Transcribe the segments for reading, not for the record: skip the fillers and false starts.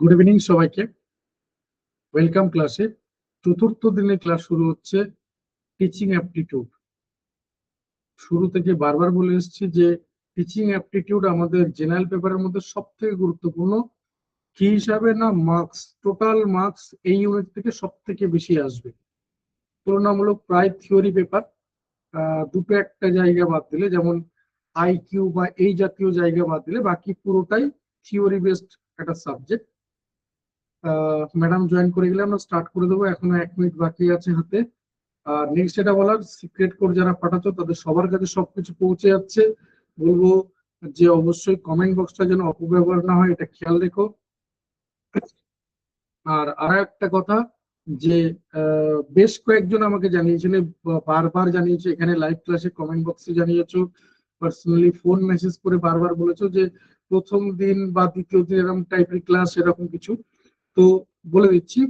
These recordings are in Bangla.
গুড ইভিনিং সবাইকে। ওয়েলকাম ক্লাসে। চতুর্থ দিনের ক্লাস শুরু হচ্ছে টিচিং অ্যাপটিটিউড। শুরু থেকে বারবার বলে এসেছি যে টিচিং অ্যাপটিটিউড আমাদের জেনারেল পেপারের মধ্যে সব থেকে গুরুত্বপূর্ণ। কি হিসাবে না, মার্কস, টোটাল মার্কস এই ইউনিট থেকে সব থেকে বেশি আসবে। তুলনামূলক প্রায় থিওরি পেপার, দুটো একটা জায়গা বাদ দিলে, যেমন আইকিউ বা এই জাতীয় জায়গা বাদ দিলে বাকি পুরোটাই থিওরি বেসড একটা সাবজেক্ট। ম্যাডাম জয়েন করে গেলে আমরা স্টার্ট করে দেবো, এখনো 1 মিনিট বাকি আছে হাতে। আর নেক্সট যেটা বলার, সিক্রেট কোড যারা পাঠাচ্ছ তাদের সবার কাছে সবকিছু পৌঁছে যাচ্ছে। বলবো যে অবশ্যই কমেন্ট বক্সটা যেন অপব্যবহার না হয়, এটা খেয়াল রেখো। আর একটা কথা, যে বেশ কয়েকজন আমাকে জানিয়েছিলেন, বারবার জানিয়েছে, এখানে লাইভ ক্লাসে কমেন্ট বক্সে জানিয়েছো, পার্সোনালি ফোন মেসেজ করে বারবার বলেছো যে প্রথম দিন বা দ্বিতীয় দিন এরকম টাইপের ক্লাস, এরকম কিছু। তো বলে দিচ্ছি,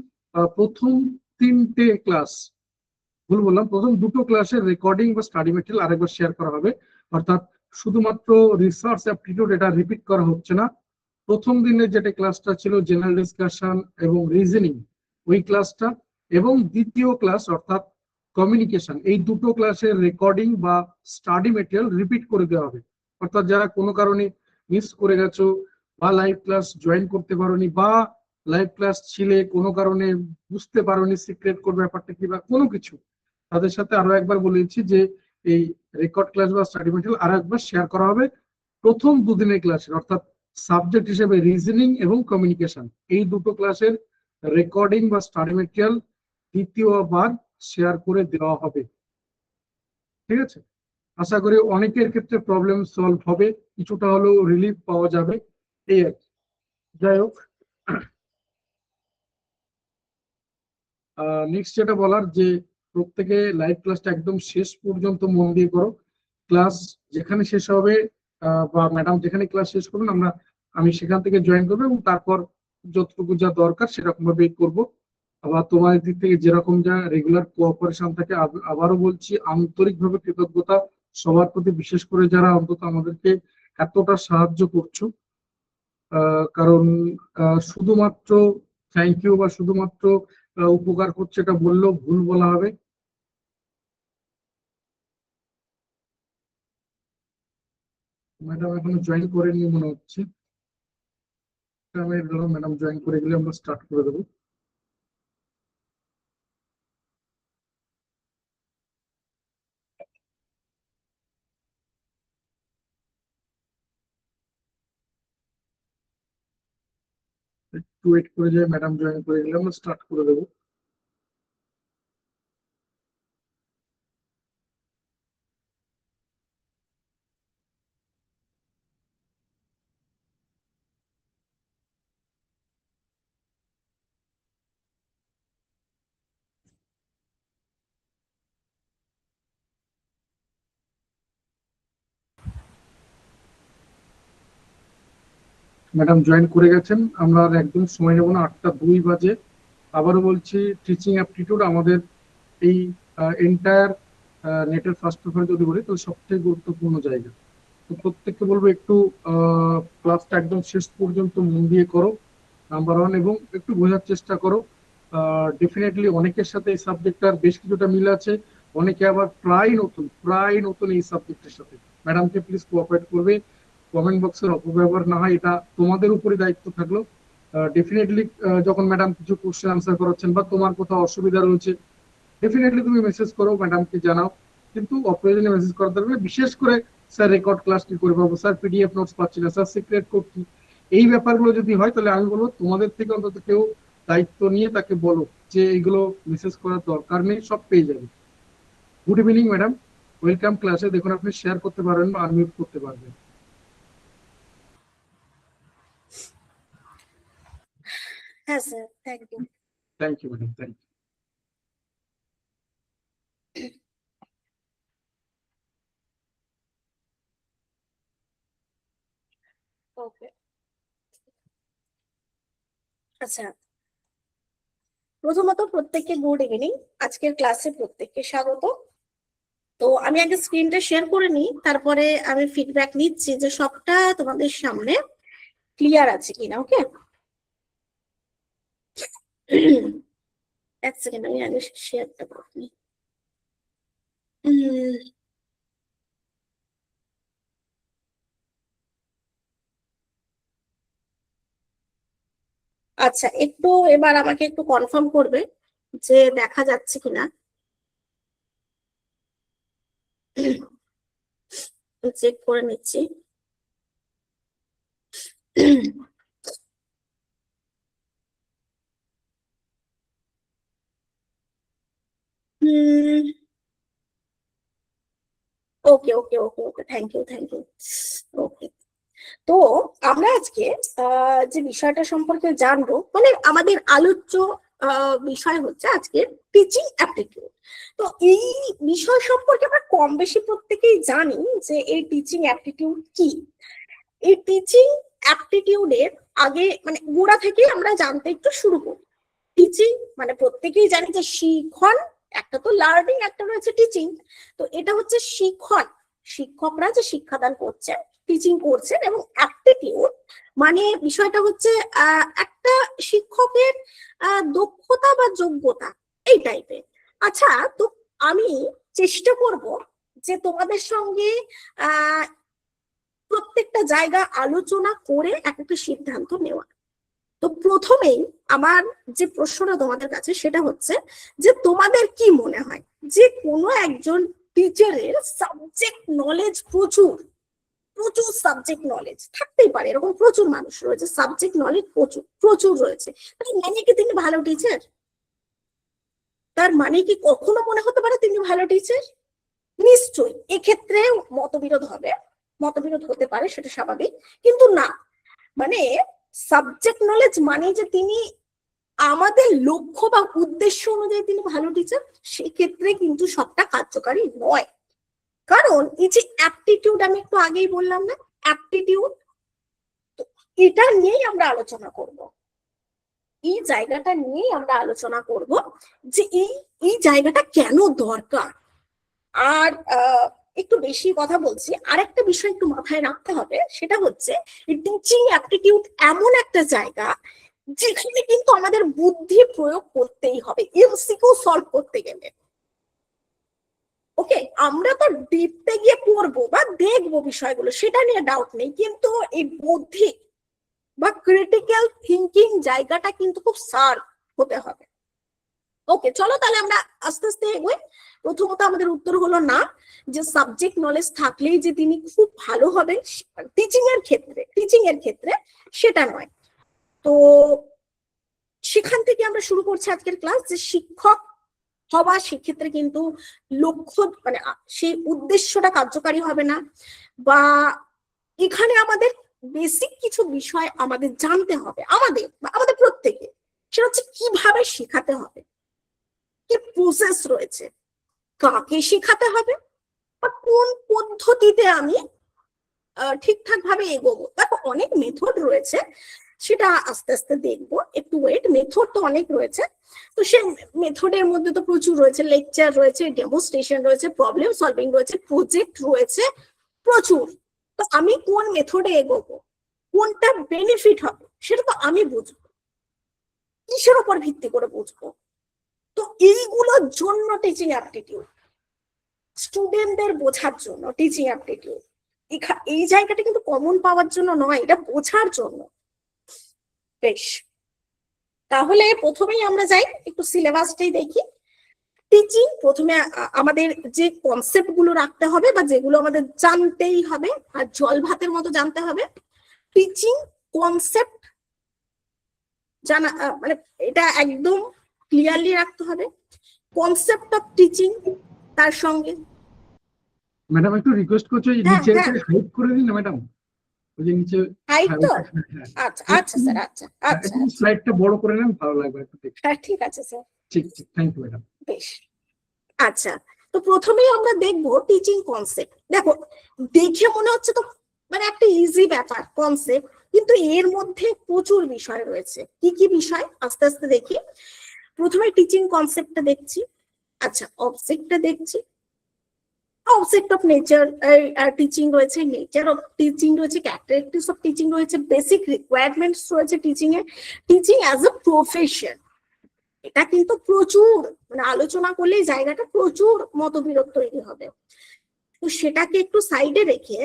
প্রথম 3টে ক্লাস, ভুল বললাম, প্রথম 2টো ক্লাসের রেকর্ডিং বা স্টাডি মেটেরিয়াল আরেকবার শেয়ার করা হবে। অর্থাৎ শুধুমাত্র রিসার্চ অ্যাপটিটিউড এটা রিপিট করা হচ্ছে না। প্রথম দিনের যেটা ক্লাসটা ছিল জেনারেল ডিসকাশন এবং রিজনিং, ওই ক্লাসটা, এবং দ্বিতীয় ক্লাস অর্থাৎ কমিউনিকেশন, এই 2টো ক্লাসের রেকর্ডিং বা স্টাডি মেটেরিয়াল রিপিট করে দেওয়া হবে। অর্থাৎ যারা কোনো কারণে মিস করে গেছো বা লাইভ ক্লাস জয়েন করতে পারোনি, বা লাইভ ক্লাস ছিলে কোনো কারণে বুঝতে পারোনি সিক্রেট কোড ব্যাপারটা কি বা কোনো কিছু, তাদের সাথে আরো একবার বলেছি যে এই রেকর্ড ক্লাস বা স্টাডি মেটেরিয়াল আরো একবার শেয়ার করা হবে প্রথম দুদিনের ক্লাসের। অর্থাৎ সাবজেক্ট হিসেবে রিজনিং এবং কমিউনিকেশন, এই 2টো ক্লাসের রেকর্ডিং বা স্টাডি মেটেরিয়াল দ্বিতীয়বার শেয়ার করে দেওয়া হবে। ঠিক আছে? আশা করি অনেকের ক্ষেত্রে প্রবলেম সলভ হবে, কিছুটা হলেও রিলিফ পাওয়া যাবে, এই আর কি। যাই হোক, নেক্সট যেটা বলার, যে প্রত্যেকে লাইভ ক্লাসটা একদম শেষ পর্যন্ত মন দিয়ে করো। ক্লাস যেখানে শেষ হবে, বা ম্যাডাম যেখানে ক্লাস শেষ করবেন, আমি সেখান থেকে জয়েন করবো, এবং তারপর যতটুকু যা দরকার সেরকম ভাবে করবো। আবার তোমাদের দিক থেকে যেরকম যা রেগুলার কোঅপারেশন থাকে, আবারও বলছি আন্তরিকভাবে কৃতজ্ঞতা সবার প্রতি, বিশেষ করে যারা অন্তত আমাদেরকে এতটা সাহায্য করছো। কারণ শুধুমাত্র থ্যাংক ইউ বা শুধুমাত্র উপকার করছে এটা বললেও ভুল বলা হবে। ম্যাডাম এখনো জয়েন করেনি মনে হচ্ছে। ম্যাডাম জয়েন করে গেলে আমরা স্টার্ট করে দেবো। একটু ওয়েট করে যাই, ম্যাডাম জয়েন করে গেলে আমরা স্টার্ট করে দেবো। ম্যাডাম জয়েন করে গেছেন, আমরা আর একদম সময় নেবো না, 8টা 2 বাজে। আবারও বলছি, টিচিং অ্যাপটিটিউড আমাদের এই এন্টায়ার নেটের ফার্স্ট পেপারে যদি বলি, তাহলে সবথেকে গুরুত্বপূর্ণ জায়গা। তো প্রত্যেককে বলবো একটু ক্লাসটা একদম শেষ পর্যন্ত মন দিয়ে করো, নাম্বার 1, এবং একটু বোঝার চেষ্টা করো। ডেফিনেটলি অনেকের সাথে এই সাবজেক্টটার বেশ কিছুটা মিল আছে, অনেকে আবার প্রায় নতুন এই সাবজেক্টের সাথে। ম্যাডামকে প্লিজ কোঅপারেট করবে, কমেন্ট বক্সের অপব্যবহার না হয়, এটা তোমাদের উপরই দায়িত্ব থাকলো। ডেফিনেটলি যখন ম্যাডাম কিছু কোশ্চেন আনসার করাচ্ছেন বা তোমার কোথাও অসুবিধা রয়েছে, ডেফিনেটলি তুমি মেসেজ করো, ম্যাডামকে জানাও। কিন্তু অপ্রয়োজনীয় মেসেজ করার দরকার নেই। বিশেষ করে স্যার রেকর্ড ক্লাস কি করে পাবো, স্যার পিডিএফ নোটস পাচ্ছি না, স্যার সিক্রেট কোড কি, এই ব্যাপারগুলো যদি হয়, তাহলে আমি বলবো তোমাদের থেকে অন্তত কেউ দায়িত্ব নিয়ে তাকে বলো যে এইগুলো মেসেজ করার দরকার নেই, সব পেয়ে যাবে। গুড ইভিনিং ম্যাডাম, ওয়েলকাম ক্লাসে। দেখুন আপনি শেয়ার করতে পারবেন বা আনমিউট করতে পারবেন। হ্যাঁ sir, thank you. Thank you madam, thank you. Okay, আচ্ছা, প্রথমত প্রত্যেককে গুড ইভিনিং। আজকের ক্লাসে প্রত্যেককে স্বাগত। তো আমি আগে স্ক্রিনটা শেয়ার করে নিই, তারপরে আমি ফিডব্যাক নিচ্ছি যে সবটা তোমাদের সামনে ক্লিয়ার আছে কিনা। ওকে, এক সেকেন্ড, আমি আগে শেয়ারটা করি। আচ্ছা, একটু এবার আমাকে একটু কনফার্ম করবে যে দেখা যাচ্ছে কিনা। চেক করে নিচ্ছি। ওকে okay okay okay, thank you thank you. ওকে, তো আমরা আজকে যে বিষয়টা সম্পর্কে জানবো, মানে আমাদের আলোচ্য বিষয় হচ্ছে আজকে টিচিং অ্যাপটিটিউড। তো এই বিষয় সম্পর্কে আমরা কম বেশি প্রত্যেকেই জানি যে এই টিচিং অ্যাপটিটিউড কি। এই টিচিং অ্যাপটিটিউডের আগে মানে গোড়া থেকে আমরা জানতে একটু শুরু করি। টিচিং মানে প্রত্যেকেই জানি যে শিখন, একটা তো লার্নিং, একটা রয়েছে টিচিং। তো এটা হচ্ছে শিখন, শিক্ষকরা যে শিক্ষাদান করছেন, টিচিং করছেন। এবং অ্যাপটিটিউড মানে বিষয়টা হচ্ছে একটা শিক্ষকের দক্ষতা বা যোগ্যতা, এই টাইপের। আচ্ছা, তো আমি চেষ্টা করব যে তোমাদের সঙ্গে প্রত্যেকটা জায়গা আলোচনা করে একটা সিদ্ধান্ত নেওয়া। তো প্রথমেই আমার যে প্রশ্নটা তোমাদের কাছে সেটা হচ্ছে যে তোমাদের কি মনে হয় যে কোনো একজন টিচারের সাবজেক্ট নলেজ প্রচুর, প্রচুর সাবজেক্ট নলেজ থাকতেই পারে, এরকম প্রচুর মানুষ রয়েছে সাবজেক্ট নলেজ প্রচুর প্রচুর রয়েছে, তার মানে কি তিনি ভালো টিচার? তার মানে কি কখনো মনে হতে পারে তিনি ভালো টিচার? নিশ্চয়ই এক্ষেত্রে মতবিরোধ হবে, মতবিরোধ হতে পারে, সেটা স্বাভাবিক। কিন্তু না, মানে সাবজেক্ট নলেজ মানে যে তিনি আমাদের লক্ষ্য বা উদ্দেশ্য অনুযায়ী তিনি ভালো টিচার, সেক্ষেত্রে কিন্তু সবটা কার্যকারী নয়। কারণ এই যে অ্যাপটিটিউড, আমি একটু আগেই বললাম না, অ্যাপটিটিউড, এটা নিয়েই আমরা আলোচনা করব। এই জায়গাটা নিয়েই আমরা আলোচনা করব যে এই জায়গাটা কেন দরকার। আর একটু বেশি কথা বলছি, আরেকটা বিষয় একটু মাথায় রাখতে হবে, সেটা হচ্ছে টিচিং অ্যাপটিটিউড এমন একটা জায়গা যেখানে কিন্তু আমাদের বুদ্ধি প্রয়োগ করতেই হবে এমসিকিউ সলভ করতে গেলে। ওকে, আমরা তো ডিপতে গিয়ে পড়বো বা দেখবো বিষয়গুলো, সেটা নিয়ে ডাউট নেই, কিন্তু এই বুদ্ধি বা ক্রিটিক্যাল থিঙ্কিং জায়গাটা কিন্তু খুব শার্প হতে হবে। ওকে, চলো তাহলে আমরা আস্তে আস্তে এগোই। প্রথমত আমাদের উত্তর হলো না, যে সাবজেক্ট নলেজ থাকলেই যে তিনি খুব ভালো হবেন টিচিং এর ক্ষেত্রে সেটা নয়। তো সেখান থেকে আমরা শুরু করছি আজকের ক্লাস, যে শিক্ষক হওয়া সেক্ষেত্রে কিন্তু লক্ষ্য মানে সেই উদ্দেশ্যটা কার্যকারী হবে না, বা এখানে আমাদের বেসিক কিছু বিষয় আমাদের জানতে হবে, আমাদের প্রত্যেকে। সেটা হচ্ছে কিভাবে শেখাতে হবে, কি প্রসেস রয়েছে, কাকে শেখাতে হবে, বা কোন পদ্ধতিতে আমি ঠিকঠাক ভাবে এগোবো। দেখো অনেক মেথড রয়েছে, সেটা আস্তে আস্তে দেখবো, একটু ওয়েট। মেথড তো অনেক রয়েছে, তো সেই মেথডের মধ্যে তো প্রচুর রয়েছে, লেকচার রয়েছে, ডেমোস্ট্রেশন রয়েছে, প্রবলেম সলভিং রয়েছে, প্রজেক্ট রয়েছে, প্রচুর। তো আমি কোন মেথডে এগোবো, কোনটা বেনিফিট হবে, সেটা তো আমি বুঝবো, কিসের উপর ভিত্তি করে বুঝবো। তো এইগুলোর জন্য টিচিং অ্যাপটিটিউড, স্টুডেন্টদের বোঝার জন্য টিচিং অ্যাপটিটিউড, এই জায়গাটা কিন্তু কমন পাওয়ার জন্য নয়, এটা বোঝার জন্য। বেশ, তাহলে প্রথমেই আমরা যাই একটু সিলেবাসটাই দেখি। টিচিং প্রথমে আমাদের যে কনসেপ্ট গুলো রাখতে হবে বা যেগুলো আমাদের জানতেই হবে আর জল ভাতের মতো জানতে হবে, টিচিং কনসেপ্ট জানা, মানে এটা একদম ক্লিয়ারলি রাখতে হবে। কনসেপ্ট অফ টিচিং, তার সঙ্গে ম্যাডাম একটু রিকোয়েস্ট করছি নিচে হাইড করে দিন না ম্যাডাম, ওই যে নিচে হাইট তো। আচ্ছা আচ্ছা স্যার, আচ্ছা আচ্ছা, স্লাইডটা বড় করে নেন, ভালো লাগবে একটু দেখতে। হ্যাঁ ঠিক আছে স্যার, ঠিক ঠিক, থ্যাংক ইউ ম্যাডাম। বেশ, আচ্ছা, তো প্রথমেই আমরা দেখবো টিচিং কনসেপ্ট। দেখো দেখে মনে হচ্ছে তো মানে একটা ইজি ব্যাপার কনসেপ্ট, কিন্তু এর মধ্যে প্রচুর বিষয় রয়েছে। কি কি বিষয় আস্তে আস্তে দেখি। প্রথমে টিচিং কনসেপ্টটা দেখছি, আচ্ছা অবজেক্টটা দেখছি, অবজেক্ট অফ নেচার টিচিং রয়েছে, নেচার অফ টিচিং রয়েছে, ক্যারেক্টারিস্টিক্স অফ টিচিং রয়েছে, বেসিক রিকোয়ারমেন্টস রয়েছে teaching A, teaching as a profession, এটা কিন্তু প্রচুর, মানে আলোচনা করলে জায়গাটা প্রচুর মতবিরোধ তৈরি হবে। তো সেটাকে একটু সাইডে রেখে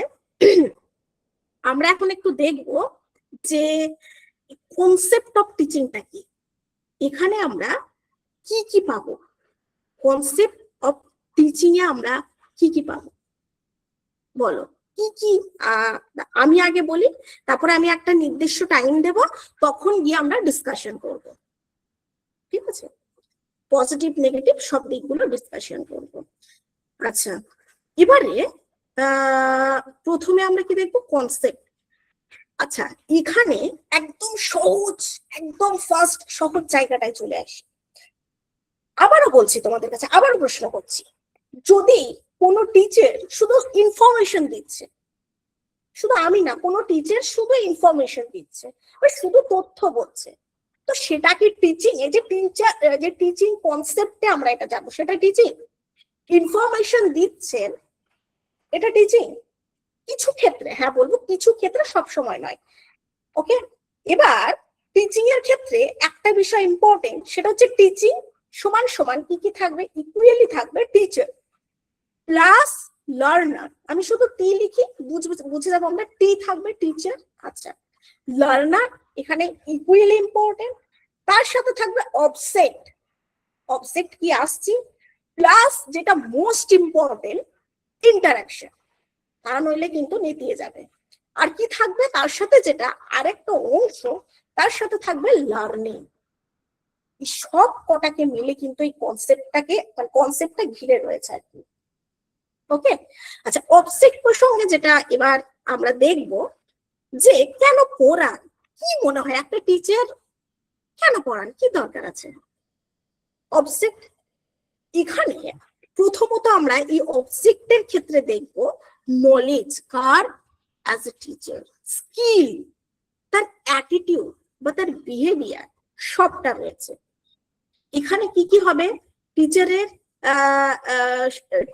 আমরা এখন একটু দেখব যে কনসেপ্ট অফ টিচিংটা কি, এখানে আমরা কি কি পাবো, কনসেপ্ট অফ টিচিং এ আমরা কি কি পাবো বলো, কি কি। আমি আগে বলি, তারপরে আমি একটা নির্দিষ্ট টাইম দেব, তখন গিয়ে আমরা ডিসকাশন করব, ঠিক আছে? পজিটিভ নেগেটিভ সব দিকগুলো ডিসকাশন করব। আচ্ছা, এবারে প্রথমে আমরা কি দেখবো, কনসেপ্ট। আচ্ছা, এখানে একদম সহজ, একদম ফার্স্ট সহজ জায়গাটায় চলে আসি। আবারও বলছি তোমাদের কাছে, আবারও প্রশ্ন করছি, যদি কোনো টিচার শুধু ইনফরমেশন দিচ্ছে, শুধু আমি না, কোনো টিচার শুধু ইনফরমেশন দিচ্ছে বা শুধু তথ্য বলছে, তো সেটা কি টিচিং? এই যে টিচার, যে টিচিং কনসেপ্টে আমরা এটা যাবো, সেটা টিচিং? ইনফরমেশন দিচ্ছেন, এটা টিচিং? কিছু ক্ষেত্রে হ্যাঁ বলবো, কিছু ক্ষেত্রে সব সময় নয়। ওকে, এবার টিচিং এর ক্ষেত্রে একটা বিষয় ইম্পর্টেন্ট, সেটা হচ্ছে টিচিং সমান সমান কি কি থাকবে, ইকুয়ালি থাকবে টিচার প্লাস লার্নার। আমি শুধু টি লিখি, বুঝে যাবো আমরা, টি থাকবে টিচার। আচ্ছা, লার্নার এখানে ইকুয়ালি ইম্পর্টেন্ট, তার সাথে থাকবে অবজেক্ট। অবজেক্ট কি আসছি, প্লাস যেটা মোস্ট ইম্পর্টেন্ট ইন্টারাকশন, তা নইলে কিন্তু নেতিয়ে যাবে। আর কি থাকবে তার সাথে, যেটা আরেকটা অংশ, তার সাথে থাকবে লার্নিং। সব কটাকে মিলে কিন্তু এই কনসেপ্টটা ঘিরে রয়েছে আর কি। ওকে, আচ্ছা, অবজেক্ট প্রসঙ্গে যেটা এবার আমরা দেখব, যে কেন পড়ান, কি মনে হয় একটা টিচার কেন পড়ান, কি দরকার আছে? অবজেক্ট, এখানে প্রথমত আমরা এই অবজেক্টের ক্ষেত্রে দেখব knowledge car, as a teacher, skill, তার অ্যাটিটিউড বা তার বিহেভিয়ার সবটা রয়েছে। এখানে কি কি হবে, টিচারের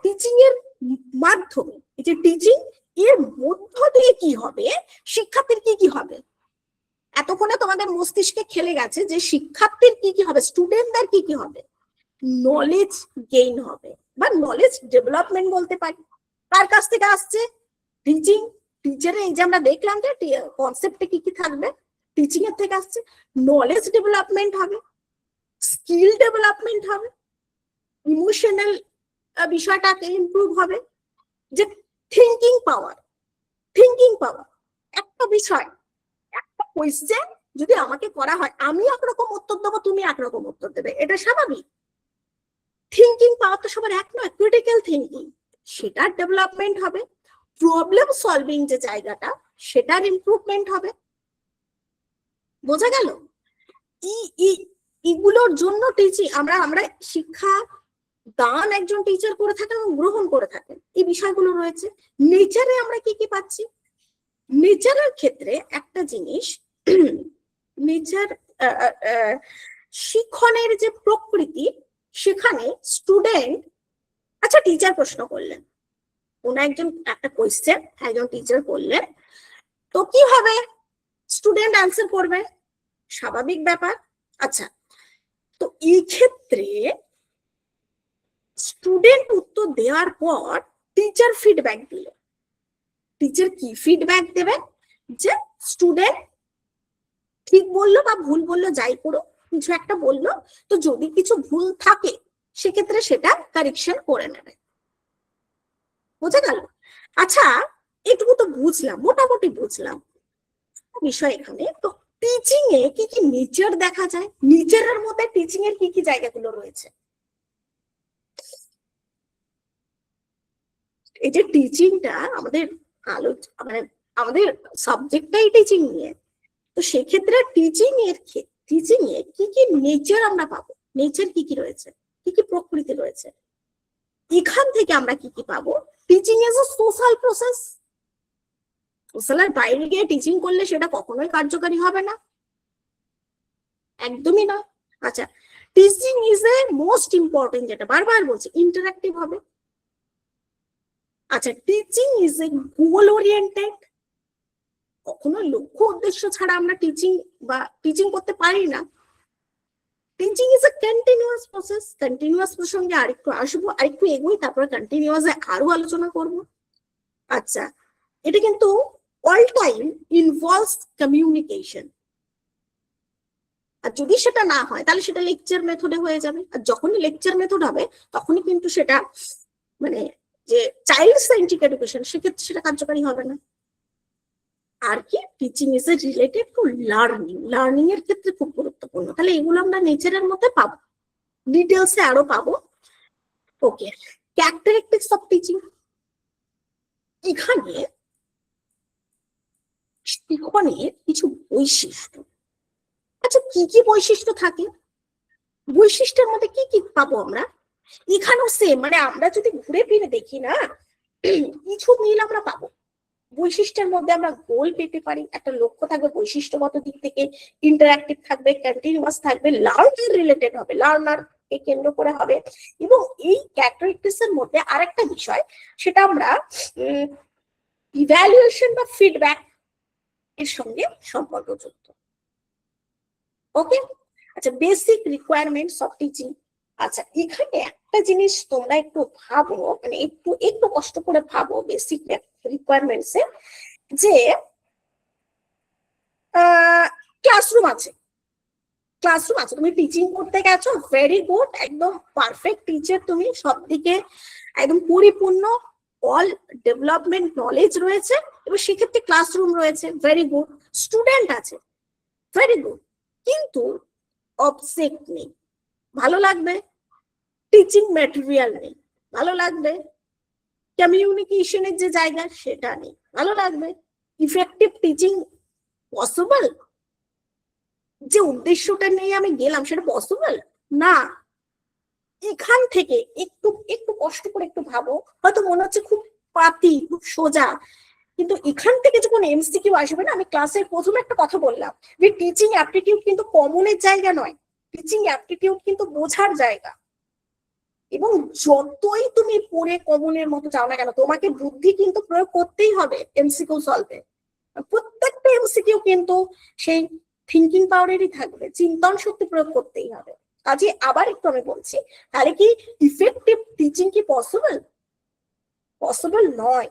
টিচিং এর মাধ্যমে, এই যে টিচিং এর মধ্য দিয়ে কি হবে, শিক্ষার্থীর কি কি হবে। এতক্ষণে তোমাদের মস্তিষ্কে খেলে গেছে যে শিক্ষার্থীর কি কি হবে, স্টুডেন্টদের কি কি হবে, নলেজ গেইন হবে বা নলেজ ডেভেলপমেন্ট বলতে পারি। কার কাছ থেকে আসছে, টিচিং। টিচারের এই যে আমরা দেখলাম যে কনসেপ্টে কি কি থাকবে, টিচিং এর থেকে আসছে। নলেজ ডেভেলপমেন্ট হবে, স্কিল ডেভেলপমেন্ট হবে, ইমোশনাল বিষয়টাকে ইমপ্রুভ হবে, যে থিঙ্কিং পাওয়ার। একটা বিষয়, একটা কোয়েশ্চেন যদি আমাকে করা হয়, আমি একরকম উত্তর দেবো, তুমি একরকম উত্তর দেবে, এটা স্বাভাবিক। থিঙ্কিং পাওয়ার তো সবার এক নয়, ক্রিটিক্যাল থিঙ্কিং, সেটার ডেভেলপমেন্ট হবে। প্রবলেম সলভিং যে জায়গাটা, সেটার ইমপ্রুভমেন্ট হবে। বোঝা গেল? এগুলোর জন্য টিচিং, আমরা শিক্ষা দান একজন টিচার করে থাকেন এবং গ্রহণ করে থাকেন, এই বিষয়গুলো রয়েছে। নেচারে আমরা কি কি পাচ্ছি, নেচারের ক্ষেত্রে একটা জিনিস, নেচার শিক্ষণের যে প্রকৃতি, সেখানে স্টুডেন্ট, আচ্ছা টিচার প্রশ্ন করলেন, কোন একজন একটা কোয়েশ্চেন একজন টিচার করলেন, তো কি হবে, স্টুডেন্ট অ্যান্সার করবে, স্বাভাবিক ব্যাপার। আচ্ছা, তো এই ক্ষেত্রে স্টুডেন্ট উত্তর দেওয়ার পর টিচার ফিডব্যাক দিল, টিচার কি ফিডব্যাক দেবে, যে স্টুডেন্ট ঠিক বললো বা ভুল বললো, যাই করো, কিছু একটা বললো, তো যদি কিছু ভুল থাকে সেক্ষেত্রে সেটা কারেকশন করে নেবে। বোঝা গেল? আচ্ছা, এটুকু তো বুঝলাম, মোটামুটি বুঝলাম বিষয় এখানে। তো টিচিং এ কি কি নেচার দেখা যায়, নেচারের মধ্যে টিচিং এর কি কি জায়গাগুলো রয়েছে। এই যে টিচিংটা আমাদের মানে আমাদের সাবজেক্টটাই টিচিং নিয়ে, তো সেক্ষেত্রে টিচিং এ কি কি নেচার আমরা পাবো, নেচার কি কি রয়েছে, কি কি প্রকৃতি রয়েছে, এখান থেকে আমরা কি কি পাবো। Teaching is a social process, সোশ্যালের বাইরে গিয়ে টিচিং করলে সেটা কখনোই কার্যকারী হবে না, একদমই না। আচ্ছা, teaching is A most important, যেটা বারবার বলছি, ইন্টারঅ্যাক্টিভ হবে। আচ্ছা, teaching is A goal oriented, কখনো লক্ষ্য উদ্দেশ্য ছাড়া আমরা টিচিং করতে পারি না। Teaching is A continuous process. Continuous প্রসঙ্গে আরেকটু আসবো, আরেকটু এগোই, তারপরে কন্টিনিউয়াসে আরো আলোচনা করব। আচ্ছা, এটা কিন্তু অল টাইম ইনভলভস কমিউনিকেশন। আর যদি সেটা না হয় তাহলে সেটা লেকচার মেথডে হয়ে যাবে, আর যখনই লেকচার মেথড হবে তখনই কিন্তু সেটা মানে যে চাইল্ড সেন্ট্রিক এডুকেশন সেক্ষেত্রে সেটা কার্যকারী হবে না। আর কি, teaching is A related to learning, learning এর ক্ষেত্রে খুব গুরুত্বপূর্ণ। তাহলে এগুলো আমরা নেচারের মধ্যে পাবো, ডিটেলসে আরো পাবো। ওকে, ক্যারেক্টারিস্টিক্স অফ টিচিং। এখানে শিক্ষণের কিছু বৈশিষ্ট্য। আচ্ছা, কি কি বৈশিষ্ট্য থাকে, বৈশিষ্ট্যের মধ্যে কি কি পাবো আমরা? এখানেও সেম, মানে আমরা যদি ঘুরে ফিরে দেখি না, কিছু মিল আমরা পাবো। বৈশিষ্ট্যের মধ্যে আমরা গোল পেতে পারি, একটা লক্ষ্য থাকবে বৈশিষ্ট্যগত দিক থেকে, ইন্টারঅ্যাক্টিভ থাকবে, কন্টিনিউয়াস থাকবে, লার্নার রিলেটেড হবে, লার্নার কে কেন্দ্র করে হবে। এবং এই ক্যারেক্টারিস্টিক্স এর মধ্যে আরেকটা বিষয়, সেটা আমরা ইভ্যালুয়েশন বা ফিডব্যাক এর সঙ্গে সম্পর্কযুক্ত। ওকে, আচ্ছা, বেসিক রিকোয়ারমেন্টস অফ টিচিং। আচ্ছা, এখানে একটা জিনিস তোমরা একটু ভাবো, মানে একটু একটু কষ্ট করে ভাবো বেসিক রিকোয়ারমেন্টস এ, যে ক্লাসরুম আছে, ক্লাসরুম আছে, তুমি টিচিং করতে গেছো, ভেরি গুড, একদম পারফেক্ট টিচার তুমি, সব দিকে একদম পরিপূর্ণ অল ডেভেলপমেন্ট নলেজ রয়েছে, এবং সেক্ষেত্রে ক্লাসরুম রয়েছে, ভেরি গুড, স্টুডেন্ট আছে, ভেরি গুড, কিন্তু অবজেক্ট নেই, ভালো লাগবে। টিচিং ম্যাটেরিয়াল নেই, ভালো লাগবে। কমিউনিকেশনের যে জায়গা সেটা নেই, ভালো লাগবে। ইফেক্টিভ টিচিং পসিবল, যে উদ্দেশ্যটা নিয়ে আমি গেলাম সেটা পসিবল না। এখান থেকে একটু একটু কষ্ট করে একটু ভাবো, হয়তো মনে হচ্ছে খুব পাতি, খুব সোজা, কিন্তু এখান থেকে যখন এমসিকিউ আসবে না, আমি ক্লাসের প্রথমে একটা কথা বললাম যে টিচিং অ্যাপটিটিউড কিন্তু কমনের জায়গা নয়, টিচিং অ্যাপটিটিউড কিন্তু বোঝার জায়গা। এবং যতই তুমি পড়ে কমনের মতো চাও না কেন, তোমাকে বুদ্ধি কিন্তু প্রয়োগ করতেই হবে এমসিকিউ সলভে। প্রত্যেকটা এমসিকিউ কিন্তু সেই থিঙ্কিং পাওয়ারেরই থাকবে, চিন্তন শক্তি প্রয়োগ করতেই হবে। কাজে আবার একটু আমি বলছি, তাহলে কি ইফেক্টিভ টিচিং কি পসিবল? পসিবল নয়,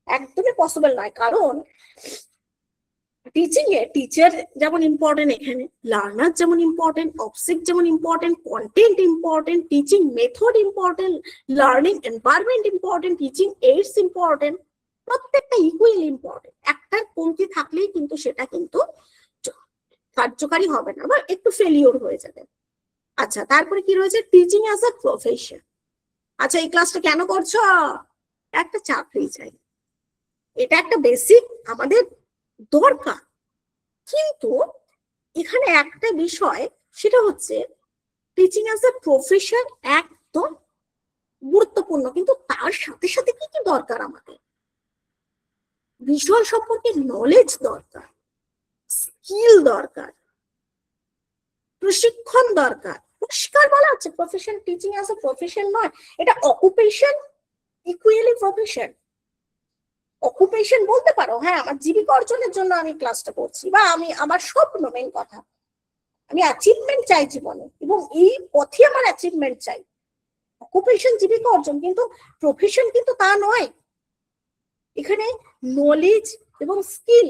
একদমই পসিবল নয়। কারণ টিচিং এ টিচার যেমন ইম্পর্টেন্ট, এখানে লার্নার যেমন ইম্পর্টেন্ট, অবজেক্ট যেমন important, content important, teaching method important, learning environment important, teaching AIDS important, প্রত্যেকটা ইকুয়াল ইম্পর্টেন্ট। একটার কমতি থাকলেই কিন্তু সেটা কিন্তু কার্যকারী হবে না বা একটু ফেলিওর হয়ে যাবে। আচ্ছা, তারপরে কি রয়েছে, টিচিং অ্যাজ আ প্রফেশন। আচ্ছা, এই ক্লাসটা কেন করছো? একটা চাকরি চাই, এটা একটা বেসিক আমাদের দরকার। কিন্তু এখানে একটা বিষয়, সেটা হচ্ছে টিচিং অ্যাজ এ প্রফেশন একদম গুরুত্বপূর্ণ, কিন্তু তার সাথে সাথে কি কি দরকার, আমাদের বিষয় সম্পর্কে নলেজ দরকার, স্কিল দরকার, প্রশিক্ষণ দরকার। পরিষ্কার বলা হচ্ছে profession, teaching as a profession নয়, এটা অকুপেশন, ইকুয়ালি প্রফেশন। অকুপেশন বলতে পারো, হ্যাঁ আমার জীবিকা অর্জনের জন্য আমি ক্লাসটা করছি, বা আমি আমার স্বপ্ন, মেন কথা আমি অ্যাচিভমেন্ট চাই জীবনে, এবং এই পথে আমার অ্যাচিভমেন্ট চাই। অকুপেশন জীবিকা অর্জন, কিন্তু প্রফেশন কিন্তু তা নয়। এখানে নলেজ এবং স্কিল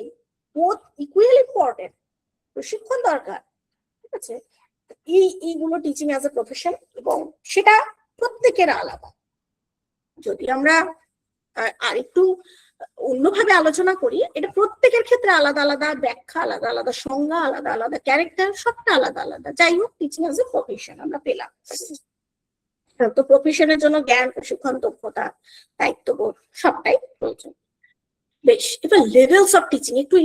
বোথ ইকুয়াল ইম্পর্টেন্ট, প্রশিক্ষণ দরকার, ঠিক আছে। এইগুলো টিচিং অ্যাজ এ প্রফেশন, এবং সেটা প্রত্যেকের আলাদা। যদি আমরা আরেকটু অন্যভাবে আলোচনা করি, এটা প্রত্যেকের ক্ষেত্রে আলাদা আলাদা ব্যাখ্যা, আলাদা আলাদা সংজ্ঞা, আলাদা আলাদা ক্যারেক্টার, সবটা আলাদা আলাদা। যাই হোক, টিচিং অ্যাজ এ প্রফেশন আমরা পেলাম। তো প্রফেশনের জন্য জ্ঞান, প্রশিক্ষণ, দক্ষতা, দায়িত্ববোধ সবটাই প্রয়োজন। বেশ, এবার লেভেলস অফ টিচিং একটু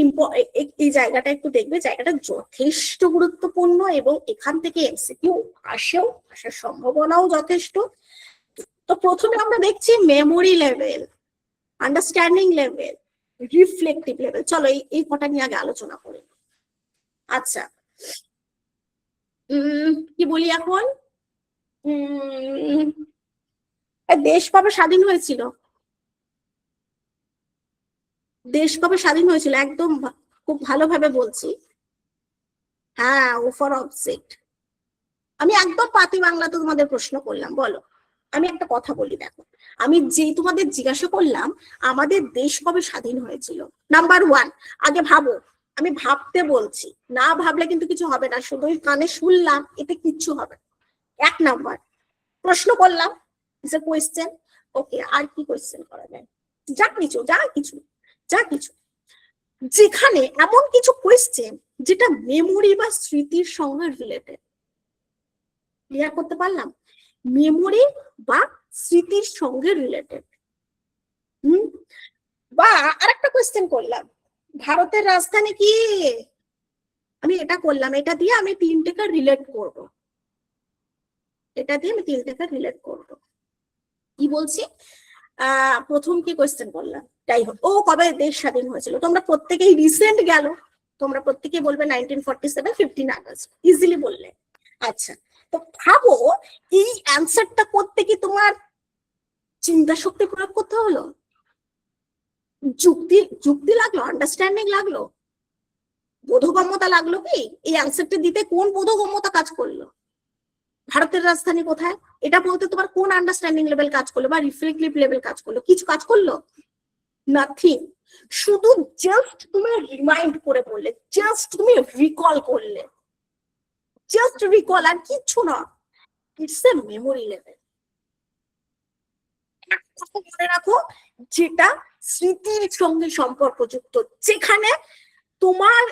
এই জায়গাটা একটু দেখবে, জায়গাটা যথেষ্ট গুরুত্বপূর্ণ, এবং এখান থেকে এমসিকিউ আসার সম্ভাবনাও যথেষ্ট। তো প্রথমে আমরা দেখছি memory level, understanding level, reflective level. চলো এই কটা নিয়ে আগে আলোচনা করি। আচ্ছা, কি বলি এখন, দেশ কবে স্বাধীন হয়েছিল? দেশ কবে স্বাধীন হয়েছিল? একদম খুব ভালোভাবে বলছি, হ্যাঁ, ওভার অবজেক্ট। আমি একদম পাতি বাংলাতে তোমাদের প্রশ্ন করলাম, বলো। আমি একটা কথা বলি, দেখো, আমি যেই তোমাদের জিজ্ঞাসা করলাম আমাদের দেশ কবে স্বাধীন হয়েছিল, নাম্বার 1 আগে ভাবো। আমি ভাবতে বলছি, না ভাবলে কিন্তু কিছু হবে না, শুধু কানে শুনলাম এতে কিচ্ছু হবে না। 1 নাম্বার প্রশ্ন করলাম, ইজ এ কোয়েশ্চেন। ওকে, আর কি কোয়েশ্চেন করা যায়? যা কিছু যেখানে এমন কিছু কোয়েশ্চেন যেটা মেমোরি বা স্মৃতির সঙ্গে রিলেটেড। ক্লিয়ার করতে পারলাম? মেমোরি বা স্মৃতির সঙ্গে রিলেটেড। বা আরেকটা কোয়েশ্চেন করলাম, ভারতের রাজধানী কি? আমি এটা করলাম, এটা দিয়ে আমি 3টেকে রিলেট করব। কি বলছি? প্রথম কি কোয়েশ্চেন করলাম, যাই হোক, ও কবে দেশ স্বাধীন হয়েছিল? তোমরা প্রত্যেকেই রিসেন্ট গেল, তোমরা প্রত্যেকেই বলবে 1947 15 আগস্ট, ইজিলি বললে। আচ্ছা, তো ভাবো এই অ্যান্সারটা করতে কি তোমার চিন্তা শক্তি প্রয়োগ করতে হলো? যুক্তি লাগলো, আন্ডারস্ট্যান্ডিং লাগলো, বোধগম্যতা লাগলো? কি এই অ্যান্সারটা দিতে কোন বোধগম্যতা কাজ করলো? ভারতের রাজধানী কোথায় এটা বলতে তোমার কোন আন্ডারস্ট্যান্ডিং লেভেল কাজ করলো বা রিফ্লেক্টিভ লেভেল কাজ করলো? কিছু কাজ করলো? নাথিং। শুধু জাস্ট তুমি রিমাইন্ড করে বললে, জাস্ট তুমি রিকল করলে, জাস্ট রিকল, আর কিচ্ছু না। It's a memory level. মনে রাখো, যেটা স্মৃতির সঙ্গে সম্পর্কযুক্ত, যেখানে তোমার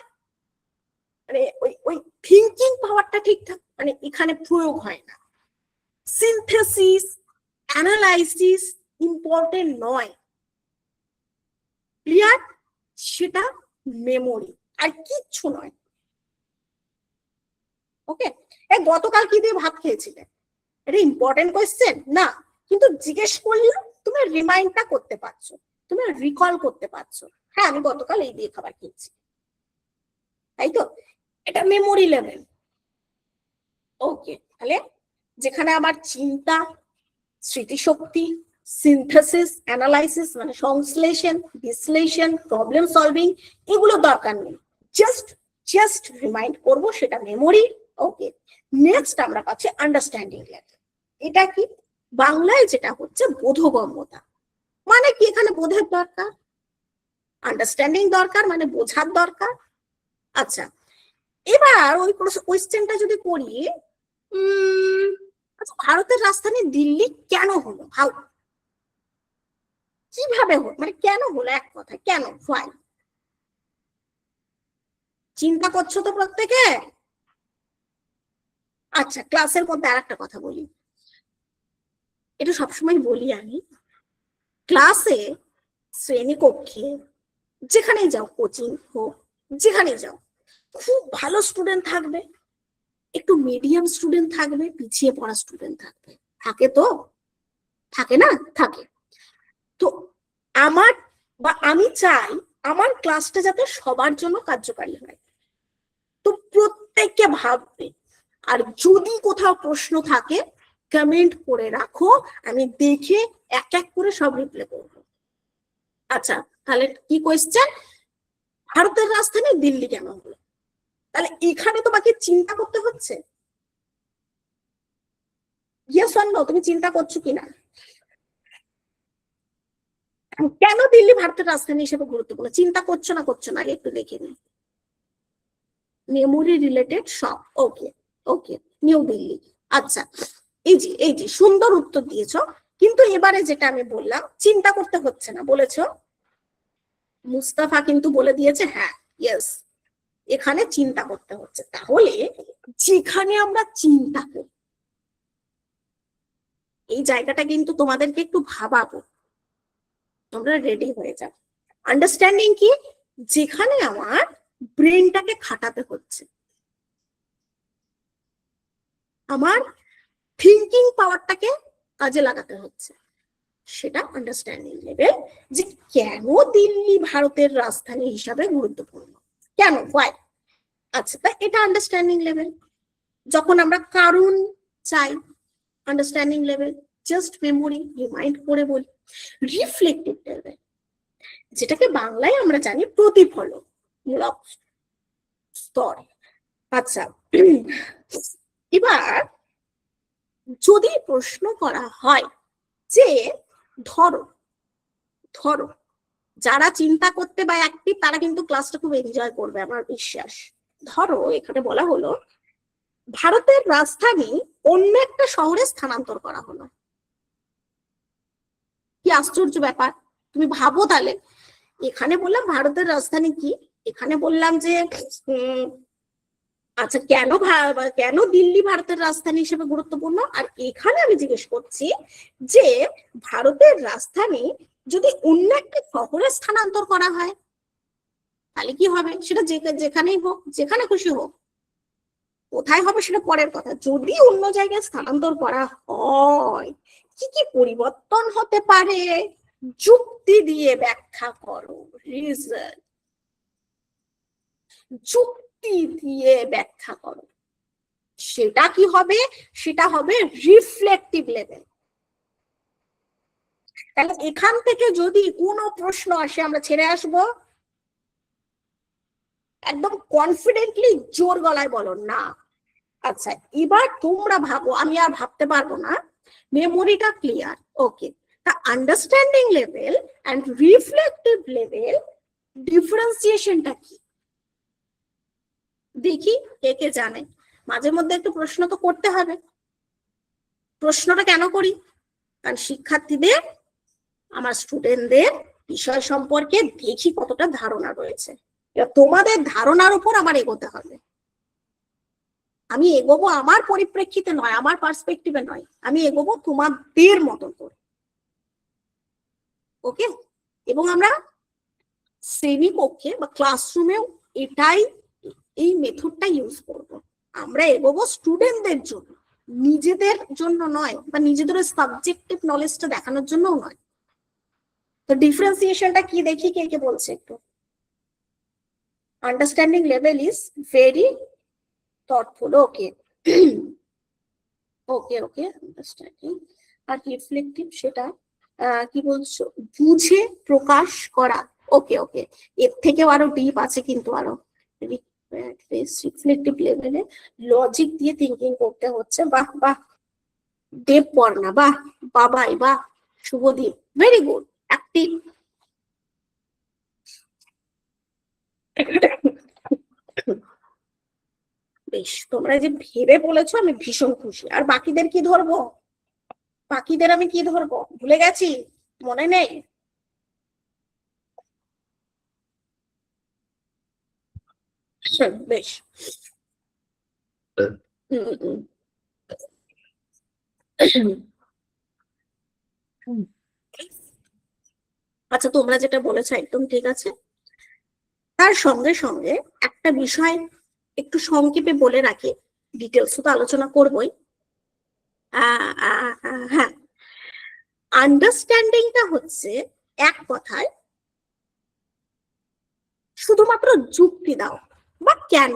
মানে ওই থিঙ্কিং পাওয়ারটা ঠিকঠাক মানে এখানে প্রয়োগ হয় না। সিনথেসিস, অ্যানালাইসিস ইম্পর্টেন্ট নয়। ক্লিয়ার? সেটা মেমোরি, আর কিচ্ছু নয়। ওকে, গতকাল কি দিয়ে ভাত খেয়েছিলে? এটা ইম্পর্টেন্ট কোয়েশ্চেন না, কিন্তু জিজ্ঞেস করলে তুমি রিমাইন্ডটা করতে পারছো, তুমি রিকল করতে পারছো, হ্যাঁ আমি গতকাল এই দিয়ে খাবার খেয়েছি, তাই তো? এটা মেমোরি লেভেল। ওকে, তাহলে যেখানে আমার চিন্তা, স্মৃতিশক্তি, সিনথেসিস, অ্যানালাইসিস মানে সংশ্লেষণ, বিশ্লেষণ, প্রবলেম সলভিং, এগুলো দরকার নেই, জাস্ট রিমাইন্ড করব, সেটা মেমোরি। ওকে, নেক্সট আমরা পাচ্ছি আন্ডারস্ট্যান্ডিং লেভেল। এটা কি? বাংলায় যেটা হচ্ছে বোধগম্যতা। মানে কি? এখানে বোধের দরকার, আন্ডারস্ট্যান্ডিং দরকার, মানে বোঝার দরকার। আচ্ছা, এবার ওই কোয়েশ্চেনটা যদি করি, আচ্ছা, ভারতের রাজধানী দিল্লি কেন হলো? হাউ, কিভাবে হলো, মানে কেন হলো? এক কথা, কেন? ফাইন, চিন্তা করছো তো প্রত্যেকে? আচ্ছা, ক্লাসের মধ্যে আর একটা কথা বলি, এটা সবসময় বলি আমি, ক্লাসে, শ্রেণীকক্ষে, যেখানেই যাও, কোচিং হোক, যেখানেই যাও, খুব ভালো স্টুডেন্ট থাকবে, একটু মিডিয়াম স্টুডেন্ট থাকবে, পিছিয়ে পড়া স্টুডেন্ট থাকবে। থাকে তো? থাকে না? থাকে। তো আমার বা আমি চাই আমার ক্লাসটা যাতে সবার জন্য কার্যকারী হয়। তো প্রত্যেককে ভাববে, আর যদি কোথাও প্রশ্ন থাকে কমেন্ট করে রাখো, আমি দেখে এক এক করে সব রিপ্লাই করব। আচ্ছা, তাহলে কি কোয়েশ্চেন? ভারতের রাজধানী দিল্লি কেন হলো? তাহলে এখানে তোমাকে চিন্তা করতে হচ্ছে, ইয়েস অর নো, তুমি চিন্তা করছো কিনা? কেন দিল্লি ভারতের রাজধানী হিসেবে গুরুত্বপূর্ণ? চিন্তা করছো না আগে একটু দেখে নি। মেমোরি রিলেটেড সব। ওকে ওকে, নিউ দিল্লি। আচ্ছা, এই যে সুন্দর উত্তর দিয়েছো, কিন্তু এবারে যেটা আমি বললাম চিন্তা করতে হচ্ছে না বলেছো, মুস্তাফা কিন্তু বলে দিয়েছে হ্যাঁ ইয়েস, এখানে চিন্তা করতে হচ্ছে। তাহলে যেখানে আমরা চিন্তা করি, এই জায়গাটা কিন্তু তোমাদেরকে একটু ভাবাবো, তোমরা রেডি হয়ে যাও। আন্ডারস্ট্যান্ডিং কি? যেখানে আমার ব্রেনটাকে খাটাতে হচ্ছে, আমার থিঙ্কিং পাওয়ারটাকে কাজে লাগাতে হচ্ছে, সেটা আন্ডারস্ট্যান্ডিং লেভেল। যে কেন দিল্লি ভারতের রাজধানী হিসাবে গুরুত্বপূর্ণ, কেন, ওয়াই। আচ্ছা, তা এটা আন্ডারস্ট্যান্ডিং লেভেল। যখন আমরা কারণ চাই, understanding level, just memory, remind করে বলি। রিফ্লেক্টিভ লেভেল, যেটাকে বাংলায় আমরা জানি প্রতিফলনমূলক স্তর। আচ্ছা, এবার যদি প্রশ্ন করা হয় যে ধরো ধরো যারা চিন্তা করতে বা অ্যাক্টিভ তারা কিন্তু ক্লাসটা খুব এনজয় করবে আমার বিশ্বাস। ধরো এখানে বলা হলো ভারতের রাজধানী অন্য একটা শহরে স্থানান্তর করা হলো। কি আশ্চর্য ব্যাপার, তুমি ভাবো তাহলে। এখানে বললাম ভারতের রাজধানী কি, এখানে বললাম যে আচ্ছা কেন দিল্লি ভারতের রাজধানী হিসেবে গুরুত্বপূর্ণ, আর এখানে আমি জিজ্ঞেস করছি যে ভারতের রাজধানী যদি অন্য একটা শহরে স্থানান্তর করা হয় তাহলে কি হবে, সেটা যেখানেই হোক, যেখানে খুশি হোক, কোথায় হবে সেটা পরের কথা। যদি অন্য জায়গায় স্থানান্তর করা হয় কি কি পরিবর্তন হতে পারে, যুক্তি দিয়ে ব্যাখ্যা করো। রিজন, যুক্তি দিয়ে ব্যাখ্যা করো। সেটা কি হবে, সেটা হবে রিফ্লেক্টিভ লেভেল। তাহলে এখান থেকে যদি কোনো প্রশ্ন আসে আমরা ছেড়ে আসবো, একদম কনফিডেন্টলি জোর গলায় বলো না। আচ্ছা এবার তোমরা ভাবো, আমি আর ভাবতে পারবো না, মেমোরিটা ক্লিয়ার, ওকে। তা understanding level and reflective level ডিফারেন্সিয়েশনটা কি দেখি, কে কে জানে। মাঝে মধ্যে একটু প্রশ্ন তো করতে হবে। প্রশ্নটা কেন করি, কারণ শিক্ষার্থীদের, আমার স্টুডেন্টদের বিষয় সম্পর্কে দেখি কতটা ধারণা রয়েছে। তোমাদের ধারণার উপর আমার এগোতে হবে। আমি এগোবো আমার পরিপ্রেক্ষিতে নয়, আমার পার্সপেক্টিভে নয়, আমি এগোবো তোমাদের মতন করে, ওকে। এবং আমরা শ্রেণীকক্ষে বা ক্লাসরুমেও এই মেথডটা ইউজ করব। আমরা এগোবো স্টুডেন্টদের জন্য, নিজেদের জন্য নয়, বা নিজেদের সাবজেক্টিভ নলেজটা দেখানোর জন্যও নয়। তো ডিফারেন্সিয়েশনটা কি দেখি, কে কে বলছে একটু। Understanding level is very thoughtful, okay okay okay understanding. আর রিফ্লেক্টিভ সেটা কি বলছো, বুঝে প্রকাশ করা, ওকে ওকে। এর থেকেও আরো ডিপ আছে কিন্তু, আরো রিফ্লেক্টিভ লেভেলে লজিক দিয়ে থিঙ্কিং করতে হচ্ছে। বাহ বাহ, দেবপর্ণা, বাহ, বাবাই, বাহ, শুভদীপ, ভেরি গুড, অ্যাক্টিভ। বেশ, তোমরা যে ভেবে বলেছো আমি ভীষণ খুশি। আর বাকিদের কি ধরবো, বাকিদের আমি কি ধরবো ভুলে গেছি, মনে নেই। বেশ, আচ্ছা তোমরা যেটা বলেছো একদম ঠিক আছে। তার সঙ্গে সঙ্গে একটা বিষয় একটু সংক্ষেপে বলে রাখি, ডিটেলস তো আলোচনা করবোই। হ্যাঁ, আন্ডারস্ট্যান্ডিংটা হচ্ছে এক কথায় শুধুমাত্র যুক্তি দাও বা কেন,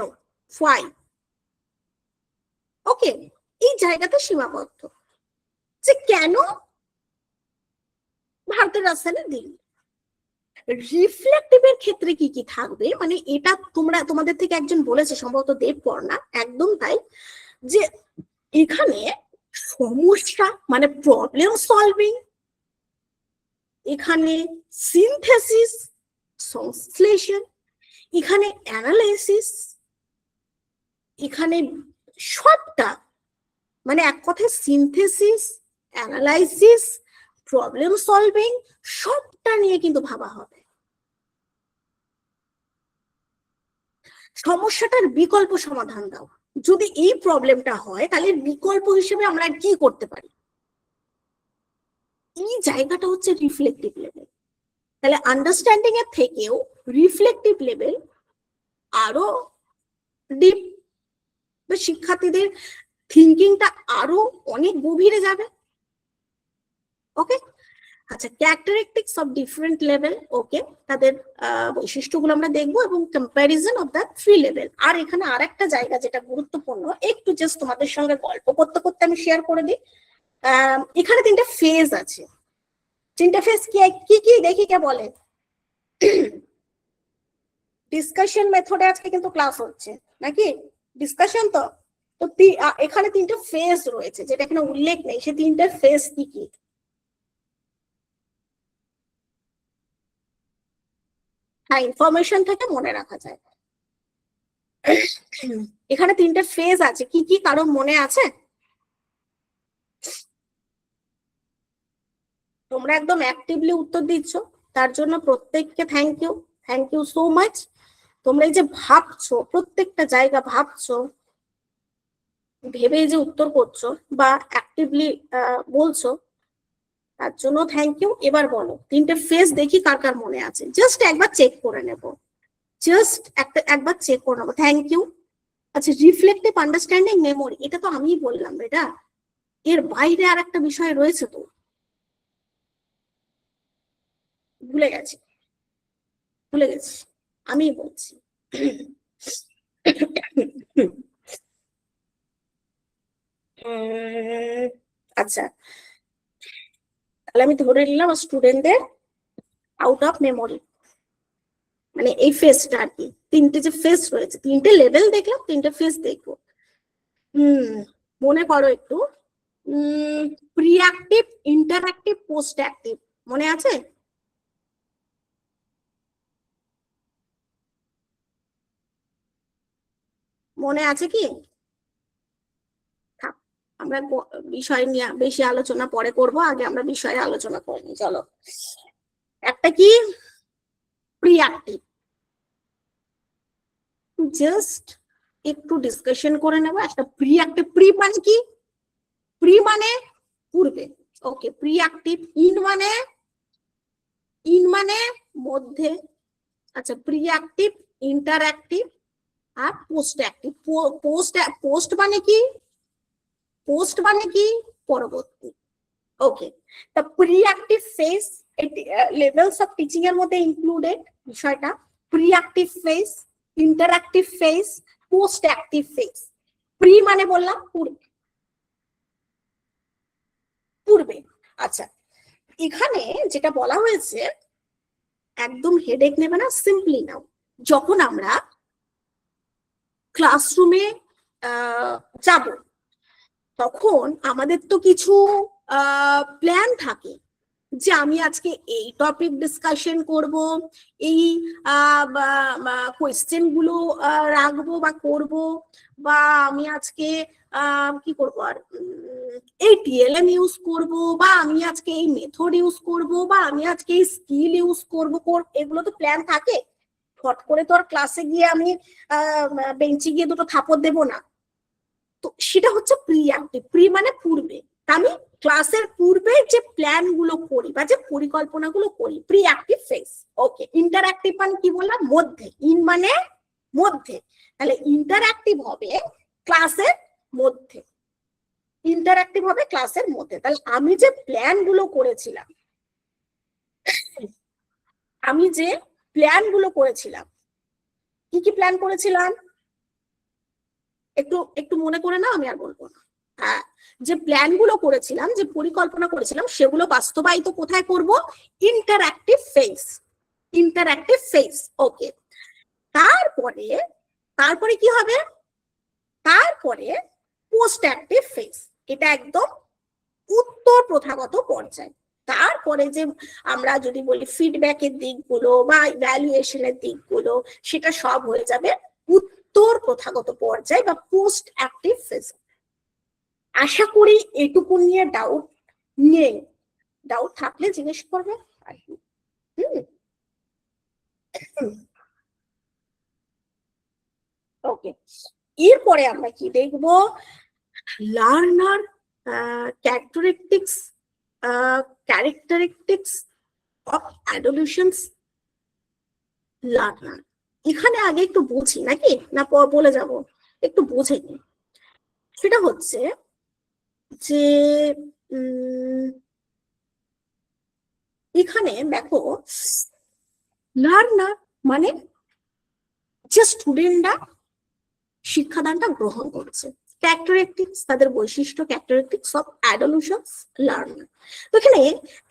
ফাই, ওকে, এই জায়গাতে সীমাবদ্ধ। যে কেন ভারতের রাজধানী দিল্লি। রিফ্লেক্টিভের ক্ষেত্রে কি কি থাকবে, মানে এটা তোমাদের থেকে একজন বলেছে, সম্ভবত দেবপর্ণা, একদম তাই, যে এখানে সমস্যা মানে প্রবলেম সলভিং, এখানে সিনথেসিস, সংশ্লেষণ, এখানে অ্যানালাইসিস, এখানে সবটা, মানে এক কথায় সিনথেসিস, অ্যানালাইসিস, প্রবলেম সলভিং, সবটা নিয়ে কিন্তু ভাবা হবে। সমস্যাটার বিকল্প সমাধান দাও, যদি এই প্রবলেমটা হয় তাহলে বিকল্প হিসেবে আমরা কি করতে পারি, এই জায়গাটা হচ্ছে রিফ্লেক্টিভ লেভেল। তাহলে আন্ডারস্ট্যান্ডিং এর থেকেও রিফ্লেক্টিভ লেভেল আরো ডিপ, শিক্ষার্থীদের থিঙ্কিংটা আরো অনেক গভীরে যাবে, ওকে। আচ্ছা, characteristics of different level, okay, তাদের বৈশিষ্ট্যগুলো আমরা দেখবো, এবং comparison of the three level. আর এখানে আরেকটা জায়গা যেটা গুরুত্বপূর্ণ, একটু জাস্ট তোমাদের সঙ্গে গল্প করতে করতে আমি শেয়ার করে দিই। এখানে তিনটা ফেজ আছে, তিনটা ফেজ কি কি দেখি, কে বলে। ডিসকাশন মেথডে আজকে কিন্তু ক্লাস হচ্ছে নাকি, ডিসকাশন তো তো এখানে তিনটে ফেজ রয়েছে, যেটা এখানে উল্লেখ নেই, সে তিনটে ফেজ কি কি? হ্যাঁ, ইনফরমেশন থেকে মনে রাখা যায়। এখানে তিনটে ফেজ আছে, কি কি কারো মনে আছে? তোমরা একদম অ্যাক্টিভলি উত্তর দিচ্ছ, তার জন্য প্রত্যেককে thank you, thank you so much. তোমরা এই যে ভাবছো, প্রত্যেকটা জায়গা ভাবছো, ভেবে যে উত্তর করছো বা অ্যাক্টিভলি বলছো, তার জন্য থ্যাংক ইউ। এবার বলো তিনটে ফেজ দেখি কার কার মনে আছে, জাস্ট একবার চেক করে নেব, জাস্ট একবার চেক করে নেবো। Thank you. আচ্ছা, রিফ্লেক্টিভ আন্ডারস্ট্যান্ডিং মেমোরি, এটা তো আমি বললাম বেটা, এর বাইরে আর একটা বিষয় রয়েছে তো, ভুলে গেছি, ভুলে গেছি, আমি বলছি। আচ্ছা, তাহলে আমি ধরে নিলাম স্টুডেন্টদের আউট অফ মেমোরি, মানে এই ফেজটা আর কি। তিনটে যে ফেজ রয়েছে, তিনটে লেভেল দেখলাম, তিনটে ফেজ দেখবো। মনে করো একটু, pre active, interactive, post active, মনে আছে? মনে আছে কি? আমরা বিষয় নিয়ে বেশি আলোচনা পরে করব, আগে আমরা বিষয়ে আলোচনা করি। চলো, একটা কি প্রি অ্যাক্টিভ, জাস্ট একটু ডিসকাশন করে নেবো। একটা প্রি অ্যাক্টিভ, প্রি মানে কি? প্রি মানে পূর্বে, ওকে। প্রি অ্যাক্টিভ, ইন মানে মধ্যে। আচ্ছা, প্রি অ্যাক্টিভ, ইন্টারঅ্যাক্টিভ আর পোস্ট অ্যাক্টিভ। পোস্ট মানে কি? পোস্ট মানে কি? পরবর্তী, okay. The pre active phase, levels of teaching এর মধ্যে ইনক্লুডেড বিষয়টা। Pre active phase, interactive phase, post active phase. Pre মানে বললাম পূর্বে, পূর্বে। আচ্ছা, এখানে যেটা বলা হয়েছে, একদম হেডেক নেবে না, সিম্পলি নাও। যখন আমরা ক্লাসরুমে যাব, তখন আমাদের তো কিছু প্ল্যান থাকে, যে আমি আজকে এই টপিক ডিসকাশন করব, এই কোয়েশ্চেন গুলো রাখবো বা করব, বা আমি আজকে কি করবো, আর এই টিএলএম ইউজ করব, বা আমি আজকে এই মেথড ইউজ করব, বা আমি আজকে এই স্কিল ইউজ করব, এগুলো তো প্ল্যান থাকে। ফট করে তো আর ক্লাসে গিয়ে আমি বেঞ্চে গিয়ে দুটো থাপড় দেবো না। তো সেটা হচ্ছে প্রি অ্যাক্টিভ, প্রি মানে পূর্বে। আমি ক্লাসের পূর্বে যে প্ল্যান গুলো করি বা যে পরিকল্পনা গুলো করি, প্রি অ্যাক্টিভ ফেজ, ওকে। ইন্টারঅ্যাক্টিভ মানে কি বললাম? মধ্যে, ইন মানে মধ্যে, তাহলে ইন্টারঅ্যাক্টিভ হবে ক্লাসের মধ্যে, ইন্টারঅ্যাক্টিভ হবে ক্লাসের মধ্যে। তাহলে আমি যে প্ল্যান গুলো করেছিলাম, আমি যে প্ল্যান গুলো করেছিলাম, কি কি প্ল্যান করেছিলাম একটু একটু মনে করে না, আমি আর বলবো না। হ্যাঁ, যে প্ল্যান গুলো করেছিলাম, যে পরিকল্পনা করেছিলাম, সেগুলো বাস্তবায়িত কোথায় করব? ইন্টারঅ্যাক্টিভ ফেজ, ইন্টারঅ্যাক্টিভ ফেজ, ওকে। তারপরে, তারপরে কি হবে? তারপরে পোস্ট অ্যাক্টিভ ফেজ, এটা একদম উত্তর প্রথাগত পর্যায়। তারপরে যে আমরা যদি বলি ফিডব্যাকের দিকগুলো বা ইভ্যালুয়েশনের দিকগুলো, সেটা সব হয়ে যাবে উত্তর প্রথাগত পর্যায় বা পোস্ট অ্যাক্টিভ ফেজ। আশা করি এটুকু নিয়ে ডাউট নেই, ডাউট থাকলে জিজ্ঞেস করবে। ওকে, এরপরে আমরা কি দেখব? Learner characteristics, characteristics of adolescence learner. এখানে আগে একটু বুঝি নাকি, না বলে যাব? একটু বুঝে নি। সেটা হচ্ছে যে এখানে দেখো, লার্নার মানে যে স্টুডেন্টরা শিক্ষাদানটা গ্রহণ করছে, ক্যারেক্টারিস্টিক্স, তাদের বৈশিষ্ট্য, ক্যারেক্টারিস্টিক্স অফ অ্যাডোলেসেন্স লার্নার। তো এখানে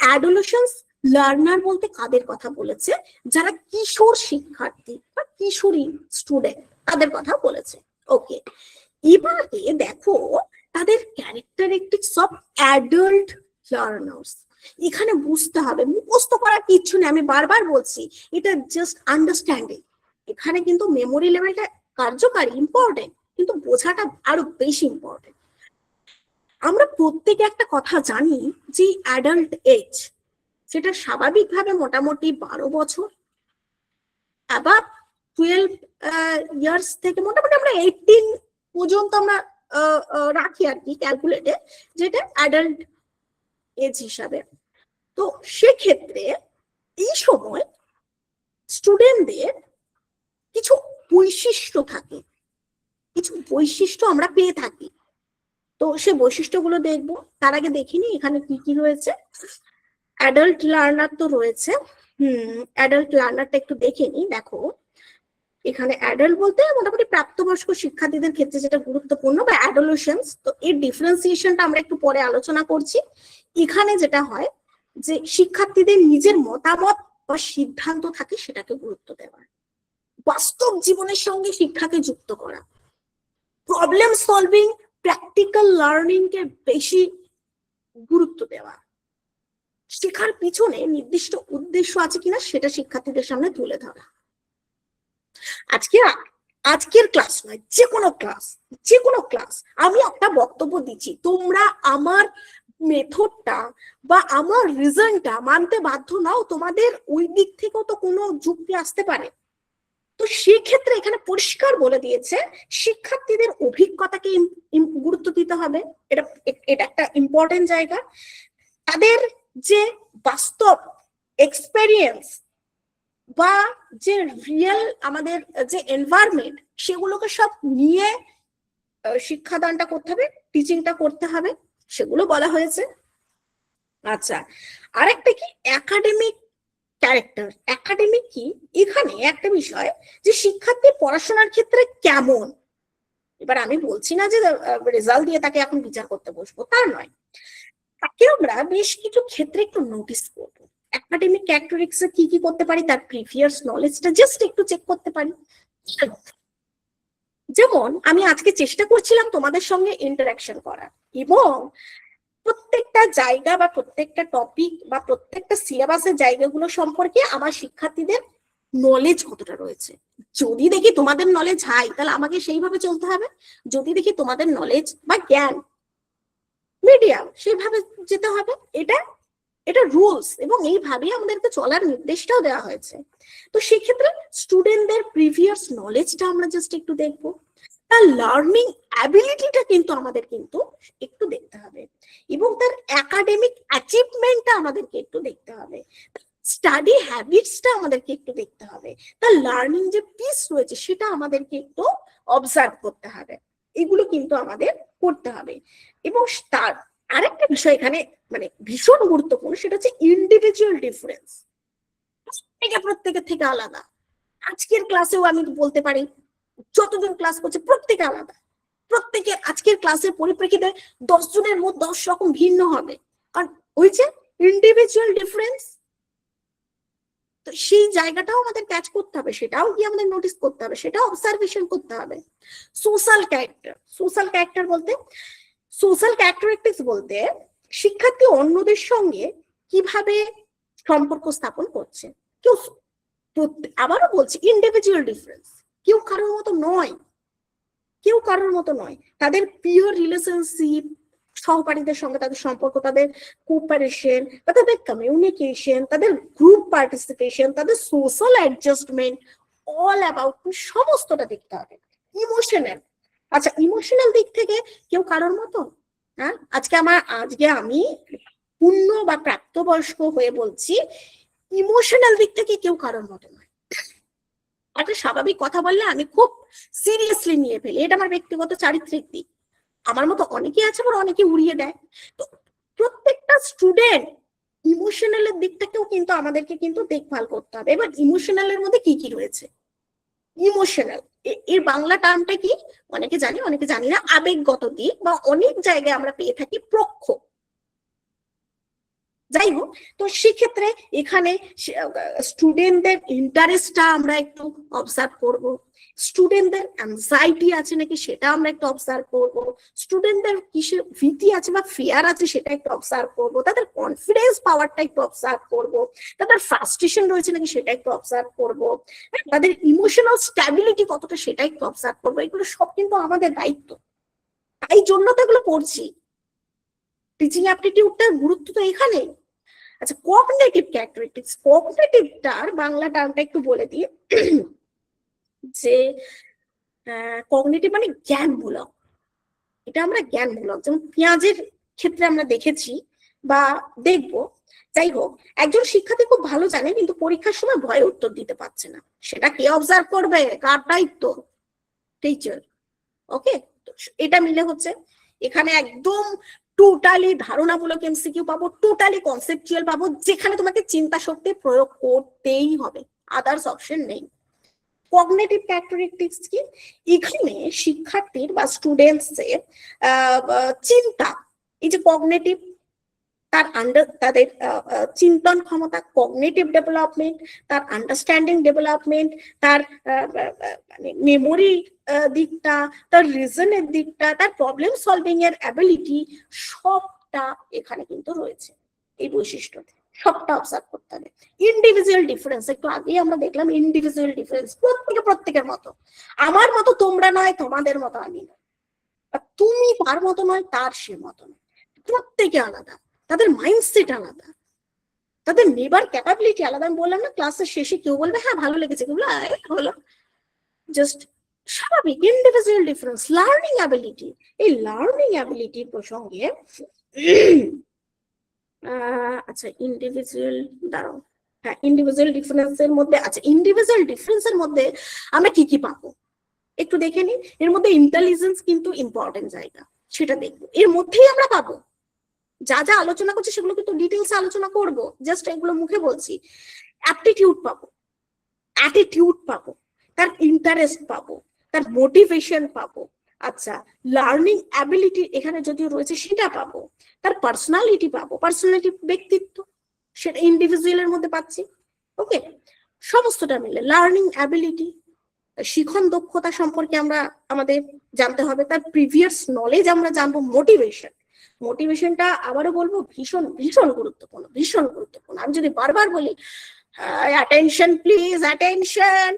অ্যাডোলেসেন্স লার্নার বলতে কাদের কথা বলেছে? যারা কিশোর শিক্ষার্থী বা কিশোরী স্টুডেন্ট, তাদের কথা বলেছে, ওকে। এবারে দেখো তাদের ক্যারেক্টারিস্টিক্স অফ অ্যাডাল্ট লার্নার্স। এখানে বুঝতে হবে, মুখস্থ করার কিচ্ছু নেই, আমি বারবার বলছি, এটা জাস্ট আন্ডারস্ট্যান্ডিং। এখানে কিন্তু মেমোরি লেভেলটা কার্যকারী ইম্পর্টেন্ট, কিন্তু বোঝাটা আরো বেশি ইম্পর্টেন্ট। আমরা প্রত্যেকে একটা কথা জানি যে অ্যাডাল্ট এজ সেটা স্বাভাবিকভাবে মোটামুটি 12 বছর, আবার 12 ইয়ার্স থেকে মোটামুটি আমরা 18 পর্যন্ত আমরা রাখি আর কি ক্যালকুলেটে, যেটা অ্যাডাল্ট এজ হিসাবে। তো সেক্ষেত্রে এই সময় স্টুডেন্টদের কিছু বৈশিষ্ট্য থাকে, কিছু বৈশিষ্ট্য আমরা পেয়ে থাকি। তো সে বৈশিষ্ট্যগুলো দেখবো, তার আগে দেখিনি এখানে কি কি রয়েছে। অ্যাডাল্ট লার্নার তো রয়েছে, অ্যাডাল্ট লার্নারটা একটু দেখে নি। দেখো এখানে অ্যাডাল্ট বলতে মোটামুটি প্রাপ্তবয়স্ক শিক্ষার্থীদের ক্ষেত্রে যেটা গুরুত্বপূর্ণ বা অ্যাডোলেসেন্স, তো এর ডিফারেন্সিয়েশনটা আমরা একটু পরে আলোচনা করছি। এখানে যেটা হয় যে শিক্ষার্থীদের নিজের মতামত বা সিদ্ধান্ত থাকে সেটাকে গুরুত্ব দেওয়া, বাস্তব জীবনের সঙ্গে শিক্ষাকে যুক্ত করা, প্রবলেম সলভিং, প্র্যাকটিক্যাল লার্নিং কে বেশি গুরুত্ব দেওয়া, শেখার পিছনে নির্দিষ্ট উদ্দেশ্য আছে কিনা সেটা শিক্ষার্থীদের সামনে তুলে ধরা। আজকের ক্লাস নয়, যে কোনো ক্লাস আমি একটা বক্তব্য দিচ্ছি, তোমরা আমার মেথডটা বা আমার রিজনটা মানতে বাধ্য নাও, তোমাদের ওই দিক থেকেও তো কোনো যুক্তি আসতে পারে। তো সেক্ষেত্রে এখানে পরিষ্কার বলে দিয়েছে শিক্ষার্থীদের অভিজ্ঞতাকে গুরুত্ব দিতে হবে, এটা একটা ইম্পর্টেন্ট জায়গা। তাদের যে বাস্তব এক্সপেরিয়েন্স বা যে রিয়েল আমাদের যে এনভায়রনমেন্ট সেগুলোকে সব নিয়ে শিক্ষাদানটা করতে হবে, টিচিংটা করতে হবে, সেগুলো বলা হয়েছে। আচ্ছা, আরেকটা কি একাডেমিক ক্যারেক্টার। একাডেমিক কি, এখানে একটা বিষয় যে শিক্ষার্থী পড়াশোনার ক্ষেত্রে কেমন। এবার আমি বলছি না যে রেজাল্ট দিয়ে তাকে এখন বিচার করতে বসবো, তা নয়, তাকে আমরা বেশ কিছু ক্ষেত্রে একটু নোটিস করবো। একাডেমিক ক্যারেক্টারিস্টিক্সে কি কি করতে পারি, তার প্রিভিয়াস নলেজটা জাস্ট একটু চেক করতে পারি। যেমন আমি আজকে চেষ্টা করছিলাম তোমাদের সঙ্গে ইন্টারাকশন করার, এবং প্রত্যেকটা জায়গা বা প্রত্যেকটা টপিক বা প্রত্যেকটা সিলেবাসের জায়গাগুলো সম্পর্কে আমার শিক্ষার্থীদের নলেজ কতটা রয়েছে। যদি দেখি তোমাদের নলেজ হাই, তাহলে আমাকে সেইভাবে চলতে হবে। যদি দেখি তোমাদের নলেজ বা জ্ঞান মিডিয়াম, সেইভাবে যেতে হবে। এটা রুলস, এবং এইভাবেই আমাদেরকে চলার নির্দেশটাও দেওয়া হয়েছে। তো সেক্ষেত্রে স্টুডেন্টদের প্রিভিয়াস নলেজটা আমরা জাস্ট একটু দেখবো, তার লার্নিং অ্যাবিলিটিটা কিন্তু আমাদের কিন্তু একটু দেখতে হবে, এবং তার একাডেমিক অ্যাচিভমেন্টটা আমাদেরকে একটু দেখতে হবে, স্টাডি হ্যাবিটসটা আমাদেরকে একটু দেখতে হবে, তার লার্নিং যে পিস রয়েছে সেটা আমাদেরকে একটু অবজার্ভ করতে হবে। এগুলো কিন্তু আমাদের করতে হবে। এবং তার আরেকটা বিষয় এখানে মানে ভীষণ গুরুত্বপূর্ণ, সেটা হচ্ছে ইন্ডিভিজুয়াল ডিফারেন্স। প্রত্যেকের থেকে আলাদা। আজকের ক্লাসেও আমি বলতে পারি যতজন ক্লাস করছে প্রত্যেকে আলাদা, প্রত্যেকের আজকের ক্লাসের পরিপ্রেক্ষিতে 10 জনের মধ্যে 10 রকম ভিন্ন হবে, কারণ ওই যে ইন্ডিভিজুয়াল ডিফারেন্স। তো সেই জায়গাটাও আমাদের ক্যাচ করতে হবে, সেটাও কি আমাদের নোটিস করতে হবে, সেটাও অবজারভেশন করতে হবে। সোশ্যাল ক্যারেক্টার বলতে, সোশ্যাল ক্যারেক্টারিস্টিক্স বলতে শিক্ষার্থী অন্যদের সঙ্গে কিভাবে সম্পর্ক স্থাপন করছে। কেউ, আবারও বলছি, ইন্ডিভিজুয়াল ডিফারেন্স, কেউ কারোর মতো নয়। তাদের পিওর রিলেশনশিপ, সহপাঠীদের সঙ্গে তাদের সম্পর্ক, তাদের কোঅপারেশন বা তাদের কমিউনিকেশন, তাদের গ্রুপ পার্টিসিপেশন, তাদের সোশ্যাল অ্যাডজাস্টমেন্ট, অল অ্যাবাউট সমস্তটা দেখতে হবে। ইমোশনাল, আচ্ছা ইমোশনাল দিক থেকে কেউ কারোর মতো, হ্যাঁ আজকে আমি পূর্ণ বা প্রাপ্তবয়স্ক হয়ে বলছি, ইমোশনাল দিক থেকে কেউ কারোর মতো নয়। একটা স্বাভাবিক কথা বললে আমি খুব সিরিয়াসলি নিয়ে ফেলি, এটা আমার ব্যক্তিগত চারিত্রিক দিক। আমার মতো অনেকে আছে, আবার অনেকে উড়িয়ে দেয়। তো প্রত্যেকটা স্টুডেন্ট ইমোশনালের দিকটাকেও কিন্তু আমাদেরকে কিন্তু দেখভাল করতে হবে। এবার ইমোশনালের মধ্যে কি কি রয়েছে, ইমোশনাল এর বাংলা টার্মটা কি অনেকে জানি, অনেকে জানি না। আবেগগত দিক, বা অনেক জায়গায় আমরা পেয়ে থাকি প্রক্ষ, যাই হোক, তো সেক্ষেত্রে এখানে স্টুডেন্টদের ইন্টারেস্টটা আমরা একটু অবজার্ভ করব, স্টুডেন্টদের অ্যাংজাইটি আছে নাকি সেটা আমরা একটু অবজার্ভ করব, স্টুডেন্টদের কিসের ভীতি আছে বা ফিয়ার আছে সেটা একটু অবজার্ভ করব, তাদের কনফিডেন্স পাওয়ারটা একটু অবজার্ভ করব, তাদের ফ্রাস্ট্রেশন রয়েছে নাকি সেটা একটু অবজার্ভ করব, তাদের ইমোশনাল স্ট্যাবিলিটি কতটা সেটা একটু অবজার্ভ করবো। এগুলো সব কিন্তু আমাদের দায়িত্ব, তাই জন্য তো এগুলো করছি। টিচিং অ্যাপটিটিউডটার গুরুত্ব তো এখানে। আচ্ছা, কগনিটিভ ক্যারেক্টারিস্টিক্স, কগনিটিভটার বাংলা টার্মটা একটু বলে দিই যে কগনিটিভ মানে জ্ঞানমূলক, এটা আমরা জ্ঞানমূলক, যেমন পেঁয়াজের ক্ষেত্রে আমরা দেখেছি বা দেখবো। যাই হোক, একজন শিক্ষার্থী খুব ভালো জানে কিন্তু পরীক্ষার সময় ভয়ে উত্তর দিতে পারছে না, সেটা কে অবজার্ভ করবে, কার দায়িত্ব? টিচার। ওকে, এটা মিলে হচ্ছে এখানে একদম টোটালি ধারণামূলক এমসিকিউ পাবো, টোটালি কনসেপচুয়াল পাবো, যেখানে তোমাকে চিন্তা শক্তি প্রয়োগ করতেই হবে, আদার্স অপশন নেই। কগনিটিভ ক্যারেক্টারিস্টিক্স কি? এখানে শিক্ষার্থীর বা স্টুডেন্টস এর চিন্তা, এই যে কগনিটিভ, তাদের চিন্তন ক্ষমতা, কগনিটিভ ডেভেলপমেন্ট, তার আন্ডারস্ট্যান্ডিং ডেভেলপমেন্ট, তার মানে মেমোরি দিকটা, তার রিজনের দিকটা, তার প্রবলেম সলভিং এর অ্যাবিলিটি, সবটা এখানে কিন্তু রয়েছে এই বৈশিষ্ট্যতে, সবটা অবজার্ভ করতে হবে। ইন্ডিভিজুয়াল ডিফারেন্স, একটু আগেই আমরা দেখলাম ইন্ডিভিজুয়াল ডিফারেন্স, প্রত্যেকের মতো, আমার মতো তোমরা নয়, তোমাদের মতো আমি নয়, তুমি তার মতো নয়, তার সে মতো নয়, প্রত্যেকে আলাদা, তাদের মাইন্ডসেট আলাদা, তাদের নেবার ক্যাপাবিলিটি আলাদা। আমি বললাম না ক্লাসের শেষে কেউ বলবে হ্যাঁ ভালো লেগেছে, কেউ হলো, জাস্ট স্বাভাবিক ইন্ডিভিজুয়াল ডিফারেন্স। লার্নিং অ্যাবিলিটি, এই লার্নিং অ্যাবিলিটির প্রসঙ্গে আচ্ছা ইন্ডিভিজুয়াল দাঁড়াও, হ্যাঁ ইন্ডিভিজুয়াল ডিফারেন্সের মধ্যে, আচ্ছা ইন্ডিভিজুয়াল ডিফারেন্সের মধ্যে আমরা কি কি পাবো একটু দেখে নিই। এর মধ্যে ইন্টেলিজেন্স কিন্তু ইম্পর্টেন্ট জায়গা, সেটা দেখবো, এর মধ্যেই আমরা পাবো। যা যা আলোচনা করছি সেগুলো কিন্তু ডিটেলস আলোচনা করব, জাস্ট এগুলো মুখে বলছি। অ্যাপটিটিউড পাবো, অ্যাটিটিউড পাবো, তার ইন্টারেস্ট পাবো, তার মোটিভেশন পাবো। আচ্ছা, লার্নিং অ্যাবিলিটি এখানে যদিও রয়েছে সেটা পাবো, তার পার্সোনালিটি পাবো, পার্সোনালিটি ব্যক্তিত্ব, সেটা ইন্ডিভিজুয়ালের মধ্যে পাচ্ছি। ওকে, সমস্তটা মিলে লার্নিং অ্যাবিলিটি, শিখন দক্ষতা সম্পর্কে আমরা আমাদের জানতে হবে, তার প্রিভিয়াস নলেজ আমরা জানবো, মোটিভেশন, মোটিভেশনটা আবারও বলবো ভীষণ ভীষণ গুরুত্বপূর্ণ, ভীষণ গুরুত্বপূর্ণ। আমি যদি বারবার বলি অ্যাটেনশন প্লিজ, অ্যাটেনশন,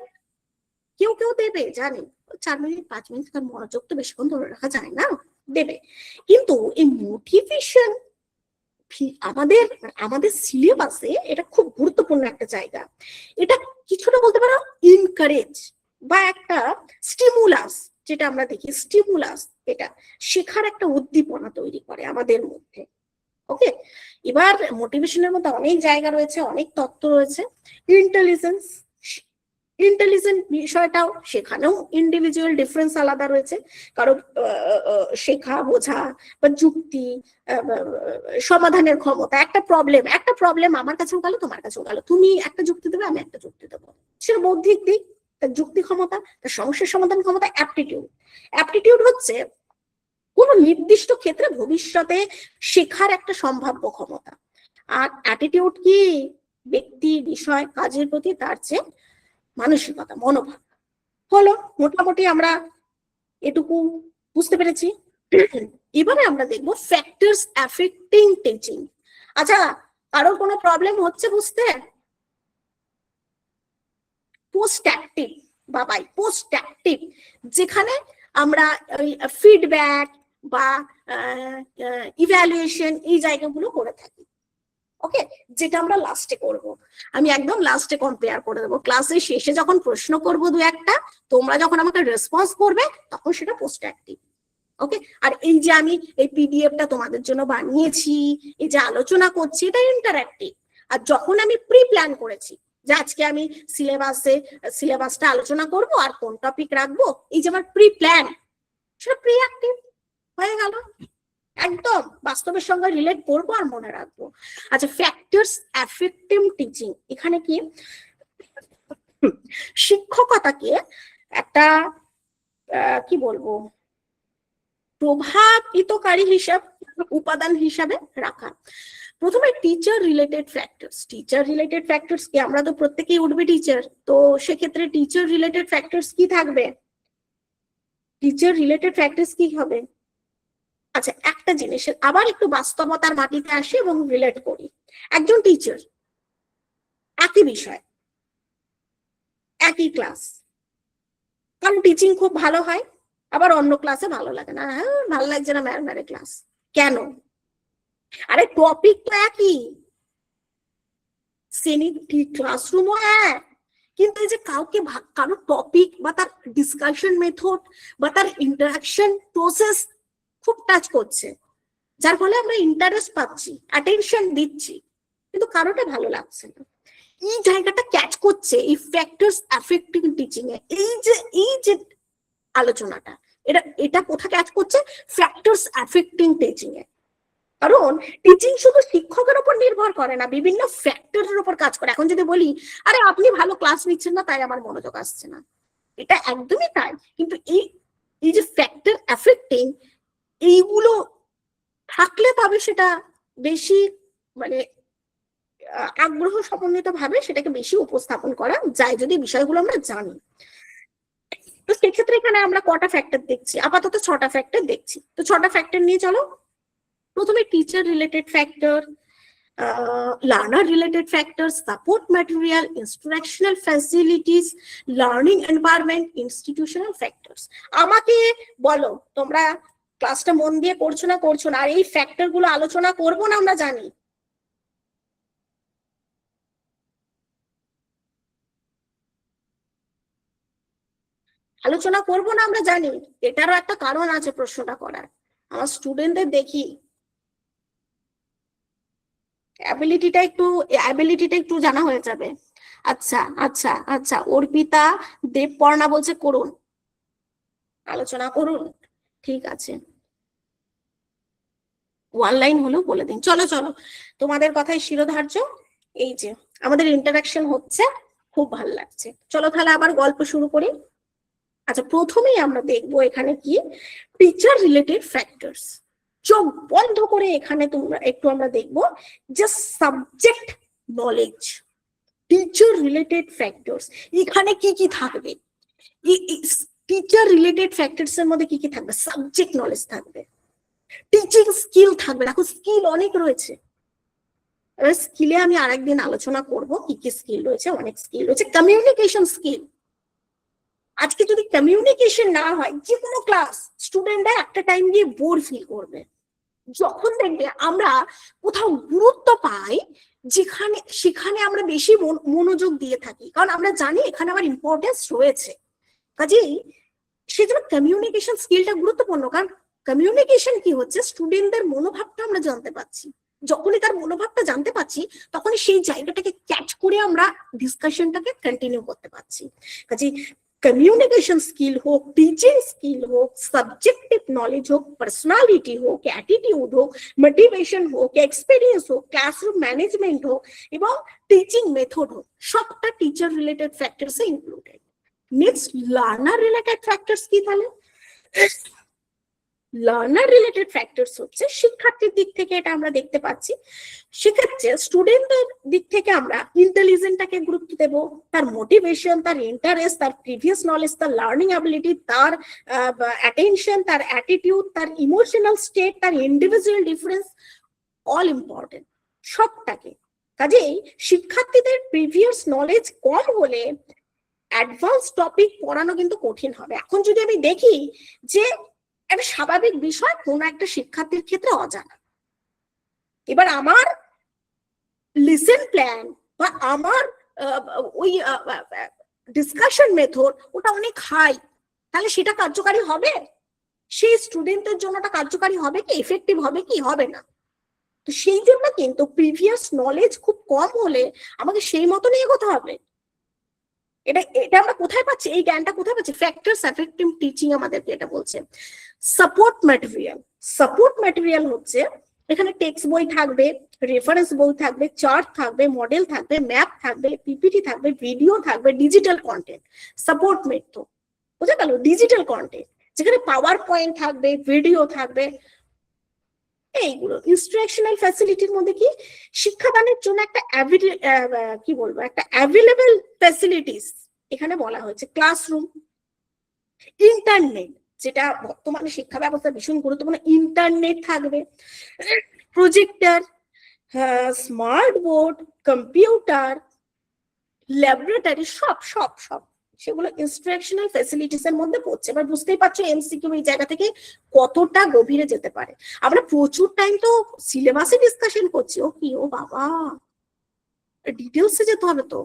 কেউ কেউ দেবে জানি, 4 মিনিট 5 মিনিট, তার মনোযোগ তো বেশিক্ষণ ধরে রাখা যায় না, দেবে, কিন্তু এই মোটিভেশন আমাদের আমাদের সিলেবাসে এটা খুব গুরুত্বপূর্ণ একটা জায়গা। এটা কিছুটা বলতে পারো ইনকারেজ বা একটা স্টিমুলাস, যেটা আমরা দেখি স্টিমুলাস, এটা শেখার একটা উদ্দীপনা তৈরি করে আমাদের মধ্যে। ওকে, এবার মোটিভেশনের মধ্যে অনেক জায়গা রয়েছে, অনেক তত্ত্ব রয়েছে। ইন্টেলিজেন্স, ইন্টেলিজেন্ট বিষয়টাও, সেখানেও ইন্ডিভিজুয়াল ডিফারেন্স আলাদা রয়েছে, কারণ শেখা বোঝা বা যুক্তি সমাধানের ক্ষমতা, একটা প্রবলেম আমার কাছেও গেল, তোমার কাছেও গেল, তুমি একটা যুক্তি দেবে, আমি একটা যুক্তি দেবো, সেটা বৌদ্ধিক দিক, তার যুক্তি ক্ষমতা, তার সমস্যার সমাধান ক্ষমতা। অ্যাপটিটিউড, অ্যাপটিটিউড হচ্ছে কোন নির্দিষ্ট ক্ষেত্রে ভবিষ্যতে শেখার একটা সম্ভাব্য ক্ষমতা। আর অ্যাটিটিউড কি? ব্যক্তি, বিষয়, কাজের প্রতি তার যে মানসিকতা, মনোভাব। হলো, মোটামুটি আমরা এটুকু বুঝতে পেরেছি। এবারে আমরা দেখবো ফ্যাক্টরস অ্যাফেক্টিং টিচিং। আচ্ছা, কারোর কোনো প্রবলেম হচ্ছে বুঝতে? পোস্ট অ্যাক্টিভ বা বাই পোস্ট অ্যাক্টিভ, যেখানে আমরা ফিডব্যাক বা ইভ্যালুয়েশন এই জায়গাগুলো করে থাকি। ওকে, যেটা আমরা লাস্টে করব, আমি একদম লাস্টে কম্পেয়ার করে দেবো, ক্লাসের শেষে যখন প্রশ্ন করবো দু একটা, তোমরা যখন আমাকে রেসপন্স করবে তখন সেটা পোস্ট অ্যাক্টিভ। ওকে, আর এই যে আমি এই পিডিএফটা তোমাদের জন্য বানিয়েছি, এই যে আলোচনা করছি, এটা ইন্টারঅ্যাক্টিভ। আর যখন আমি প্রি প্ল্যান করেছি যে আজকে আমি সিলেবাসটা আলোচনা করব আর কোন টপিক রাখবো, এই যে আমার প্রি প্ল্যান, সেটা প্রি অ্যাক্টিভ হয়ে গেল, একদম বাস্তবের সঙ্গে রিলেট করবো আর মনে রাখবো। আচ্ছা, ফ্যাক্টরস অ্যাফেক্টিং টিচিং, এখানে কি শিক্ষকতাকে একটা কি বলবো প্রভাবিতকারী উপাদান হিসাবে রাখা। প্রথমে teacher related factors. Teacher related factors কি, আমরা তো প্রত্যেকেই উঠবে টিচার, তো সেক্ষেত্রে টিচার রিলেটেড ফ্যাক্টরস কি থাকবে? টিচার রিলেটেড ফ্যাক্টরস কি হবে? আচ্ছা, একটা জিনিসের আবার একটু বাস্তবতার মাটিতে আসি এবং রিলেট করি। একজন টিচার, একই বিষয়, একই ক্লাস, কারণ টিচিং খুব ভালো হয়, আবার অন্য ক্লাসে ভালো লাগে না, হ্যাঁ ভালো লাগছে না ম্যামের ক্লাস। কেন? আরে টপিক তো একই, শ্রেণী ক্লাসরুমও এক, কিন্তু এই যে কাউকে কারো টপিক বা তার ডিসকাশন মেথড বা তার ইন্টারাকশন প্রসেস খুব টাচ করছে, যার ফলে আমরা ইন্টারেস্ট পাচ্ছি, অ্যাটেনশন দিচ্ছি, কিন্তু কারোটা ভালো লাগছে না। এই জায়গাটা ক্যাচ করছে এই ফ্যাক্টরস অ্যাফেক্টিং টিচিং এ। এই যে আলোচনাটা, এটা কোথা ক্যাচ করছে? ফ্যাক্টরস অ্যাফেক্টিং টিচিং এ। কারণ টিচিং শুধু শিক্ষকের উপর নির্ভর করে না, বিভিন্ন ফ্যাক্টরের উপর কাজ করে। এখন যদি বলি আরে আপনি ভালো ক্লাস নিচ্ছেন না তাই আমার মনোযোগ আসছে না, এটা একদমই তাই, কিন্তু এই যে ফ্যাক্টর অ্যাফেক্টিং, এইগুলো থাকলে তবে সেটা বেশি মানে আগ্রহ সমন্বিত ভাবে সেটাকে বেশি উপস্থাপন করা যায় যদি বিষয়গুলো আমরা জানি। তো সেক্ষেত্রে এখানে আমরা কটা ফ্যাক্টর দেখছি? আপাতত 6টা ফ্যাক্টর দেখছি। তো 6টা ফ্যাক্টর নিয়ে চলো। প্রথমে teacher related factor, learner related factors, support material, instructional facilities, learning environment, institutional factors. আমাকে বলো তোমরা ক্লাসটা মন দিয়ে করছো না, আর এই ফ্যাক্টর গুলো আলোচনা করবো না আমরা জানি। আলোচনা করবো না আমরা জানি, এটারও একটা কারণ আছে প্রশ্নটা করার। আমার স্টুডেন্টদের দেখি অ্যাবিলিটিটা একটু জানা হয়ে যাবে। আচ্ছা আচ্ছা আচ্ছা, অর্পিতা দেবপর্ণা বলছে করুন, আলোচনা করুন, ঠিক আছে, ওয়ান লাইন হলো বলে দিন। চলো চলো, তোমাদের কথাই শিরোধার্য। এই যে আমাদের ইন্টারাকশন হচ্ছে, খুব ভালো লাগছে। চলো তাহলে আবার গল্প শুরু করি। আচ্ছা, প্রথমেই আমরা দেখবো এখানে কি, টিচার রিলেটেড ফ্যাক্টরস। চোখ বন্ধ করে এখানে আমরা দেখবো যে subject knowledge, teacher related factors, এখানে কি কি থাকবে? টিচার রিলেটেড ফ্যাক্টরস এর মধ্যে কি কি থাকবে? সাবজেক্ট নলেজ থাকবে, টিচিং স্কিল থাকবে। দেখো স্কিল অনেক রয়েছে, এবার স্কিলে আমি আরেকদিন আলোচনা করব কি কি স্কিল রয়েছে। অনেক স্কিল রয়েছে। কমিউনিকেশন স্কিল, আজকে যদি কমিউনিকেশন না হয় যে কোনো ক্লাস স্টুডেন্টরা একটা টাইম গিয়ে বোর ফিল করবে। যখন দেখবে আমরা কোথাও গুরুত্ব পাই সেখানে আমরা বেশি মনোযোগ দিয়ে থাকি, কারণ আমরা জানি এখানে আমার ইম্পর্টেন্স রয়েছে। কাজেই সেজন্য কমিউনিকেশন স্কিলটা গুরুত্বপূর্ণ। কারণ কমিউনিকেশন কি হচ্ছে, স্টুডেন্টদের মনোভাবটা আমরা জানতে পারছি, যখনই তার মনোভাবটা জানতে পারছি তখনই সেই জায়গাটাকে ক্যাচ করে আমরা ডিসকাশনটাকে কন্টিনিউ করতে পারছি। কাজেই কমিউনিকেশন স্কিল হোক, টিচিং স্কিল হোক, সাবজেক্টিভ নলেজ হোক, পার্সোনালিটি হোক, অ্যাটিটিউড হোক, মোটিভেশন হোক, এক্সপিরিয়েন্স হোক, ক্লাসরুম ম্যানেজমেন্ট হোক এবং টিচিং মেথড হোক, সবটা টিচার রিলেটেড ফ্যাক্টরস এ included. Next, learner related factors কি? তাহলে লার্নার রিলেটেড ফ্যাক্টরস হচ্ছে শিক্ষার্থীর দিক থেকে এটা আমরা দেখতে পাচ্ছি। সেক্ষেত্রে স্টুডেন্টদের দিক থেকে আমরা ইন্টেলিজেন্টটাকে গুরুত্ব দেব, তার মোটিভেশন, তার ইন্টারেস্ট, তার প্রিভিয়াস নলেজ, তার লার্নিং অ্যাবিলিটি, তার অ্যাটেনশন, তার অ্যাটিটিউড, তার ইমোশনাল স্টেট, তার ইন্ডিভিজুয়াল ডিফারেন্স, অল ইম্পর্টেন্ট সবটাকে। কাজেই শিক্ষার্থীদের প্রিভিয়াস নলেজ কম হলে অ্যাডভান্স টপিক পড়ানো কিন্তু কঠিন হবে। এখন যদি আমি দেখি যে একটা স্বাভাবিক বিষয় কোন একটা শিক্ষার্থীর ক্ষেত্রে অজানা, এবার আমার লিসেন প্ল্যান বা আমার ওই ডিসকাশন মেথড ওটা অনেক হাই, তাহলে সেটা কার্যকারী হবে? সেই স্টুডেন্টের জন্য ওটা কার্যকারী হবে কি, এফেক্টিভ হবে কি? হবে না। তো সেই জন্য কিন্তু প্রিভিয়াস নলেজ খুব কম হলে আমাকে সেই মতনই এগোতে হবে। এটা আমরা কোথায় পাচ্ছি? এই জ্ঞানটা কোথায় পাচ্ছি? ফ্যাক্টরস অ্যাফেক্টিং টিচিং আমাদেরকে এটা বলছে। সাপোর্ট ম্যাটেরিয়াল হচ্ছে এখানে টেক্সট বই থাকবে, রেফারেন্স বই থাকবে, চার্ট থাকবে, মডেল থাকবে, ম্যাপ থাকবে, পিপিটি থাকবে, ভিডিও থাকবে, ডিজিটাল কন্টেন্ট। সাপোর্ট মেথড বোঝা গেল, ডিজিটাল কন্টেন্ট। যেখানে পাওয়ার পয়েন্ট থাকবে, ভিডিও থাকবে, এইগুলো। ইনস্ট্রাকশনাল ফ্যাসিলিটির মধ্যে কি শিক্ষাদানের জন্য একটা কি বলবো, একটা অ্যাভেলেবল ফ্যাসিলিটিস এখানে বলা হয়েছে। ক্লাসরুম, ইন্টারনেট, যেটা বর্তমানে শিক্ষা ব্যবস্থা ভীষণ গুরুত্বপূর্ণ, ইন্টারনেট থাকবে, projector, smart board, computer, laboratory, সব সব সব সেগুলো ইনস্ট্রাকশনাল ফ্যাসিলিটিস এর মধ্যে পড়ছে। এবার বুঝতেই পারছো এমসিকিউ এই জায়গা থেকে কতটা গভীরে যেতে পারে। আমরা প্রচুর টাইম তো সিলেবাসে ডিসকাশন করছি, ও কি ও বাবা, ডিটেলসে যেতে হবে তো।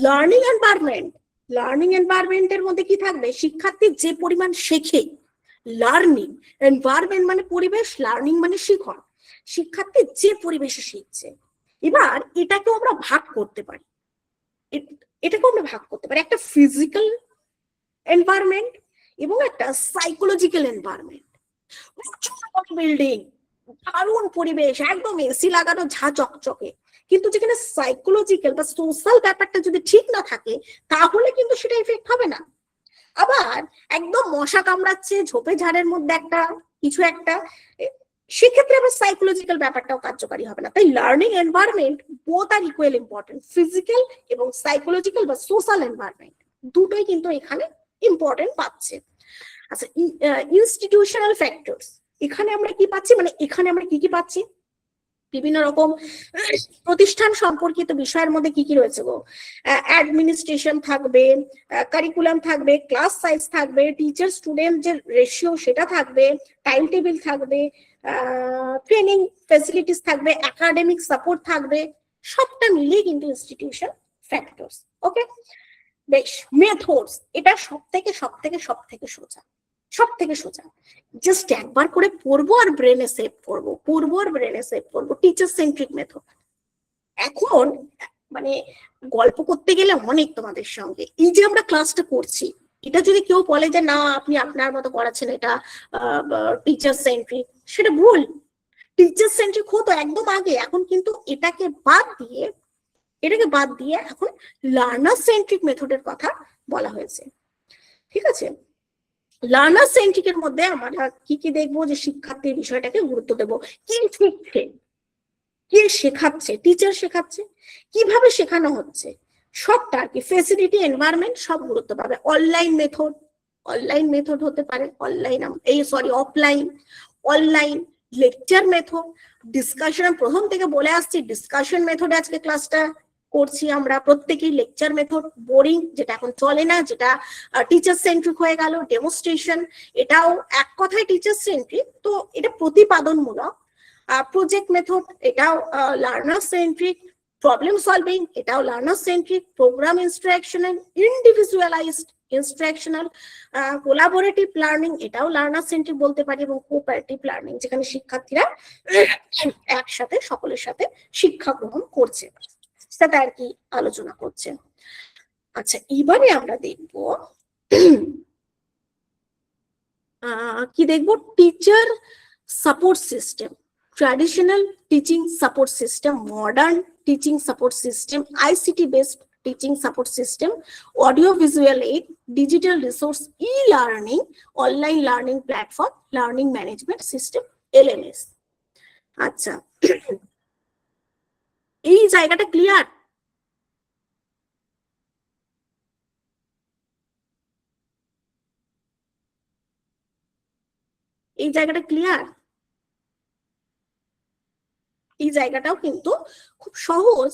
লার্নিং এনভায়রনমেন্ট, লার্নিং এনভায়রনমেন্টের মধ্যে কি থাকবে, শিক্ষার্থী যে পরিমাণ শেখে, লার্নিং এনভায়রনমেন্ট মানে পরিবেশ, লার্নিং মানে শিখন, শিক্ষার্থী যে পরিবেশে শিখছে। এবার এটাকেও আমরা ভাগ করতে পারি, এটাকেও আমরা ভাগ করতে পারি একটা ফিজিক্যাল এনভায়রনমেন্ট এবং একটা সাইকোলজিক্যাল এনভায়রনমেন্ট। বিল্ডিং, দারুণ পরিবেশ, একদম এসি লাগানো, ঝা চকচকে, কিন্তু যেখানে সাইকোলজিক্যাল বা সোশ্যাল ব্যাপারটা যদি ঠিক না থাকে তাহলে কিন্তু সেটা এফেক্ট হবে না। আবার একদম মশা কামড়াচ্ছে, ঝোপে ঝাড়ের মধ্যে একটা কিছু একটা, সেক্ষেত্রে আবার সাইকোলজিক্যাল ব্যাপারটাও কার্যকারী হবে না। তাই লার্নিং এনভায়রনমেন্ট বোথ আর ইকুয়াল ইম্পর্টেন্ট, ফিজিক্যাল এবং সাইকোলজিক্যাল বা সোশ্যাল এনভায়রনমেন্ট দুটোই কিন্তু এখানে ইম্পর্টেন্ট পাচ্ছে। আচ্ছা, ইনস্টিটিউশনাল ফ্যাক্টরস, এখানে আমরা কি পাচ্ছি, মানে এখানে আমরা কি কি পাচ্ছি, বিভিন্ন রকম প্রতিষ্ঠান সম্পর্কিত বিষয়ের মধ্যে কি কি রয়েছে গো, অ্যাডমিনিস্ট্রেশন থাকবে, কারিকুলাম থাকবে, ক্লাস সাইজ থাকবে, টিচার স্টুডেন্ট যে রেশিও সেটা থাকবে, টাইম টেবিল থাকবে, ট্রেনিং ফ্যাসিলিটিস থাকবে, একাডেমিক সাপোর্ট থাকবে, সবটা মিলিয়ে কিন্তু ইনস্টিটিউশন ফ্যাক্টরস। ওকে, বেশ। মেথডস, এটা সব থেকে সোজা, সব থেকে সোজা, জাস্ট একবার করে পড়বো আর ব্রেনে সেভ করবো, টিচার সেন্ট্রিক মেথড। এখন মানে গল্প করতে গেলে অনেক তোমাদের সঙ্গে, এই যে আমরা ক্লাসটা করছি, এটা যদি কেউ বলে যে না আপনি আপনার মতো করাচ্ছেন, এটা টিচার সেন্ট্রিক, সেটা ভুল। টিচার সেন্ট্রিক হতো একদম আগে, এখন কিন্তু এটাকে বাদ দিয়ে এখন লার্নার সেন্ট্রিক মেথডের কথা বলা হয়েছে। ঠিক আছে, লার্নার সেন্ট্রিক এর মধ্যে আমরা কি কি দেখবো, যে শিক্ষার্থীর বিষয়টাকে গুরুত্ব দেবো, কি শিখছে, কে শেখাচ্ছে, টিচার শেখাচ্ছে, কিভাবে শেখানো হচ্ছে, সবটা আর কি, ফেসিলিটি, এনভায়রনমেন্ট সব গুরুত্ব পাবে। অনলাইন মেথড হতে পারে, অনলাইন লেকচার মেথড, ডিসকাশন, প্রথম থেকে বলে আসছি ডিসকাশন মেথডে আজকে ক্লাসটা করছি আমরা প্রত্যেকেই। লেকচার মেথড বোরিং, যেটা এখন চলে না, যেটা টিচার সেন্ট্রিক হয়ে গেল। ডেমনস্ট্রেশন, এটাও এক কথায় টিচার সেন্ট্রিক, তো এটা প্রতিপাদনমূলক। প্রজেক্ট মেথড, এটাও লার্নার সেন্ট্রিক। প্রবলেম সলভিং, এটাও learner centric. Programme instructional, individualised instructional. Collaborative learning, এটাও লার্নার সেন্ট্রিক বলতে পারি, এবং কোঅপারেটিভ লার্নিং, যেখানে শিক্ষার্থীরা একসাথে সকলের সাথে শিক্ষা গ্রহণ করছে, সেটা আর কি আলোচনা করছে। আচ্ছা, এবারে আমরা দেখবো কি দেখবো, teacher support system, traditional teaching support system, modern teaching support system, ICT based teaching support system, audio visual aid, digital resource, e learning, online learning platform, learning management system, LMS. আচ্ছা, এই জায়গাটা ক্লিয়ার? এই জায়গাটা ক্লিয়ার? এই জায়গাটাও কিন্তু খুব সহজ,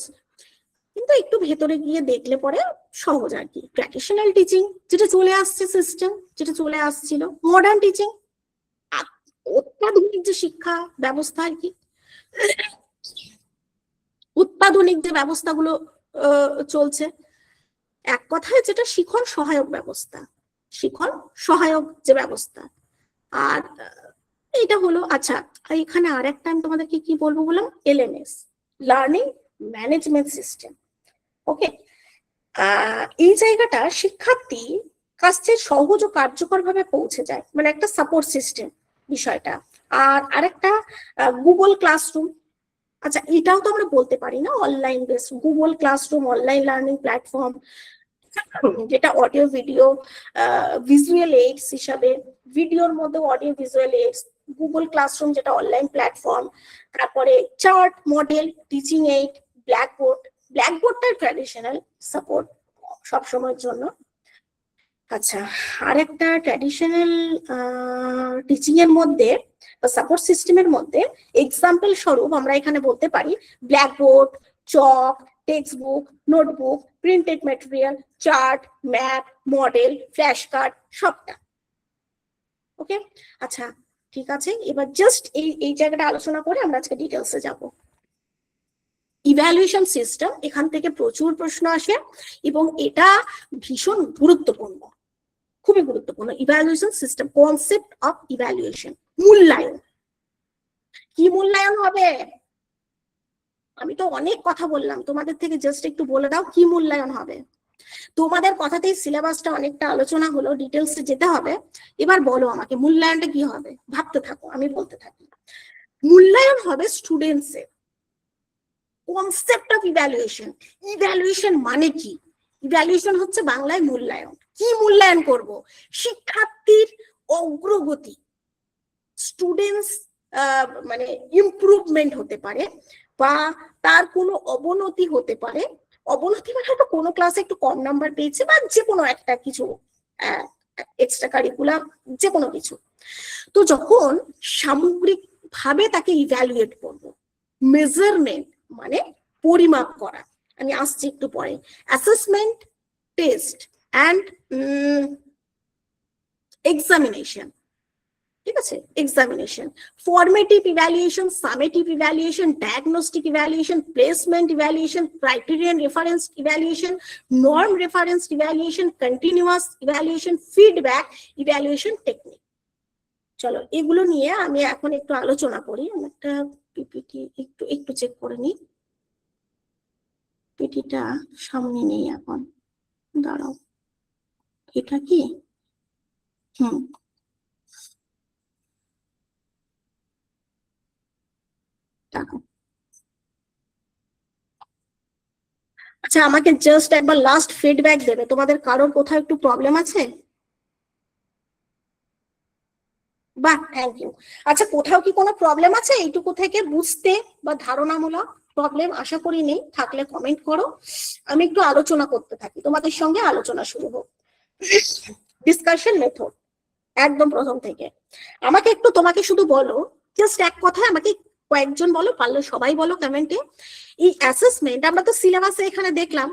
কিন্তু একটু ভেতরে গিয়ে দেখলে পরে সহজ আর কি। ট্র্যাডিশনাল টিচিং, যেটা চলে আসছে সিস্টেম, যেটা চলে আসছিল। মডার্ন টিচিং, অত্যাধুনিক যে শিক্ষা ব্যবস্থা আর কি, অত্যাধুনিক যে ব্যবস্থাগুলো চলছে, এক কথায় যেটা শিখন সহায়ক ব্যবস্থা, শিখন সহায়ক যে ব্যবস্থা। আর এটা হলো, আচ্ছা এখানে আর একটা আমি তোমাদেরকে কি বলবো বললাম, এলএমএস, লার্নিং ম্যানেজমেন্ট সিস্টেম। ওকে, এই জায়গাটা শিক্ষার্থী কাছে সহজ ও কার্যকর ভাবে পৌঁছে যায়, মানে একটা সাপোর্ট সিস্টেম বিষয়টা। আর আরেকটা গুগল ক্লাসরুম, আচ্ছা এটাও তো আমরা বলতে পারি না, online base Google classroom, online learning platform, যেটা অডিও ভিডিও ভিজুয়াল এইডস হিসাবে, ভিডিওর মধ্যে audio visual aids, Google classroom যেটা অনলাইন প্ল্যাটফর্ম, তারপরে চার্ট মডেল, টিচিং এইড, ব্ল্যাকবোর্ডটা ট্র্যাডিশনাল সাপোর্ট সবসময়ের জন্য। আচ্ছা, আরেকটা ট্র্যাডিশনাল টিচিং এর মধ্যে সাপোর্ট সিস্টেমের মধ্যে এক্সাম্পল স্বরূপ আমরা এখানে বলতে পারি blackboard, chalk, text book, notebook, printed material, chart, map, model, flash card, সবটা। ওকে, আচ্ছা ঠিক আছে, এবার জাস্ট এই জায়গাটা আলোচনা করে আমরা আজকে ডিটেলসে যাব। ইভ্যালুয়েশন সিস্টেম, এখান থেকে প্রচুর প্রশ্ন আসে এবং এটা ভীষণ গুরুত্বপূর্ণ, খুবই গুরুত্বপূর্ণ। Evaluation system, concept of evaluation, মূল্যায়ন। কি মূল্যায়ন হবে? আমি তো অনেক কথা বললাম, তোমাদের থেকে জাস্ট একটু বলে দাও কি মূল্যায়ন হবে। তোমাদের কথাতেই সিলেবাসটা অনেকটা আলোচনা হলো, ডিটেলসে যেতে হবে। এবার বলো আমাকে মূল্যায়নটা কি হবে, ভাবতে থাকো, আমি বলতে থাকি। মূল্যায়ন হবে স্টুডেন্টসের কনসেপ্ট অফ ইভ্যালুয়েশন। ইভ্যালুয়েশন মানে কি? ইভ্যালুয়েশন হচ্ছে বাংলায় মূল্যায়ন। কি মূল্যায়ন করব? শিক্ষার্থীর অগ্রগতি, স্টুডেন্টস মানে ইমপ্রুভমেন্ট হতে পারে বা তার কোনো অবনতি হতে পারে। অবনতি মানে হয়তো কোনো ক্লাসে একটু কম নাম্বার পেয়েছে বা যে কোনো একটা কিছু এক্সট্রা কারিকুলার, যে কোনো কিছু। তো যখন সামগ্রিক ভাবে তাকে ইভ্যালুয়েট করব, মেজারমেন্ট মানে পরিমাপ করা, আমি আসছি একটু পরে। অ্যাসেসমেন্ট, টেস্ট অ্যান্ড এক্সামিনেশন, ঠিক আছে, examination, formative evaluation, summative evaluation, diagnostic evaluation, placement evaluation, criterion reference evaluation, norm reference evaluation, continuous evaluation, feedback evaluation technique. চলো এগুলো নিয়ে আমি এখন একটু আলোচনা করি। আমি একটা পিপিটি একটু চেক করে নিই, পিপিটিটা সামনে নেই এখন, দাঁড়াও, এটা কি? আচ্ছা, আমাকে জাস্ট একবার লাস্ট ফিডব্যাক দেবে, তোমাদের কারোর কোথাও একটু প্রবলেম আছে? বাহ, থ্যাংক ইউ। আচ্ছা, কোথাও কি কোনো প্রবলেম আছে এইটুকু থেকে বুঝতে বা ধারণামূলক? প্রবলেম আশা করি নেই, থাকলে কমেন্ট করো, আমি একটু আলোচনা করতে থাকি, তোমাদের সঙ্গে আলোচনা শুরু হোক। ডিসকাশন মেথড একদম প্রথম থেকে। আমাকে একটু, তোমাকে শুধু বলো, জাস্ট এক কথায় আমাকে কয়েকজন বলো, পারলে সবাই বলো কমেন্টে। এই অ্যাসেসমেন্ট আমরা তো সিলেবাসে এখানে দেখলাম,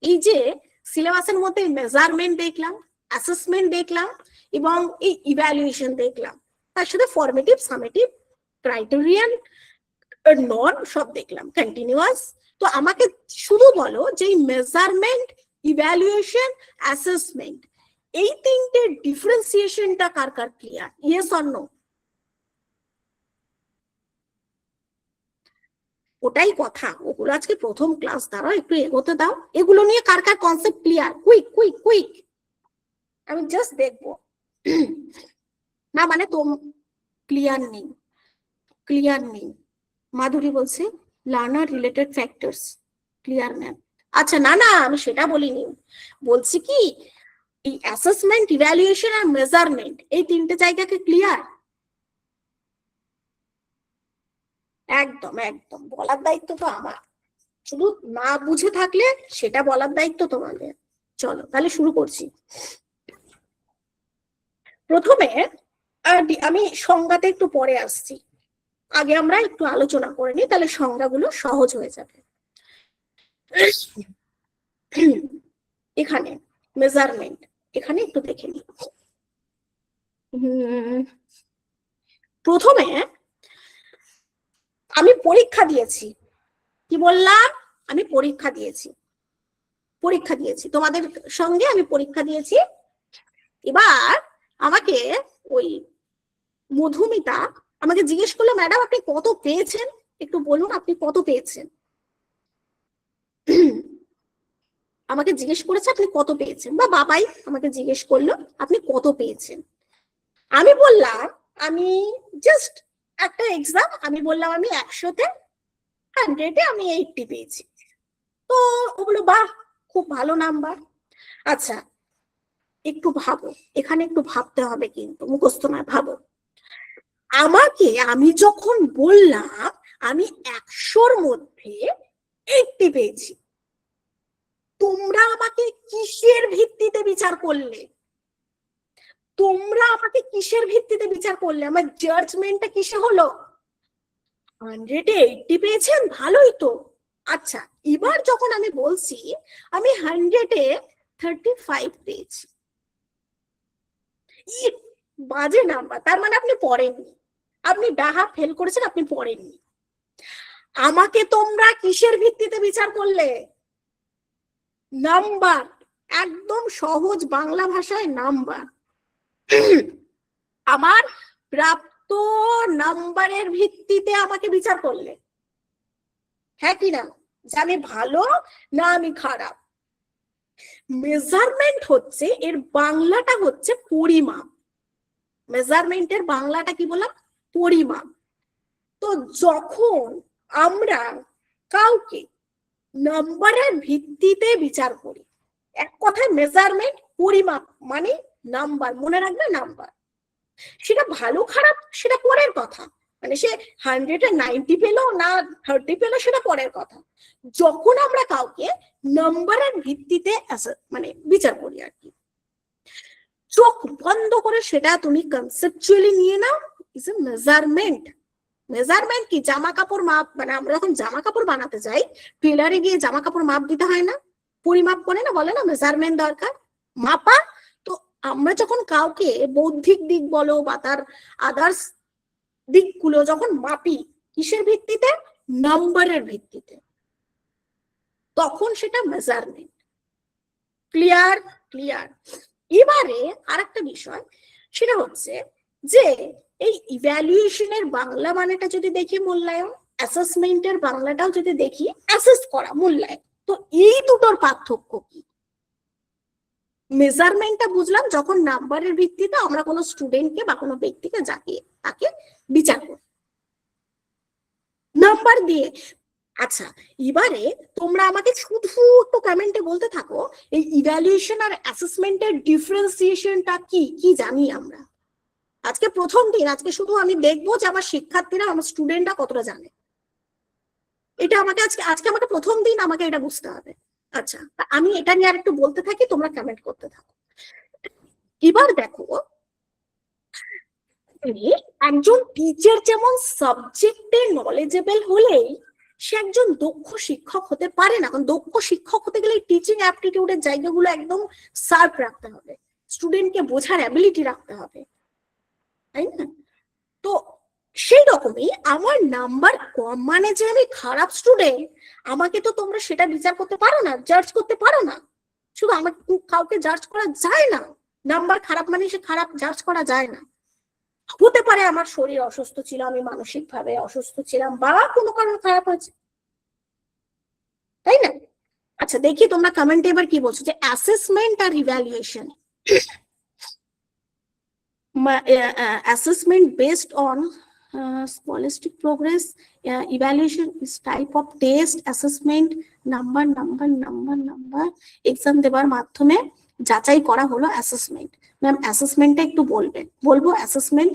এই যে সিলেবাসের মধ্যে মেজারমেন্ট দেখলাম, অ্যাসেসমেন্ট দেখলাম এবং এই ইভ্যালুয়েশন দেখলাম, তার সাথে ফর্মেটিভ, সামেটিভ, ক্রাইটেরিয়ান, নর্ম সব দেখলাম, কন্টিনিউয়াস। তো আমাকে শুধু বলো যে মেজারমেন্ট, ইভ্যালুয়েশন, অ্যাসেসমেন্ট, এই তিনটে ডিফারেন্সিয়েশনটা কার কার ক্লিয়ার? Yes or no? ওটাই কথা, ওগুলো আজকে প্রথম ক্লাস, দাঁড়াও একটু এগোতে দাও। এগুলো নিয়ে কার কার concept clear? Quick quick quick, আমি জাস্ট দেখবো। না মানে তো ক্লিয়ার নেই, ক্লিয়ার নেই। মাধুরী বলছে learner related factors clear ma'am. আচ্ছা, না না আমি সেটা বলিনি, বলছি কি এই অ্যাসেসমেন্ট, ইভ্যালুয়েশন আর মেজারমেন্ট, এই তিনটে জায়গাকে ক্লিয়ার? একদম একদম, বলার দায়িত্ব তো আমার, শুধু না বুঝে থাকলে সেটা বলার দায়িত্ব তোমাদের। চলো তাহলে শুরু করছি। প্রথমে আমি সংজ্ঞাতে একটু পরে আসছি, আগে আমরা একটু আলোচনা করে নিই, তাহলে সংজ্ঞাগুলো সহজ হয়ে যাবে। এখানে মেজারমেন্ট, এখানে একটু দেখে নিই। প্রথমে আমি পরীক্ষা দিয়েছি, কি বললাম? আমি পরীক্ষা দিয়েছি তোমাদের সঙ্গে, আমি পরীক্ষা দিয়েছি। এবার আমাকে ওই মধুমিতা আমাকে জিজ্ঞেস করলো, ম্যাডাম আপনি কত পেয়েছেন, একটু বলুন আপনি কত পেয়েছেন। আমাকে জিজ্ঞেস করেছে আপনি কত পেয়েছেন, বা বাবাই আমাকে জিজ্ঞেস করলো আপনি কত পেয়েছেন। আমি বললাম আমি জাস্ট একটা এক্সাম, আমি বললাম আমি 100-তে 100-এ আমি 80 পেয়েছি। তো ও বললো বাহ, খুব ভালো নাম্বার। আচ্ছা একটু ভাবো, এখানে একটু ভাবতে হবে কিন্তু, মুখস্থ নয়, ভাবো। আমি যখন বললাম আমি 100-র মধ্যে 80 পেয়েছি, তোমরা আমাকে কিসের ভিত্তিতে বিচার করলে? আমার জাজমেন্টটা কিসে হলো? 100-এ 80 পেয়েছেন, ভালোই তো। আচ্ছা এবার যখন আমি বলছি আমি 100-এ 35 পেয়েছি, বাজে নাম্বার, তার মানে আপনি পড়েননি, আপনি ডাহা ফেল করেছেন, আপনি পড়েননি। আমাকে তোমরা কিসের ভিত্তিতে বিচার করলে? নাম্বার, একদম সহজ বাংলা ভাষায় নাম্বার। আমার প্রাপ্ত নাম্বারের ভিত্তিতে আমাকে বিচার করলে, হ্যাঁ কি না? যে আমি ভালো না আমি খারাপ। মেজারমেন্ট হচ্ছে, এর বাংলাটা হচ্ছে পরিমাপ। মেজারমেন্টের বাংলাটা কি বললাম? পরিমাপ। তো যখন আমরা কাউকে নাম্বারের ভিত্তিতে বিচার করি, এক কথায় মেজারমেন্ট, পরিমাপ মানে নাম্বার, মনে রাখবে নাম্বার। সেটা ভালো খারাপ সেটা পরের কথা, মানে সে 100-এ 90 পেলো না 30 পেলো সেটা পরের কথা। যখন আমরা কাউকে নাম্বারের ভিত্তিতে মানে বিচার করি আর কি, চোখ বন্ধ করে সেটা তুমি কনসেপচুয়ালি নিয়ে নাও, ইজ এ মেজারমেন্ট। মেজারমেন্ট কি? জামা কাপড় মাপ, মানে আমরা যখন জামা কাপড় বানাতে যাই টেলারে গিয়ে জামা কাপড় মাপ দিতে হয় না, পরিমাপ করে না, বলে না মেজারমেন্ট দরকার, মাপা। তো আমরা যখন কাউকে বৌদ্ধিক দিক বলো বা তার আদার্স দিকগুলো যখন মাপি, কিসের ভিত্তিতে? নাম্বারের ভিত্তিতে, তখন সেটা মেজারমেন্ট। ক্লিয়ার? ক্লিয়ার। এবারে আরেকটা বিষয়, সেটা হচ্ছে যে এই ইভ্যালুয়েশনের বাংলা মানেটা যদি দেখি মূল্যায়ন, অ্যাসেসমেন্টের বাংলাটাও যদি দেখি অ্যাসেস করা, মূল্যায়ন। তো এই দুটোর পার্থক্য কি? মেজারমেন্টটা বুঝলাম যখন নাম্বারের ভিত্তিতে আমরা কোনো স্টুডেন্টকে বা কোনো ব্যক্তিকে যাকে তাকে বিচার করি নাম্বার দিয়ে। আচ্ছা এবারে তোমরা আমাকে শুধু একটু কমেন্টে বলতে থাকো এই ইভ্যালুয়েশন আর অ্যাসেসমেন্টের ডিফারেন্সিয়েশনটা কি কি জানি আমরা? আজকে প্রথম দিন, আজকে শুধু আমি দেখবো যে আমার শিক্ষার্থীরা, আমার স্টুডেন্টরা কতটা জানে। এটা আমাকে আজকে আমাকে প্রথম দিন আমাকে এটা বুঝতে হবে। আচ্ছা আমি এটা নিয়ে আর একটু বলতে থাকি, তোমরা কমেন্ট করতে থাকো। এবার দেখো, একজন টিচার যেমন সাবজেক্টে নলেজেবল হলেই সে একজন দক্ষ শিক্ষক হতে পারে না। কারণ দক্ষ শিক্ষক হতে গেলে টিচিং অ্যাপটিটিউডের জায়গাগুলো একদম শার্প রাখতে হবে, স্টুডেন্টকে বোঝার অ্যাবিলিটি রাখতে হবে, তাই না? তো সেই রকমই আমার নাম্বার কম মানে যে আমি খারাপ স্টুডেন্ট, আমাকে তো তোমরা সেটা বিচার করতে পারো না, জাজ করতে পারো না। শুধু আমাকে কাউকে জাজ করা যায় না, নাম্বার খারাপ মানে সে খারাপ জাজ করা যায় না। হতে পারে আমার শরীর অসুস্থ ছিল, আমি মানসিক ভাবে অসুস্থ ছিলাম, বা কোনো কারণ খারাপ হয়েছে, তাই না? আচ্ছা দেখি তোমরা কমেন্টে এবার কি বলছো, যে অ্যাসেসমেন্ট আর evaluation. Assessment based on scholastic progress, evaluation is type of test, assessment number exam দেবার মাধ্যমে যাচাই করা হলো অ্যাসেসমেন্ট। ম্যাম অ্যাসেসমেন্টটা একটু বলবো অ্যাসেসমেন্ট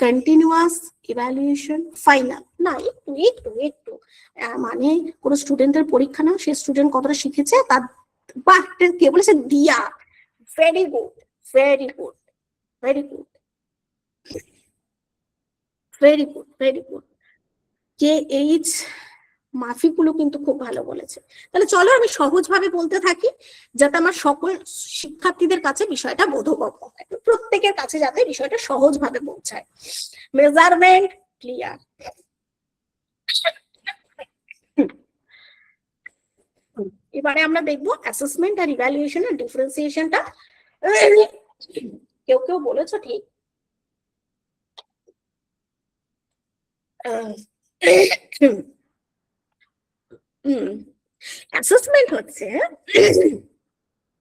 কন্টিনিউয়াস, ইভ্যালুয়েশন ফাইনাল। না একটু একটু একটু মানে কোনো স্টুডেন্টের পরীক্ষা নাও, সে স্টুডেন্ট কতটা শিখেছে তার, বাহ কে বলেছে Diya, very good very good very good very good very good. K H মাফিকুলো কিন্তু খুব ভালো বলেছে। তাহলে চলো আমি সহজভাবে বলতে থাকি যাতে আমার সকল শিক্ষার্থীদের কাছে বিষয়টা বোধগম্য হয়, প্রত্যেকের কাছে যাতে বিষয়টা সহজভাবে পৌঁছায়। Measurement clear. এবারে আমরা দেখবো অ্যাসেসমেন্ট আর ইভ্যালুয়েশনের ডিফারেন্সিয়েশনটা। কেউ কেউ বলেছো ঠিক, অ্যাসেসমেন্ট হচ্ছে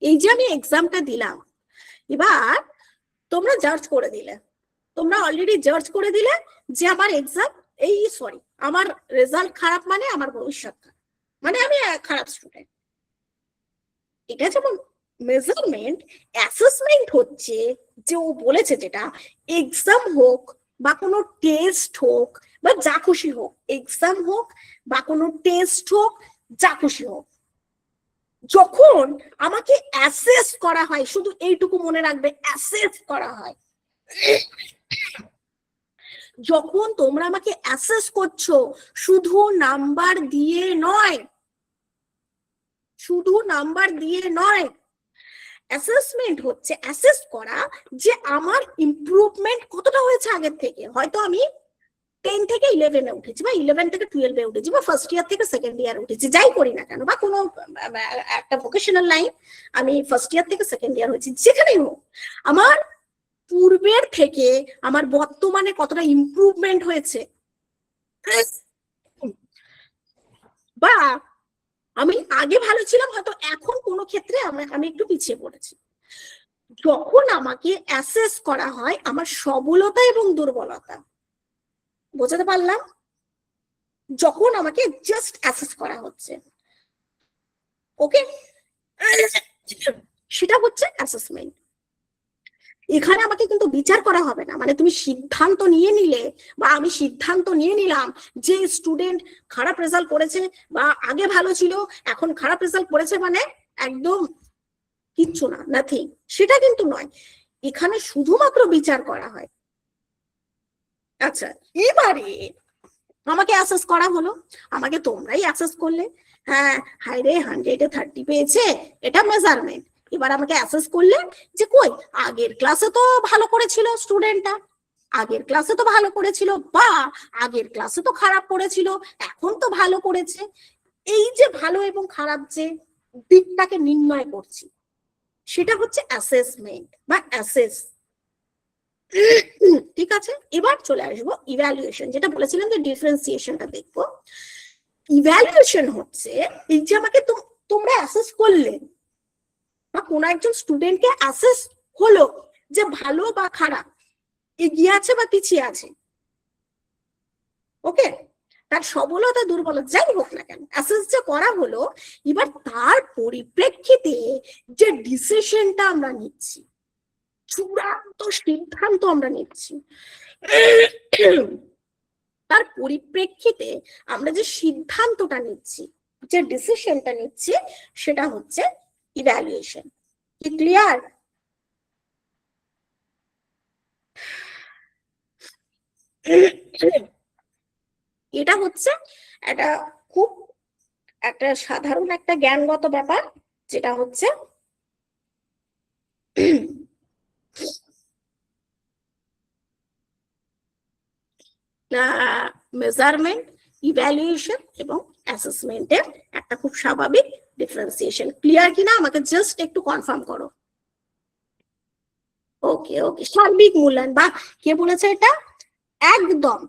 এই যে আমি এক্সামটা দিলাম, এবার তোমরা জাজ করে দিলে, তোমরা অলরেডি জাজ করে দিলে যে আমার এক্সাম আমার রেজাল্ট খারাপ মানে আমার ভবিষ্যৎ খারাপ, মানে আমি খারাপ স্টুডেন্ট। এটা যেমন মেজারমেন্ট, অ্যাসেসমেন্ট হচ্ছে যে ও বলেছে যেটা এক্সাম হোক বা কোনো টেস্ট হোক বা যা খুশি হোক, এক্সাম হোক বা কোনো টেস্ট হোক, যা খুশি হোক, যখন আমাকে অ্যাসেস করা হয়, শুধু এইটুকু মনে রাখবে, অ্যাসেস করা হয়, যখন তোমরা আমাকে অ্যাসেস করছো, শুধু নাম্বার দিয়ে নয়, শুধু নাম্বার দিয়ে নয়, অ্যাসেসমেন্ট হচ্ছে অ্যাসেস করা যে আমার ইমপ্রুভমেন্ট কতটা হয়েছে আগের থেকে। হয়তো আমি 10 থেকে 11-এ উঠেছি, বা 11 থেকে 12-এ উঠেছি, বা ফার্স্ট ইয়ার থেকে সেকেন্ড ইয়ার উঠেছি, যাই করি না কেন, বা কোনো একটা ভোকেশনাল লাইন আমি ফার্স্ট ইয়ার থেকে সেকেন্ড ইয়ার হয়েছি, যেখানেই হোক, আমার পূর্বের থেকে আমার বর্তমানে কতটা ইমপ্রুভমেন্ট হয়েছে, বা আমি আগে ভালো ছিলাম, হয়তো এখন কোনো ক্ষেত্রে আমি একটু পিছিয়ে পড়েছি। যখন আমাকে অ্যাসেস করা হয় আমার সবলতা এবং দুর্বলতা, বোঝাতে পারলাম? যখন আমাকে জাস্ট অ্যাসেস করা হচ্ছে, ওকে, সেটা হচ্ছে অ্যাসেসমেন্ট। এখানে আমাকে কিন্তু বিচার করা হবে না, মানে তুমি সিদ্ধান্ত নিয়ে নিলে বা আমি সিদ্ধান্ত নিয়ে নিলাম যে স্টুডেন্ট খারাপ রেজাল্ট করেছে বা আগে ভালো ছিল এখন খারাপ রেজাল্ট করেছে, মানে একদম কিচ্ছু না, নাথিং, সেটা কিন্তু নয়। এখানে শুধুমাত্র বিচার করা হয়। আচ্ছা, এবারে আমাকে অ্যাসেস করা হলো, আমাকে তোমরাই অ্যাসেস করলে, হ্যাঁ হাই রে 100-এ 30 পেয়েছে, এটা মেজারমেন্ট। এবার আমাকে অ্যাসেস করলে যে কই আগের ক্লাসে তো ভালো করেছিল স্টুডেন্টটা, আগের ক্লাসে তো ভালো করেছিল, বা আগের ক্লাসে তো খারাপ করেছিল, এখন তো ভালো করেছে। এই যে ভালো এবং খারাপ যে দিকটাকে নির্ণয় করছি, সেটা হচ্ছে অ্যাসেসমেন্ট বা অ্যাসেস। ঠিক আছে, এবার চলে আসবো ইভ্যালুয়েশন, যেটা বলেছিলাম যে ডিফারেন্সিয়েশনটা দেখবো। ইভ্যালুয়েশন হচ্ছে এই যে আমাকে তোমরা অ্যাসেস করলে, বা কোন একজন স্টুডেন্টকে অ্যাসেস হলো যে ভালো বা খারাপ, এগিয়ে আছে বা পিছিয়ে আছে, ওকে, তার সবলতা দুর্বলতা যাই হোক না কেন অ্যাসেস যে করা হলো, এবার তার পরিপ্রেক্ষিতে যে ডিসিশনটা আমরা নিচ্ছি, চূড়ান্ত সিদ্ধান্ত আমরা নিচ্ছি, তার পরিপ্রেক্ষিতে আমরা যে সিদ্ধান্তটা নিচ্ছি, যে ডিসিশনটা নিচ্ছি, সেটা হচ্ছে ইভ্যালুয়েশন। কি ক্লিয়ার? এটা হচ্ছে একটা খুব একটা সাধারণ একটা জ্ঞানগত ব্যাপার, যেটা হচ্ছে মেজারমেন্ট, ইভ্যালুয়েশন এবং অ্যাসেসমেন্টের একটা খুব স্বাভাবিক ডিফারেন্সিয়েশন। ক্লিয়ার কিনা আমাকে জাস্ট একটু কনফার্ম করো। ওকে ওকে, সার্বিক মূল্যায়ন, বা কে বলেছে এটা? একদম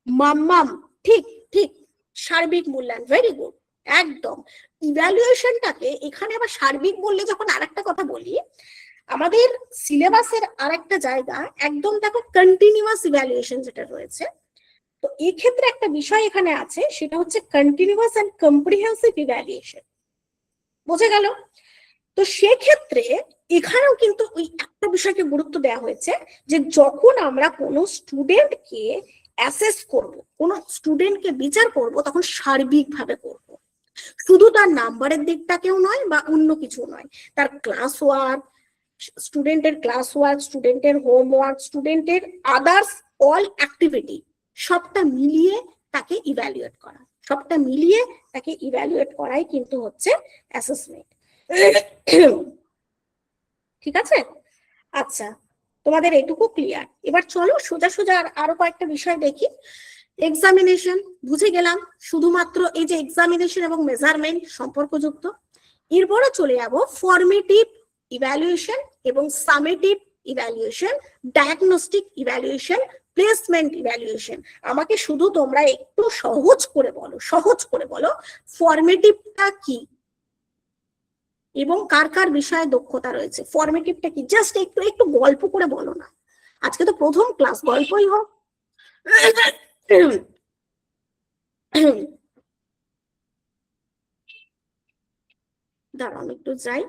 মাম্মাম, ঠিক ঠিক, সার্বিক মূল্যায়ন, ভেরি গুড, একদম। ইভ্যালুয়েশনটাকে এখানে আবার সার্বিক বললে, যখন আরেকটা কথা বলি, আমাদের সিলেবাসের আরেকটা জায়গা একদম দেখো কন্টিনিউয়াস ইভ্যালুয়েশন যেটা রয়েছে, তো এই ক্ষেত্রে একটা বিষয় এখানে আছে, সেটা হচ্ছে কন্টিনিউয়াস এন্ড কম্প্রিহেন্সিভ ইভ্যালুয়েশন। বোঝা গেল? তো সেক্ষেত্রে এখানেও কিন্তু ওই একটা বিষয়কে গুরুত্ব দেওয়া হয়েছে, যে যখন আমরা কোনো স্টুডেন্টকে অ্যাসেস করব, কোনো স্টুডেন্টকে বিচার করব, তখন সার্বিকভাবে করব, শুধু তার নাম্বারের দিকটাকেও নয় বা অন্য কিছু নয়, তার ক্লাস ওয়ার্ক, স্টুডেন্টের ক্লাস ওয়ার্ক, স্টুডেন্টের হোমওয়ার্ক, স্টুডেন্টের আদার্স অল অ্যাক্টিভিটি, সবটা মিলিয়ে তাকে ইভ্যালুয়েট করা, সবটা মিলিয়ে তাকে ইভ্যালুয়েট করাই কিন্তু হচ্ছে অ্যাসেসমেন্ট। ঠিক আছে? আচ্ছা, তোমাদের এটুকু ক্লিয়ার? এবার চলো সোজা সোজা আরো কয়েকটা বিষয় দেখি। এক্সামিনেশন বুঝে গেলাম, শুধুমাত্র এই যে এক্সামিনেশন এবং মেজারমেন্ট সম্পর্কযুক্ত। এরপরে চলে যাব ফর্মেটিভ ইভ্যালুয়েশন এবং summative evaluation, diagnostic evaluation, placement evaluation. আমাকে শুধু তোমরা একটু সহজ করে বলো, সহজ করে বলো ফর্মেটিভটা কি এবং কার কার বিষয়ে দক্ষতা রয়েছে। ফর্মেটিভটা কি, জাস্ট একটু একটু গল্প করে বলো না, আজকে তো প্রথম ক্লাস, গল্পই হোক। দাঁড়ান একটু যাই।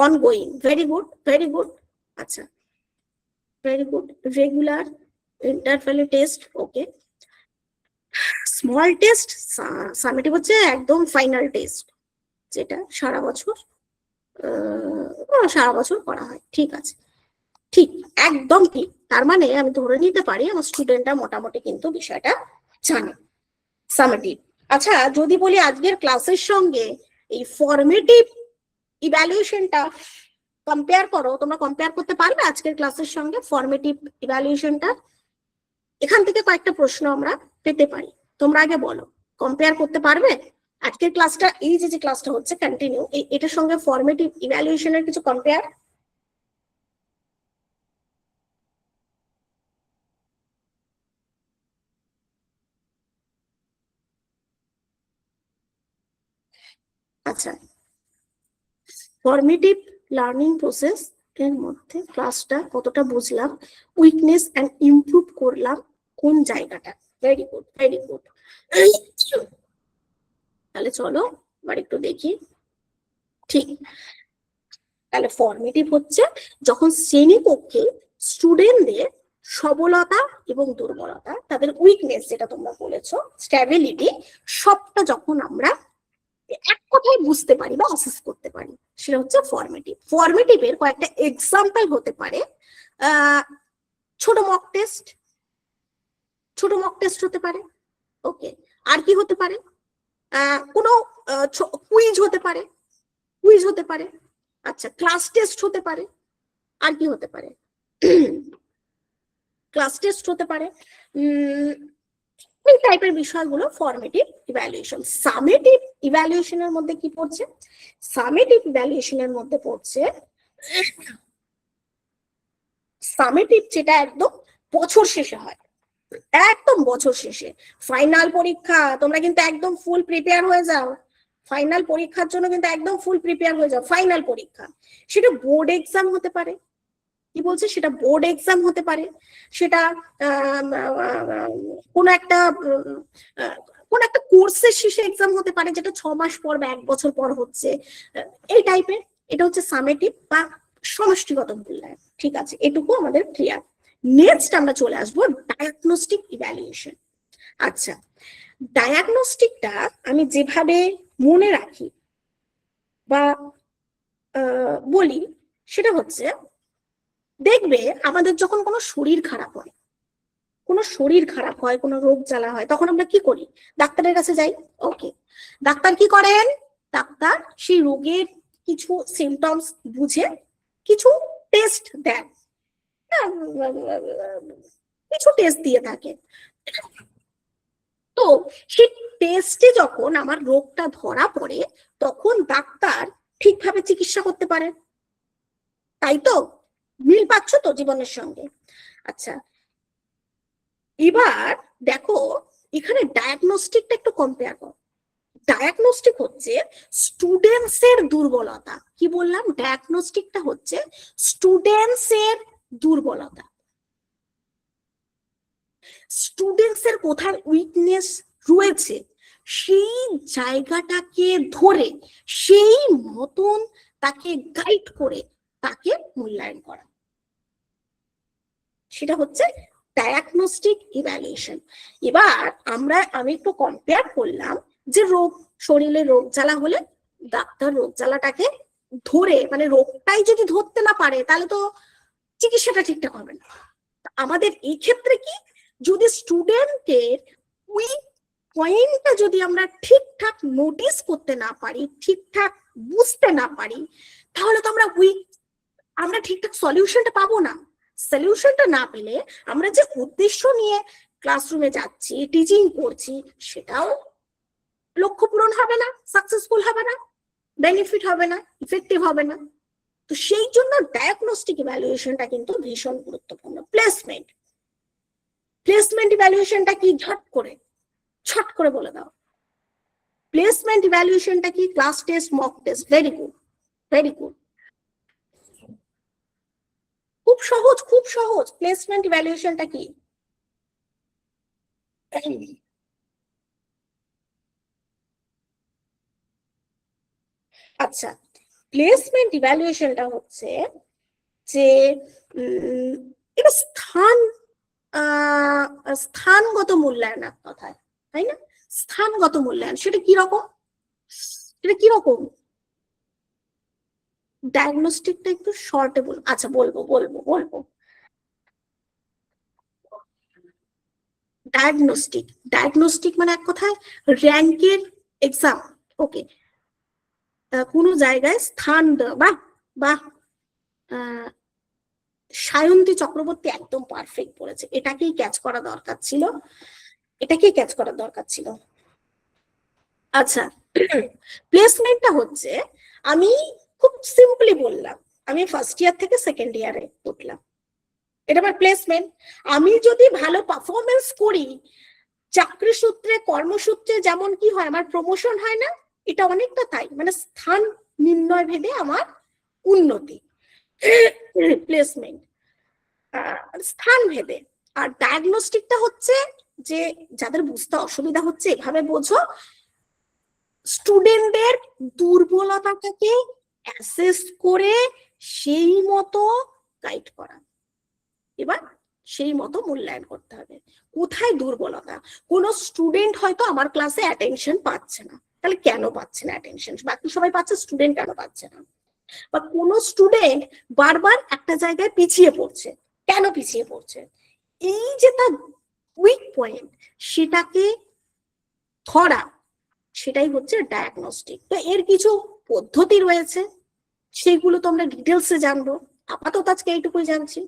Ongoing, very good, very good. আচ্ছা, ভেরি গুড। রেগুলার ইন্টারভ্যালে টেস্ট, ওকে। স্মল টেস্ট, সামেটিভ হচ্ছে একদম ফাইনাল টেস্ট, যেটা সারা বছর সারা বছর করা হয়। ঠিক আছে, ঠিক, একদম ঠিক। তার মানে আমি ধরে নিতে পারি আমার স্টুডেন্টরা মোটামুটি কিন্তু বিষয়টা জানে। সামেটিভ। আচ্ছা, যদি বলি আজকের ক্লাসের সঙ্গে এই ফর্মেটিভ ইভ্যালুয়েশনটা কম্পেয়ার করো, তোমরা কম্পেয়ার করতে পারবে আজকের ক্লাসের সঙ্গে ফর্মেটিভ ইভ্যালুয়েশনটা? এখান থেকে কয়েকটা প্রশ্ন আমরা পেতে পারি, তোমরা আগে বলো, কম্পেয়ার করতে পারবে আজকের ক্লাসটা, এই যে ক্লাসটা হচ্ছে কন্টিনিউ, এটার সঙ্গে ফর্মেটিভ ইভ্যালুয়েশনের কিছু কম্পেয়ার? আচ্ছা, ফর্মেটিভ লার্নিং প্রসেস এর মধ্যে ক্লাসটা কতটা বুঝলাম, উইকনেস এন্ড ইমপ্রুভ করলাম কোন জায়গাটা? Very good, very good. তাহলে চলো এবার একটু দেখি। ঠিক, তাহলে ফর্মেটিভ হচ্ছে যখন শ্রেণীকক্ষে স্টুডেন্টদের সবলতা এবং দুর্বলতা, তাদের উইকনেস যেটা তোমরা বলেছো, স্ট্যাবিলিটি, সবটা যখন আমরা এক কথায় বুঝতে পারি বা অ্যাসেস করতে পারি, সেটা হচ্ছে ফর্মেটিভ। ফর্মেটিভের কয়েকটা এক্সাম্পল হতে পারে, ছোট মক টেস্ট, ছোট মক টেস্ট হতে পারে, ওকে। আর কি হতে পারে? কোনো কুইজ হতে পারে, কুইজ হতে পারে। আচ্ছা, ক্লাস টেস্ট হতে পারে। আর কি হতে পারে? ক্লাস টেস্ট হতে পারে। এই টাইপের বিষয়গুলো ফর্মেটিভ ইভ্যালুয়েশন। সামেটিভ ইভ্যালুয়েশনের মধ্যে কি পড়ছে? সামেটিভ ইভ্যালুয়েশনের মধ্যে পড়ছে সামেটিভ, যেটা একদম বছর শেষে হয়, একদম বছর শেষে ফাইনাল পরীক্ষা, তোমরা কিন্তু একদম ফুল প্রিপেয়ার হয়ে যাও। ফাইনাল পরীক্ষার জন্য কিন্তু একদম ফুল প্রিপেয়ার হয়ে যাও। ফাইনাল পরীক্ষা, সেটা বোর্ড এক্সাম হতে পারে, কি বলছে, সেটা বোর্ড এক্সাম হতে পারে, সেটা কোন একটা কোর্সের শেষে এক্সাম হতে পারে, যেটা 6 মাস পর বা 1 বছর পর হচ্ছে, এই টাইপের। এটা হচ্ছে সামেটিভ বা সমষ্টিগত মূল্যায়ন। ঠিক আছে, এটুকু আমাদের ক্লিয়ার। নেক্সট আমরা চলে আসবো ডায়াগনস্টিক ইভ্যালুয়েশন। আচ্ছা, ডায়াগনস্টিকটা আমি যেভাবে মনে রাখি বা বলি, সেটা হচ্ছে, দেখবে আমাদের যখন কোনো শরীর খারাপ হয়, কোনো শরীর খারাপ হয়, কোনো রোগ জ্বালা হয়, তখন আমরা কি করি? ডাক্তারের কাছে যাই, ওকে। ডাক্তার কি করেন? ডাক্তার সেই রোগের কিছু সিমটমস বুঝে কিছু টেস্ট দেন, কিছু টেস্ট দিয়ে থাকে। তো সেই টেস্টে যখন আমার রোগটা ধরা পড়ে, তখন ডাক্তার ঠিকভাবে চিকিৎসা করতে পারে, তাই তো? মিল পাচ্ছ তো জীবনের সঙ্গে? আচ্ছা, এবার দেখো এখানে ডায়াগনস্টিকটা একটু কম্পেয়ার করো। ডায়াগনস্টিক হচ্ছে স্টুডেন্টস এর দুর্বলতা। কি বললাম? ডায়াগনস্টিকটা হচ্ছে স্টুডেন্টস এর দুর্বলতা, স্টুডেন্টস এর কোথায় উইকনেস রয়েছে সেই জায়গাটাকে ধরে সেই মতন তাকে গাইড করে তাকে মূল্যায়ন করা, সেটা হচ্ছে ডায়াগনস্টিক ইভ্যালুয়েশন। এবার আমি একটু কম্পেয়ার করলাম যে রোগ, শরীরে রোগ জ্বালা হলে ডাক্তার রোগ জ্বালাটাকে ধরে, মানে রোগটাই যদি ধরতে না পারে তাহলে তো চিকিৎসাটা ঠিকঠাক হবে না। আমাদের এই ক্ষেত্রে কি, যদি স্টুডেন্টের উইক পয়েন্টটা যদি আমরা ঠিকঠাক নোটিস করতে না পারি, ঠিকঠাক বুঝতে না পারি, তাহলে তো আমরা ঠিকঠাক সলিউশনটা পাবো না। সলিউশনটা না পেলে আমরা যে উদ্দেশ্য নিয়ে ক্লাসরুমে যাচ্ছি, টিচিং করছি, সেটাও লক্ষ্য পূরণ হবে না, সাকসেসফুল হবে না, বেনিফিট হবে না, ইফেক্টিভ হবে না। তো সেই জন্য ডায়াগনস্টিক ইভ্যালুয়েশনটা কিন্তু ভীষণ গুরুত্বপূর্ণ। প্লেসমেন্ট ইভ্যালুয়েশনটা কি? ছট করে বলে দাও। প্লেসমেন্ট ইভ্যালুয়েশনটা কি? Class test, mock test. Very good, very good. খুব সহজ, খুব সহজ। প্লেসমেন্ট ইভ্যালুয়েশনটা কি? আচ্ছা, প্লেসমেন্ট ইভ্যালুয়েশনটা হচ্ছে যে এটা স্থানগত মূল্যায়ন এক কথায়, তাই না? স্থানগত মূল্যায়ন সেটা কিরকম, সেটা কিরকম? ডায়াগনস্টিকটা একটু শর্টে বল। আচ্ছা, বলবো। ডায়াগনস্টিক মানে এক কথায় র্যাঙ্কের এক্সাম। ওকে, কোনো জায়গায় স্থান দেওয়া। বাহ, সায়ন্তী চক্রবর্তী একদম পারফেক্ট বলেছে, এটাকেই ক্যাচ করা দরকার ছিল। আচ্ছা, প্লেসমেন্টটা হচ্ছে, আমি খুব সিম্পলি বললাম, আমি ফার্স্ট ইয়ার থেকে সেকেন্ড ইয়ারে উঠলাম, এটা আমার প্লেসমেন্ট। আমি যদি ভালো পারফরমেন্স করি, চাকরি সূত্রে কর্মসূত্রে যেমন কি হয় আমার প্রমোশন হয় না, এটা অনেকটা তাই, মানে স্থান নির্ণয় ভেদে আমার উন্নতি, প্লেসমেন্ট স্থান ভেদে। আর ডায়াগনস্টিকটা হচ্ছে যে যাদের বুঝতে অসুবিধা হচ্ছে এভাবে বোঝো, স্টুডেন্টদের দুর্বলতাটাকে অ্যাসেস করে সেই মতো গাইড করা, এবার সেই মতো মূল্যায়ন করতে হবে কোথায় দুর্বলতা। কোন স্টুডেন্ট হয়তো আমার ক্লাসে অ্যাটেনশন পাচ্ছে না, তাহলে কেন পাচ্ছে না অ্যাটেনশন, বাকি সবাই পাচ্ছে, স্টুডেন্ট কেন পাচ্ছে না? বা কোন স্টুডেন্ট বারবার একটা জায়গায় পিছিয়ে পড়ছে, কেন পিছিয়ে পড়ছে? এই যে তার উইক পয়েন্ট, সেটাকে ধরা, সেটাই হচ্ছে ডায়াগনস্টিক। তো এর কিছু পদ্ধতি রয়েছে, সেগুলো তোমরা ডিটেলসে জানবো, আপাতত আজকে এইটুকুই জানছি।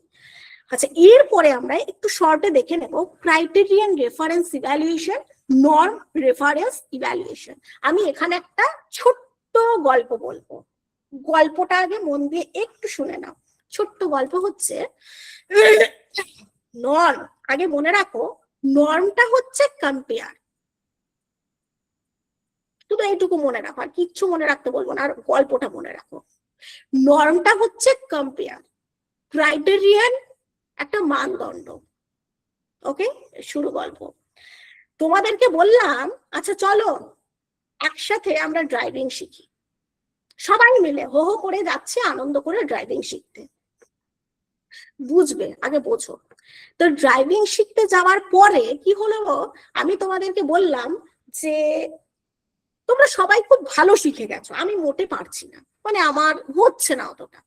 আচ্ছা, এরপরে আমরা একটু শর্টে দেখে নেব criterion reference evaluation, norm reference evaluation. আমি এখানে একটা ছোট্ট গল্প বলবো, গল্পটা আগে মন দিয়ে একটু শুনে নাও। ছোট্ট গল্প হচ্ছে নর্ম, আগে মনে রাখো নর্মটা হচ্ছে কম্পেয়ার, শুধু এইটুকু মনে রাখো, আর কিচ্ছু মনে রাখতে বলবো না, আর গল্পটা মনে রাখো। নর্মটা হচ্ছে কম্পেয়ার, ক্রাইটেরিয়ান একটা মানদণ্ড। ওকে, শুরু গল্প। তোমাদেরকে বললাম আচ্ছা চলো একসাথে আমরা ড্রাইভিং শিখি, সবাই মিলে হো হো করে যাচ্ছে আনন্দ করে ড্রাইভিং শিখতে। বুঝবে, আগে বোঝো। তো ড্রাইভিং শিখতে যাওয়ার পরে কি হলো, আমি তোমাদেরকে বললাম যে তোমরা সবাই খুব ভালো শিখে গেছো, আমি মোটে পারছি না, মানে আমার হচ্ছে না অতটা,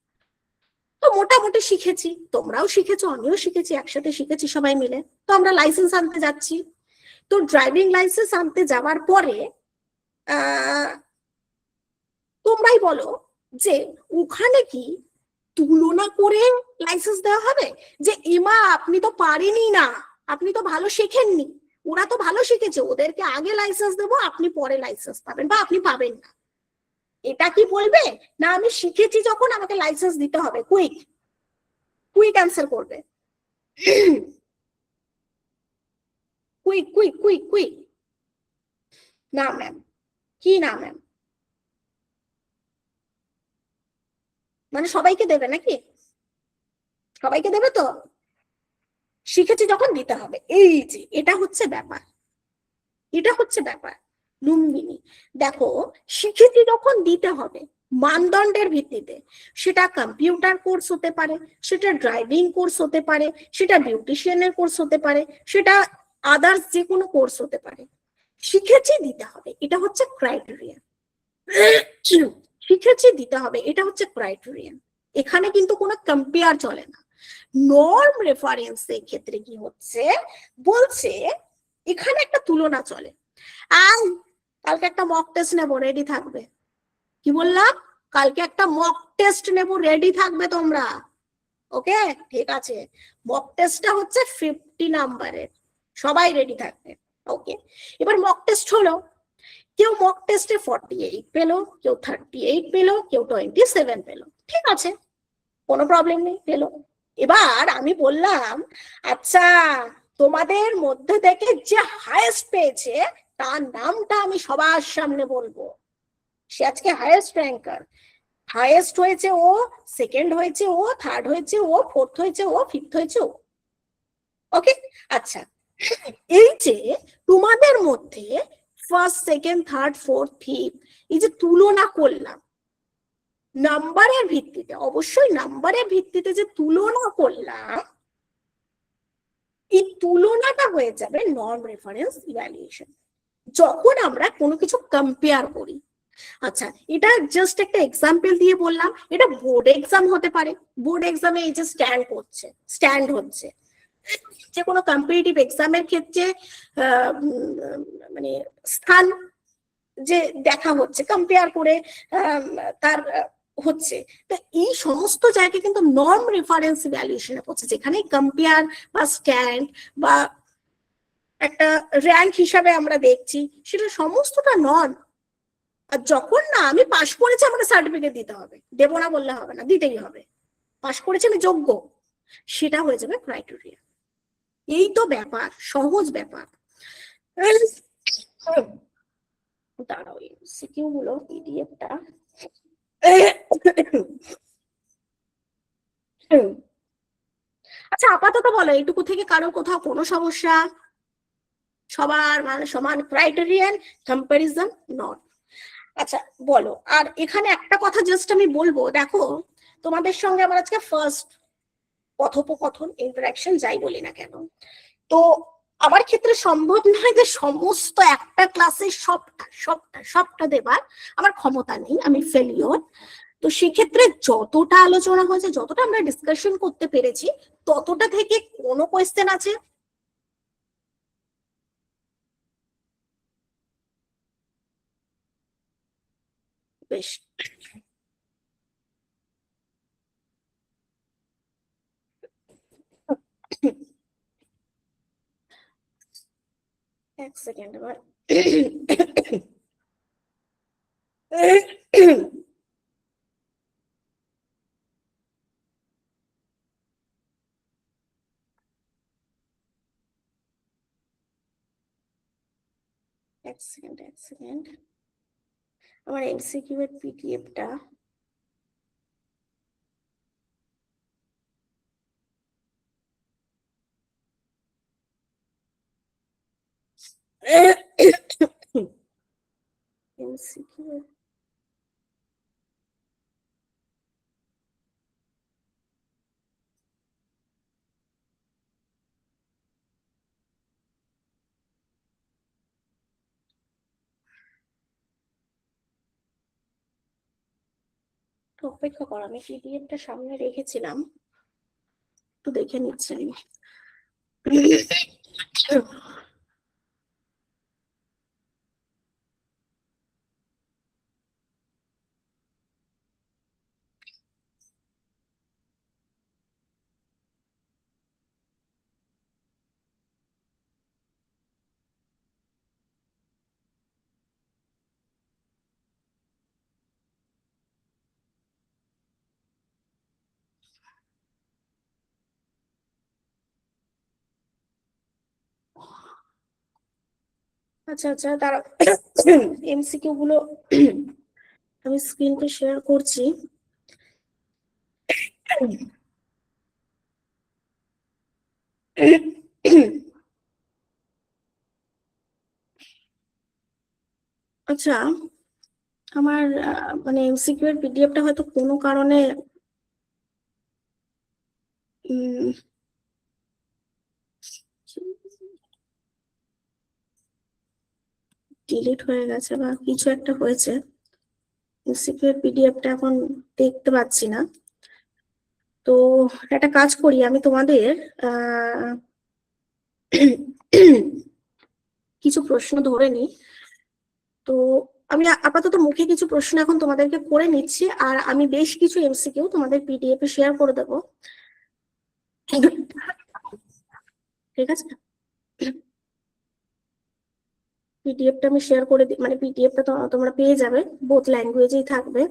তো মোটামুটি শিখেছি, তোমরাও শিখেছো, আমিও শিখেছি, একসাথে শিখেছি সবাই মিলে। তো আমরা লাইসেন্স আনতে যাচ্ছি। তো ড্রাইভিং লাইসেন্স আনতে যাওয়ার পরে তোমরাই বলো যে ওখানে কি তুলনা করে লাইসেন্স দেওয়া হবে, যে এমা আপনি তো পারেনি না, আপনি তো ভালো শেখেননি, ওরা তো ভালো শিখেছে, ওদেরকে আগে লাইসেন্স দেবো, আপনি পরে লাইসেন্স পাবেন বা আপনি পাবেন না, এটা কি বলবে? না আমি শিখেছি যখন আমাকে লাইসেন্স দিতে হবে, কুইক অ্যান্সার করবে, কুইক। না ম্যাম, কি না ম্যাম, মানে সবাইকে দেবে নাকি? সবাইকে দেবে তো, শিখেছি যখন দিতে হবে, এই যে এটা হচ্ছে ব্যাপার। লুম্বিনী দেখো, শিখেছি যখন দিতে হবে মানদণ্ডের ভিত্তিতে, সেটা কম্পিউটার কোর্স হতে পারে, সেটা ড্রাইভিং কোর্স হতে পারে, সেটা বিউটিশিয়ানের কোর্স হতে পারে, সেটা আদার্স যে কোনো কোর্স হতে পারে, শিখেছি দিতে হবে, এটা হচ্ছে ক্রাইটেরিয়া। শিখেছি দিতে হবে, এটা হচ্ছে ক্রাইটেরিয়া, এখানে কিন্তু কোনো কম্পেয়ার চলে না। নর্ম রেফারেন্সের ক্ষেত্রে কি হচ্ছে, বলছে এখানে একটা তুলনা চলে। কালকে একটা মক টেস্ট নেবো, রেডি থাকবে। কি বললাম? কালকে একটা মক টেস্ট নেবো, রেডি থাকবে তোমরা। ওকে, ঠিক আছে, মক টেস্টটা হচ্ছে 50 নাম্বারের, সবাই রেডি থাকবে। ওকে, এবার মক টেস্ট হলো, কেউ মক টেস্টে 48 পেলো, কেউ 38 পেলো, কেউ 27 পেলো, ঠিক আছে, কোনো প্রবলেম নেই, পেলো। এবার আমি বললাম আচ্ছা তোমাদের মধ্যে থেকে যে হাইয়েস্ট পেয়েছে তার নামটা আমি সবার সামনে বলবো, সে আজকে হাইয়েস্ট র্যাঙ্কার, হাইয়েস্ট হয়েছে ও, সেকেন্ড হয়েছে ও, থার্ড হয়েছে ও, ফোর্থ হয়েছে ও, ফিফথ হয়েছে ও। ওকে, আচ্ছা, এই যে তোমাদের মধ্যে first, second, third, fourth, fifth, এই যে তুলনা করলাম, নাম্বারের ভিত্তিতে, অবশ্যই নাম্বারের ভিত্তিতে যে তুলনা করলাম, এই তুলনাটা হয়ে যাবে নন রেফারেন্স ইভ্যালুয়েশন, যখন আমরা কোনো কিছু কম্পেয়ার করি। আচ্ছা, এটা জাস্ট একটা এক্সাম্পল দিয়ে বললাম, এটা বোর্ড এক্সাম হতে পারে। বোর্ড এক্সামে এই যে স্ট্যান্ড হচ্ছে, যে কোনো কম্পিটিটিভ এক্সামের ক্ষেত্রে মানে স্থান যে দেখা হচ্ছে, কম্পেয়ার করে তার হচ্ছে। তো এই সমস্ত জায়গায় কিন্তু নর্ম রেফারেন্স ইভ্যালুয়েশনে পড়ছে, যেখানে কম্পেয়ার বা স্ট্যান্ড বা একটা র্যাঙ্ক হিসাবে আমরা দেখছি, সেটা সমস্তটা নন। আর যখন না আমি পাশ করেছি আমাকে সার্টিফিকেট দিতে হবে, দেবো না বললে হবে না, দিতেই হবে, পাশ করেছি আমি যোগ্য, সেটা হয়ে যাবে ক্রাইটেরিয়া। এই তো ব্যাপার, সহজ ব্যাপার। দাঁড়াও, সিকিউ গুলো পিডিএফটা আচ্ছা, আপাতত বলো এইটুকু থেকে কারো কোথাও কোনো সমস্যা? সবার মানে সমান ক্রাইটেরিয়ান, কম্পারিজন নট। আচ্ছা বলো। আর এখানে একটা কথা জাস্ট আমি বলবো, দেখো তোমাদের সঙ্গে আমার আজকে ফার্স্ট কথোপকথন, ইন্টারাকশন যাই বলি না কেন, তো আমার ক্ষেত্রে সম্ভব নয় যে সমস্ত একটা ক্লাসে সবটা সবটা সবটা দেবার, আমার ক্ষমতা নেই, আমি ফেলিওর। তো সেক্ষেত্রে যতটা আলোচনা হয়েছে, যতটা আমরা ডিসকাশন করতে পেরেছি, ততটা থেকে কোনো কোয়েশ্চেন আছে? বেশ, এক সেকেন্ড আবার। এক সেকেন্ড এক সেকেন্ড, আমার এমসিকিউ এর পিডিএফটা এমসিকিউ অপেক্ষা করো, আমি পিডিএফটা সামনে রেখেছিলাম, একটু দেখে নিচ্ছি আমি। আচ্ছা আচ্ছা, তারা এমসিকিউ গুলো আমি স্ক্রিনটা শেয়ার করছি। আচ্ছা, আমার মানে এমসিকিউ এর পিডিএফটা হয়তো কোনো কারণে ডিলিট হয়ে গেছে বা কিছু একটা হয়েছে, এমসিকিউ এর পিডিএফটা এখন দেখতে পাচ্ছি না। তো একটা কাজ করি, আমি তোমাদের কিছু প্রশ্ন ধরে নিই। তো আমি আপাতত মুখে কিছু প্রশ্ন এখন তোমাদেরকে করে নিচ্ছি, আর আমি বেশ কিছু এমসিকিউ তোমাদের পিডিএফ এ শেয়ার করে দেবো, ঠিক আছে? পিডিএফটা আমি শেয়ার করে দিই, মানে পিডিএফটা তোমরা পেয়ে যাবে, বোথ ল্যাঙ্গুয়েজেই থাকবে।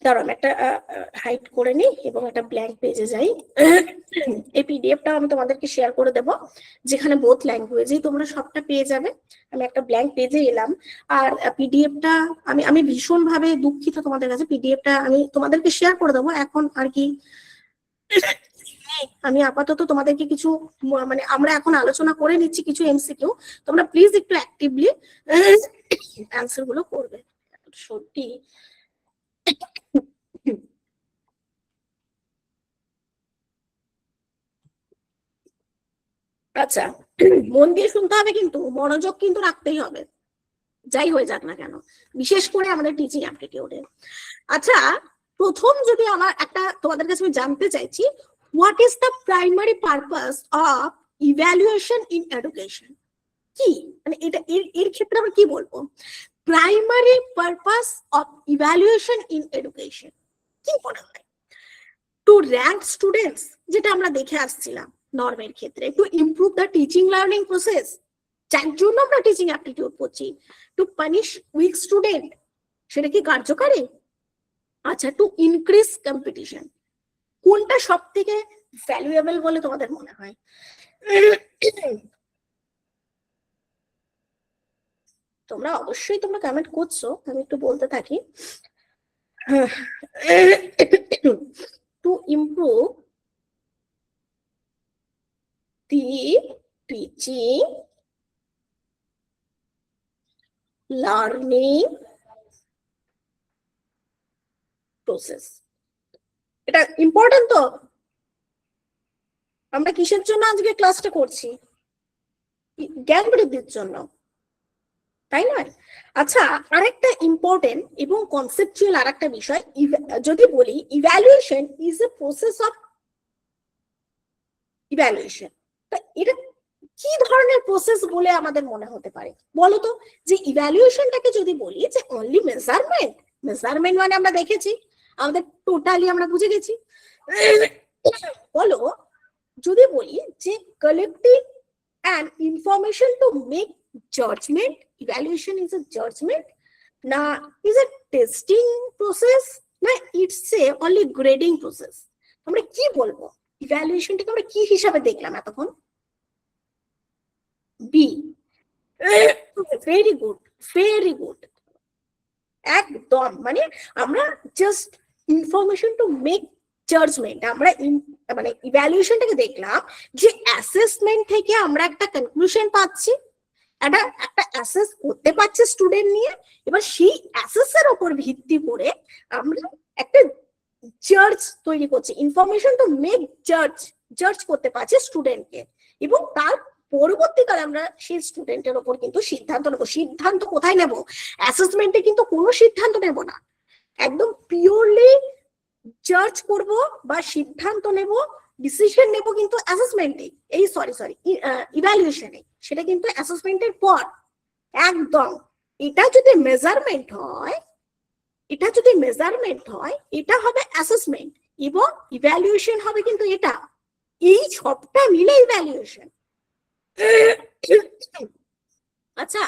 দাঁড়াও আমি একটা হাইড করে নিই এবং একটা ব্ল্যাঙ্ক পেজে যাই। এই পিডিএফটা আমি তোমাদেরকে শেয়ার করে দেব, যেখানে বোথ ল্যাঙ্গুয়েজেই তোমরা সবটা পেয়ে যাবে। আমি একটা ব্ল্যাঙ্ক পেজে এলাম, আর পিডিএফটা আমি ভীষণ ভাবে দুঃখিত তোমাদের কাছে, পিডিএফটা আমি তোমাদেরকে শেয়ার করে দেবো এখন আর কি। আমি আপাতত তোমাদেরকে কিছু মানে আমরা এখন আলোচনা করে নিচ্ছি কিছু এমসিকিউ, তোমরা প্লিজ একটু অ্যাক্টিভলি অ্যান্সার গুলো করবে। সত্যি আচ্ছা, মন দিয়ে শুনতে হবে, কিন্তু মনোযোগ কিন্তু রাখতেই হবে, যাই হয়ে যাক না কেন, বিশেষ করে আমাদের টিচিং অ্যাপটিটিউডে। আচ্ছা, প্রথম যদি আমার একটা তোমাদের কাছে আমি জানতে চাইছি, what is the primary purpose of evaluation in education? কি মানে এটা এর ক্ষেত্রে আমরা কি বলবো? Primary purpose of evaluation in education কি মনে হয়? টু র্যাঙ্ক স্টুডেন্টস, যেটা আমরা দেখে আসছিলাম নর্মের ক্ষেত্রে, to improve the teaching learning process, যার জন্য আমরা টিচিং অ্যাপটিটিউড করছি, টু পানিশ উইক স্টুডেন্ট, সেটা কি কার্যকারী? আচ্ছা, টু ইনক্রিজ কম্পিটিশন, কোনটা সব থেকে ভ্যালুয়েবল বলে তোমাদের মনে হয়? তোমরা অবশ্যই তোমরা কমেন্ট করছো, আমি একটু বলতে থাকি। To improve the teaching learning process, এটা ইম্পর্টেন্ট। তো আমরা কিসের জন্য আজকে ক্লাসটা করছি? জ্ঞান বৃদ্ধির জন্য, তাই নয়? আচ্ছা, আরেকটা ইম্পর্টেন্ট এবং কনসেপচুয়াল আরেকটা বিষয়, যদি বলি evaluation is a process of evaluation, তো এটা কি ধরনের প্রসেস বলে আমাদের মনে হতে পারে বলতো? যে ইভ্যালুয়েশনটাকে যদি বলি যে অনলি মেজারমেন্ট, মেজারমেন্ট মানে আমরা দেখেছি, আমাদের টোটালি আমরা বুঝে গেছি। বলো, যদি বলি যে collecting an information to make judgment, evaluation is a judgment, না is a testing process, না it's a only grading process? আমরা কি বলবো? ইভ্যালুয়েশনটাকে আমরা কি হিসাবে দেখলাম এতক্ষণ? B, very good, very good, একদম। মানে আমরা just information to make judgement, আমরা মানে ইভ্যালুয়েশনটাকে দেখলাম যে অ্যাসেসমেন্ট থেকে আমরা একটা কনক্লুশন পাচ্ছি, একটা অ্যাসেস করতে পারছে স্টুডেন্ট নিয়ে, এবার সেই অ্যাসেসের উপর ভিত্তি করে আমরা একটা জাজ তৈরি করছি, ইনফরমেশন টু মেক জাজ করতে পারছি স্টুডেন্টকে, এবং তার পরবর্তীকালে আমরা সেই স্টুডেন্টের উপর কিন্তু সিদ্ধান্ত নেবো। সিদ্ধান্ত কোথায় নেব? অ্যাসেসমেন্টে কিন্তু কোনো সিদ্ধান্ত নেব না, একদম পিওরলি জাজ করব বা সিদ্ধান্ত নেব, ডিসিশন নেব কিন্তু অ্যাসেসমেন্টে, এই সরি ইভ্যালুয়েশনে, সেটা কিন্তু অ্যাসেসমেন্টের পর একদম। এটা যদি মেজারমেন্ট হয়, এটা যদি মেজারমেন্ট হয়, এটা হবে অ্যাসেসমেন্ট, এবং ইভ্যালুয়েশন হবে কিন্তু এটা, এই সবটা মিলে ইভ্যালুয়েশন। আচ্ছা,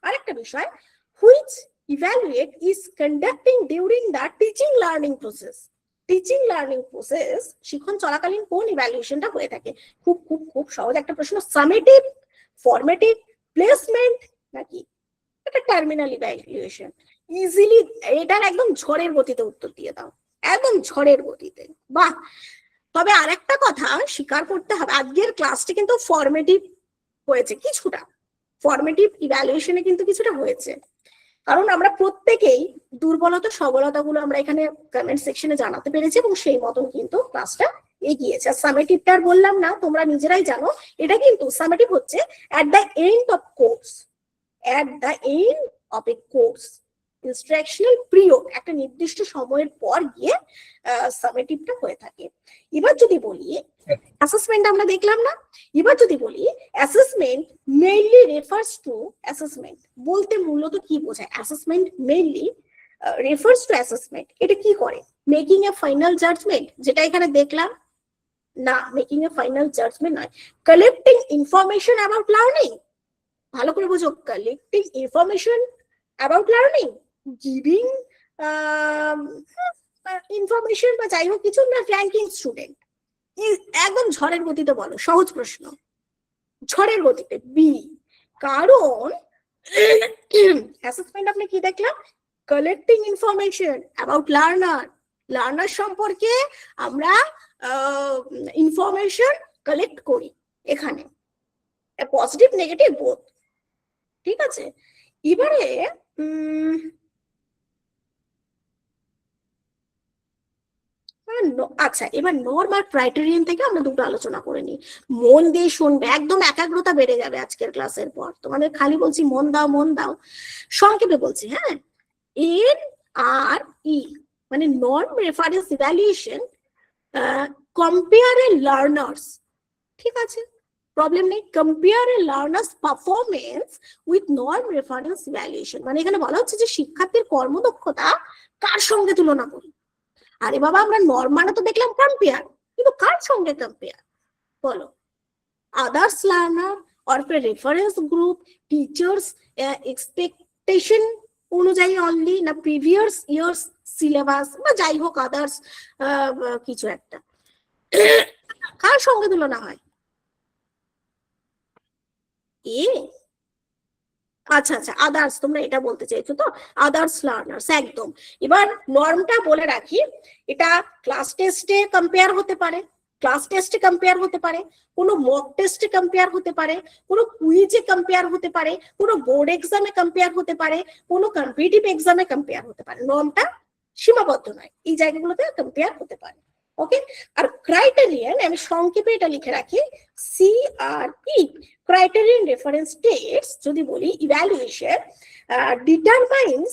আরেকটা বিষয়, which evaluate is conducting during the teaching learning process, teaching learning process শিক্ষণ চলাকালীন কোন ইভ্যালুয়েশনটা হয়ে থাকে? খুব খুব খুব সহজ একটা প্রশ্ন, সামেটিভ, ফরমেটিভ, প্লেসমেন্ট, নাকি এটা টার্মিনাল ইভ্যালুয়েশন? ইজিলি এটার একদম ঝড়ের গতিতে উত্তর দিয়ে দাও, একদম ঝড়ের গতিতে, বাহ। তবে আরেকটা কথা স্বীকার করতে হবে, আজকের ক্লাসটি কিন্তু ফরমেটিভ হয়েছে, কিছুটা ফরমেটিভ ইভ্যালুয়েশনে কিন্তু কিছুটা হয়েছে, কারণ আমরা প্রত্যেকেই দুর্বলতা সবলতা গুলো আমরা এখানে কমেন্ট সেকশনে জানাতে পেরেছি, এবং সেই মতন কিন্তু ক্লাসটা এগিয়েছে। সামেটিভটা আর বললাম না, তোমরা নিজেরাই জানো, এটা কিন্তু সামেটিভ হচ্ছে at the end of course, at the end of a course, instructional period, একটা নির্দিষ্ট সময়ের পর গিয়ে সামেটিভটা হয়ে থাকে। এবার যদি বলি অ্যাসেসমেন্ট আমরা দেখলাম না, এবার যদি বলি assessment mainly refers to, assessment বলতে মূলত কি বোঝায়? Assessment mainly refers to assessment, এটা কি করে? মেকিং এ ফাইনাল জাজমেন্ট, যেটা এখানে দেখলাম না, মেকিং এ ফাইনাল জাজমেন্ট নয়, কালেক্টিং ইনফরমেশন অ্যাবাউট লার্নিং, ভালো করে বোঝো, collecting information about learning, giving information বা যাই হোক কিছু না, র্যাঙ্কিং স্টুডেন্ট, একদম ঝড়ের গতিতে বলো, সহজ প্রশ্ন, ঝড়ের গতিতে বি। কারণ অ্যাসেসমেন্ট আপনি কি দেখলাম, কালেক্টিং ইনফরমেশন অ্যাবাউট লার্নার সম্পর্কে আমরা ইনফরমেশন কালেক্ট করি এখানে, পজিটিভ নেগেটিভ বোথ, ঠিক আছে। এবারে আচ্ছা, এবার নর্ম আর ক্রাইটেরিয়ান থেকে আমরা দুটো আলোচনা করে নিই। মন দিয়ে শুনবে, একদম একাগ্রতা বেড়ে যাবে আজকের ক্লাসের পর, তোমাদের খালি বলছি মন দাও মন দাও, সংক্ষেপে বলছি, হ্যাঁ। এন আর ই মানে নর্ম রেফারেন্স ইভ্যালুয়েশন কম্পেয়ার এ লার্নার্স, ঠিক আছে, প্রবলেম নেই, compare A learners performance with norm reference evaluation, মানে এখানে বলা হচ্ছে যে শিক্ষার্থীর কর্মদক্ষতা কার সঙ্গে তুলনা করি। আরে বাবা, আমরা নর্ম মানে তো দেখলাম কম্পেয়ার, কিন্তু কার সঙ্গে কম্পেয়ার বলো, others learner or reference group, teachers expectation অনুযায়ী অনলি, না প্রিভিয়াস ইয়ার্স সিলেবাস বা যাই হোক আদার্স কিছু একটা, কার সঙ্গে তুলনা হয়? এ আচ্ছা আচ্ছা, আদার্স, তোমরা এটা বলতে চাইছো তো, আদার্স লার্নার্স, একদম। এবার নর্মটা বলে রাখি, এটা ক্লাস টেস্টে কম্পেয়ার হতে পারে, কোনো মক টেস্টে কম্পেয়ার হতে পারে, কোনো কুইজে কম্পেয়ার হতে পারে, কোনো বোর্ড এক্সামে কম্পেয়ার হতে পারে, কোনো কম্পিটিটিভ এক্সামে কম্পেয়ার হতে পারে। নর্মটা সীমাবদ্ধ নয়, এই জায়গাগুলোতে কম্পেয়ার হতে পারে, ওকে। আর ক্রাইটেরিয়ান আমি সংক্ষেপে এটা লিখে রাখি, CRE, ক্রাইটেরিয়ান রেফারেন্স টেস্ট যদি বলি, evaluation determines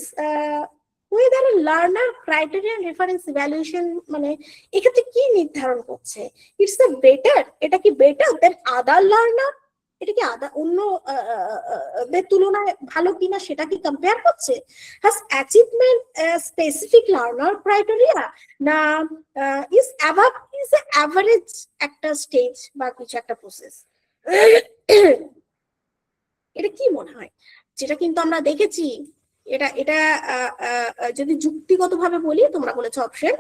whether a learner criterion reference evaluation, মানে এক্ষেত্রে কি নির্ধারণ করছে, ইটস এ বেটার, এটা কি বেটার দেন আদার লার্নার, এটা কি অন্য দের তুলনায় ভালো কিনা সেটা কি কম্পেয়ার করছে, has achievement specific learner criteria, না ইজ অ্যাভারেজ একটা স্টেজ বা কিছু একটা প্রসেস, এটা কি মনে হয়? যেটা কিন্তু আমরা দেখেছি, এটা এটা যদি যুক্তিগতভাবে বলি, তোমরা বলেছো অপশন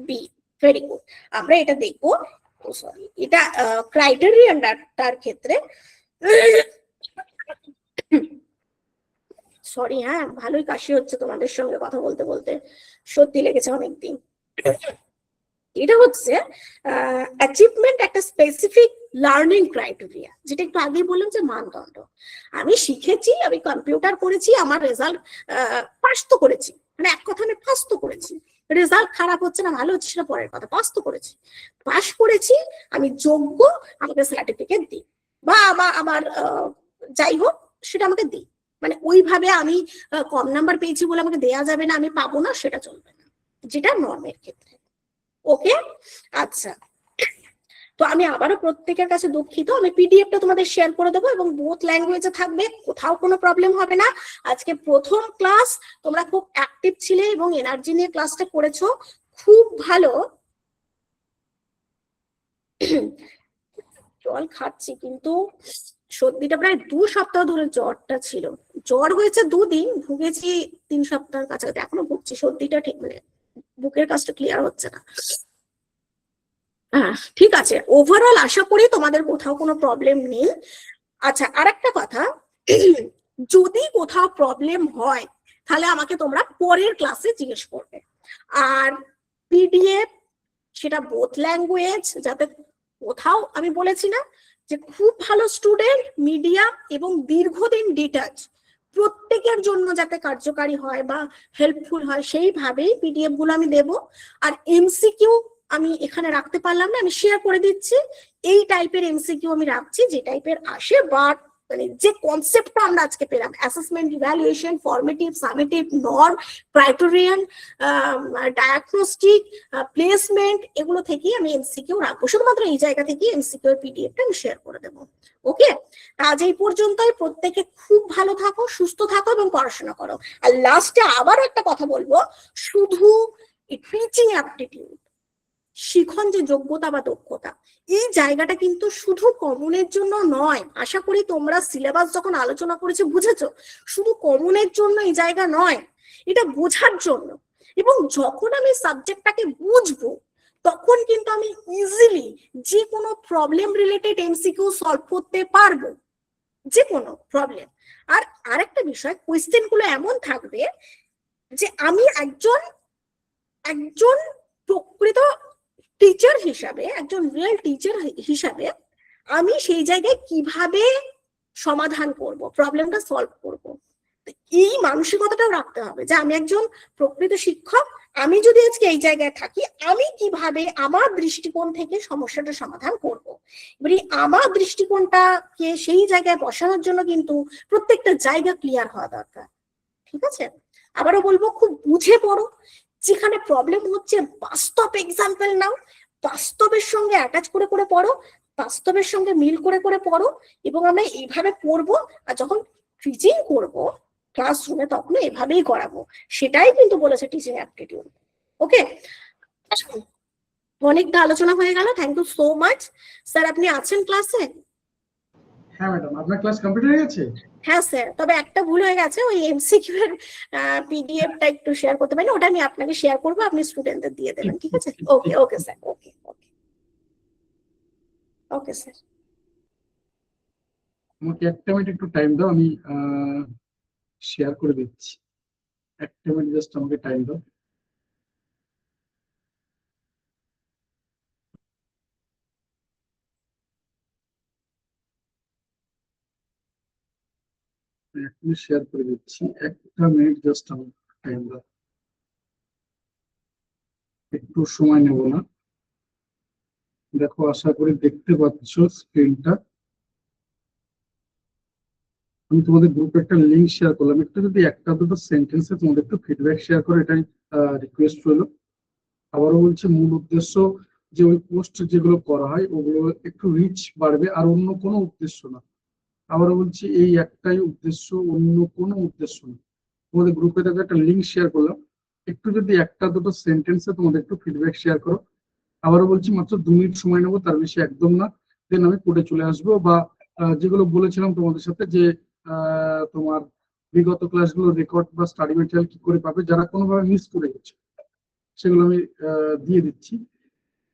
বি, ভেরি গুড। আমরা এটা দেখবো, সরি, এটা ক্রাইটেরিয়ানটার ক্ষেত্রে, সরি হ্যাঁ, ভালোই কাশি হচ্ছে তোমাদের সঙ্গে কথা বলতে বলতে, সত্যি লেগেছে অনেকদিন। এটা হচ্ছে অ্যাচিভমেন্ট একটা স্পেসিফিক লার্নিং ক্রাইটেরিয়া, যেটা একটু আগেই বললাম যে মানদণ্ড। আমি শিখেছি, আমি কম্পিউটার করেছি, আমার রেজাল্ট পাস তো করেছি, মানে এক কথা আমি পাস তো করেছি, রেজাল্ট খারাপ হচ্ছে না ভালো হচ্ছে সেটা পরের কথা, পাস তো করেছি, পাস করেছি, আমি যোগ্য, আমাকে সার্টিফিকেট দিই, বা আমার যাই হোক সেটা আমাকে দিই, মানে ওইভাবে আমি কম নাম্বার পেয়েছি বলে আমাকে দেয়া যাবে না, আমি পাবো না, সেটা চলবে না, যেটা নর্মের ক্ষেত্রে, ওকে। আচ্ছা, তো আমি আবারও প্রত্যেকের কাছে দুঃখিত, আমি পিডিএফটা তোমাদের শেয়ার করে দেবো এবং বোথ ল্যাঙ্গুয়েজে থাকবে, কোথাও কোনো প্রবলেম হবে না। আজকে প্রথম ক্লাস, তোমরা খুব অ্যাক্টিভ ছিলে এবং এনার্জি নিয়ে ক্লাসটা করেছো, খুব ভালো। জল খাচ্ছি, কিন্তু সর্দিটা প্রায় 2 সপ্তাহ ধরে জ্বরটা ছিল, জ্বর হয়েছে 2 দিন, ভুগেছি 3 সপ্তাহের কাছাকাছি, এখনো ভুগছি, সর্দিটা ঠিক মানে বুকের কাজটা ক্লিয়ার হচ্ছে না। ঠিক আছে, ওভারঅল আশা করি তোমাদের কোথাও কোনো প্রবলেম নেই। আচ্ছা, আরেকটা কথা, যদি কোথাও প্রবলেম হয় তাহলে আমাকে তোমরা পরের ক্লাসে জিজ্ঞেস করবে। আর পিডিএফ সেটা বোথ ল্যাঙ্গুয়েজ, যাতে কোথাও আমি বলেছি না যে খুব ভালো স্টুডেন্ট, মিডিয়াম এবং দীর্ঘদিন ডিটাচ, প্রত্যেকের জন্য যাতে কার্যকারী হয় বা হেল্পফুল হয়, সেইভাবেই পিডিএফ গুলো আমি দেবো। আর এমসিকিউ আমি এখানে রাখতে পারলাম না, আমি শেয়ার করে দিচ্ছি, এই টাইপের এমসিকিউ আমি রাখছি যে টাইপের আসে, বাট মানে যে কনসেপ্টটা আমরা আজকে পেলাম, assessment, evaluation, formative, summative, norm, criterion, diagnostic, placement, এগুলো থেকেই আমি এমসিকিউ রাখবো, শুধুমাত্র এই জায়গা থেকে এমসিকিউ এর পিডিএফটা আমি শেয়ার করে দেবো, ওকে। আজ এই পর্যন্তই, প্রত্যেকে খুব ভালো থাকো, সুস্থ থাকো এবং পড়াশোনা করো। আর লাস্টে আবার একটা কথা বলবো, শুধু টিচিং অ্যাপটিটিউড, শিখন যে যোগ্যতা বা দক্ষতা, এই জায়গাটা কিন্তু শুধু কমনের জন্য নয়। আশা করি তোমরা সিলেবাস যখন আলোচনা করেছো বুঝেছো, শুধু কমনের জন্য এই জায়গা নয়, এটা বোঝার জন্য, এবং যখন আমি সাবজেক্টটাকে বুঝবো তখন কিন্তু আমি ইজিলি যে কোনো প্রবলেম রিলেটেড এমসিকিউ সলভ করতে পারবো, যে কোনো প্রবলেম। আর আরেকটা বিষয়, কোয়েশ্চেন গুলো এমন থাকবে যে আমি একজন একজন প্রকৃত টিচার হিসাবে, একজন রিয়েল টিচার হিসাবে আমি সেই জায়গায় কিভাবে সমাধান করব, প্রবলেমটা সলভ করব। এই মানসিকতাটাও রাখতে হবে যে আমি একজন প্রকৃত শিক্ষক, আমি যদি আজকে এই জায়গায় থাকি আমি কিভাবে আমার দৃষ্টিকোণ থেকে সমস্যাটা সমাধান করব। এবারে আমার দৃষ্টিকোণটাকে সেই জায়গায় বসানোর জন্য কিন্তু প্রত্যেকটা জায়গা ক্লিয়ার হওয়া দরকার। ঠিক আছে, আবারও বলবো, খুব বুঝে পড়ো, যেখানে প্রবলেম হচ্ছে বাস্তব এক্সাম্পল নাও, বাস্তবের সঙ্গে অ্যাটাচ করে করে পড়ো, বাস্তবের সঙ্গে মিল করে করে পড়ো, এবং আমরা এইভাবে পড়বো। আর যখন টিচিং করবো ক্লাসরুমে তখন এভাবেই করাবো, সেটাই কিন্তু বলেছে টিচিং অ্যাপটিটিউড। ওকে, অনেকটা আলোচনা হয়ে গেল, thank you so much. Sir আপনি আছেন ক্লাসে? হ্যাঁ ম্যাডাম, আপনার ক্লাস কমপ্লিট হয়ে গেছে? হ্যাঁ স্যার, তবে একটা ভুল হয়ে গেছে, ওই এমসিকিউ এর পিডিএফটা একটু শেয়ার করতে পারেন, ওটা আমি আপনাকে শেয়ার করবো, আপনি স্টুডেন্টদের দিয়ে দেবেন। ঠিক আছে, ওকে ওকে স্যার, ওকে ওকে ওকে স্যার। আমাকে একটা মিনিট একটু টাইম দাও, আমি শেয়ার করে দিচ্ছি। একটা মিনিট জাস্ট আমাকে টাইম দাও। এখনই শেয়ার করে দিচ্ছি, একটা মিনিট জাস্ট আমাকে টাইম দাও, একটু সময় নেব না। দেখো, আশা করি দেখতে পাচ্ছ স্ক্রিনটা। আমি তোমাদের গ্রুপে একটা লিংক শেয়ার করলাম, একটু যদি একটা দুটো সেন্টেন্সে তোমাদের একটু ফিডব্যাক শেয়ার করো, এটাই রিকোয়েস্ট রইলো। আবারও বলছি, মূল উদ্দেশ্য যে ওই পোস্ট যেগুলো করা হয় ওগুলো একটু রিচ বাড়বে, আর অন্য কোনো উদ্দেশ্য না। আবারও বলছি, এই একটাই উদ্দেশ্য, অন্য কোনো উদ্দেশ্য না। তোমাদের গ্রুপে দেখো একটা লিংক শেয়ার করলাম, একটু যদি একটা দুটো সেন্টেন্সে তোমাদের একটু ফিডব্যাক শেয়ার করো। আবারও বলছি, মাত্র 2 মিনিট সময় নেবো, তার বেশি একদম না। দেন আমি পড়ে চলে আসবো, বা যেগুলো বলেছিলাম তোমাদের সাথে যে তোমার বিগত ক্লাসগুলো রেকর্ড বা স্টাডি মেটেরিয়াল কি করে পাবে, যারা কোনোভাবে মিস করে গেছে সেগুলো আমি দিয়ে দিচ্ছি।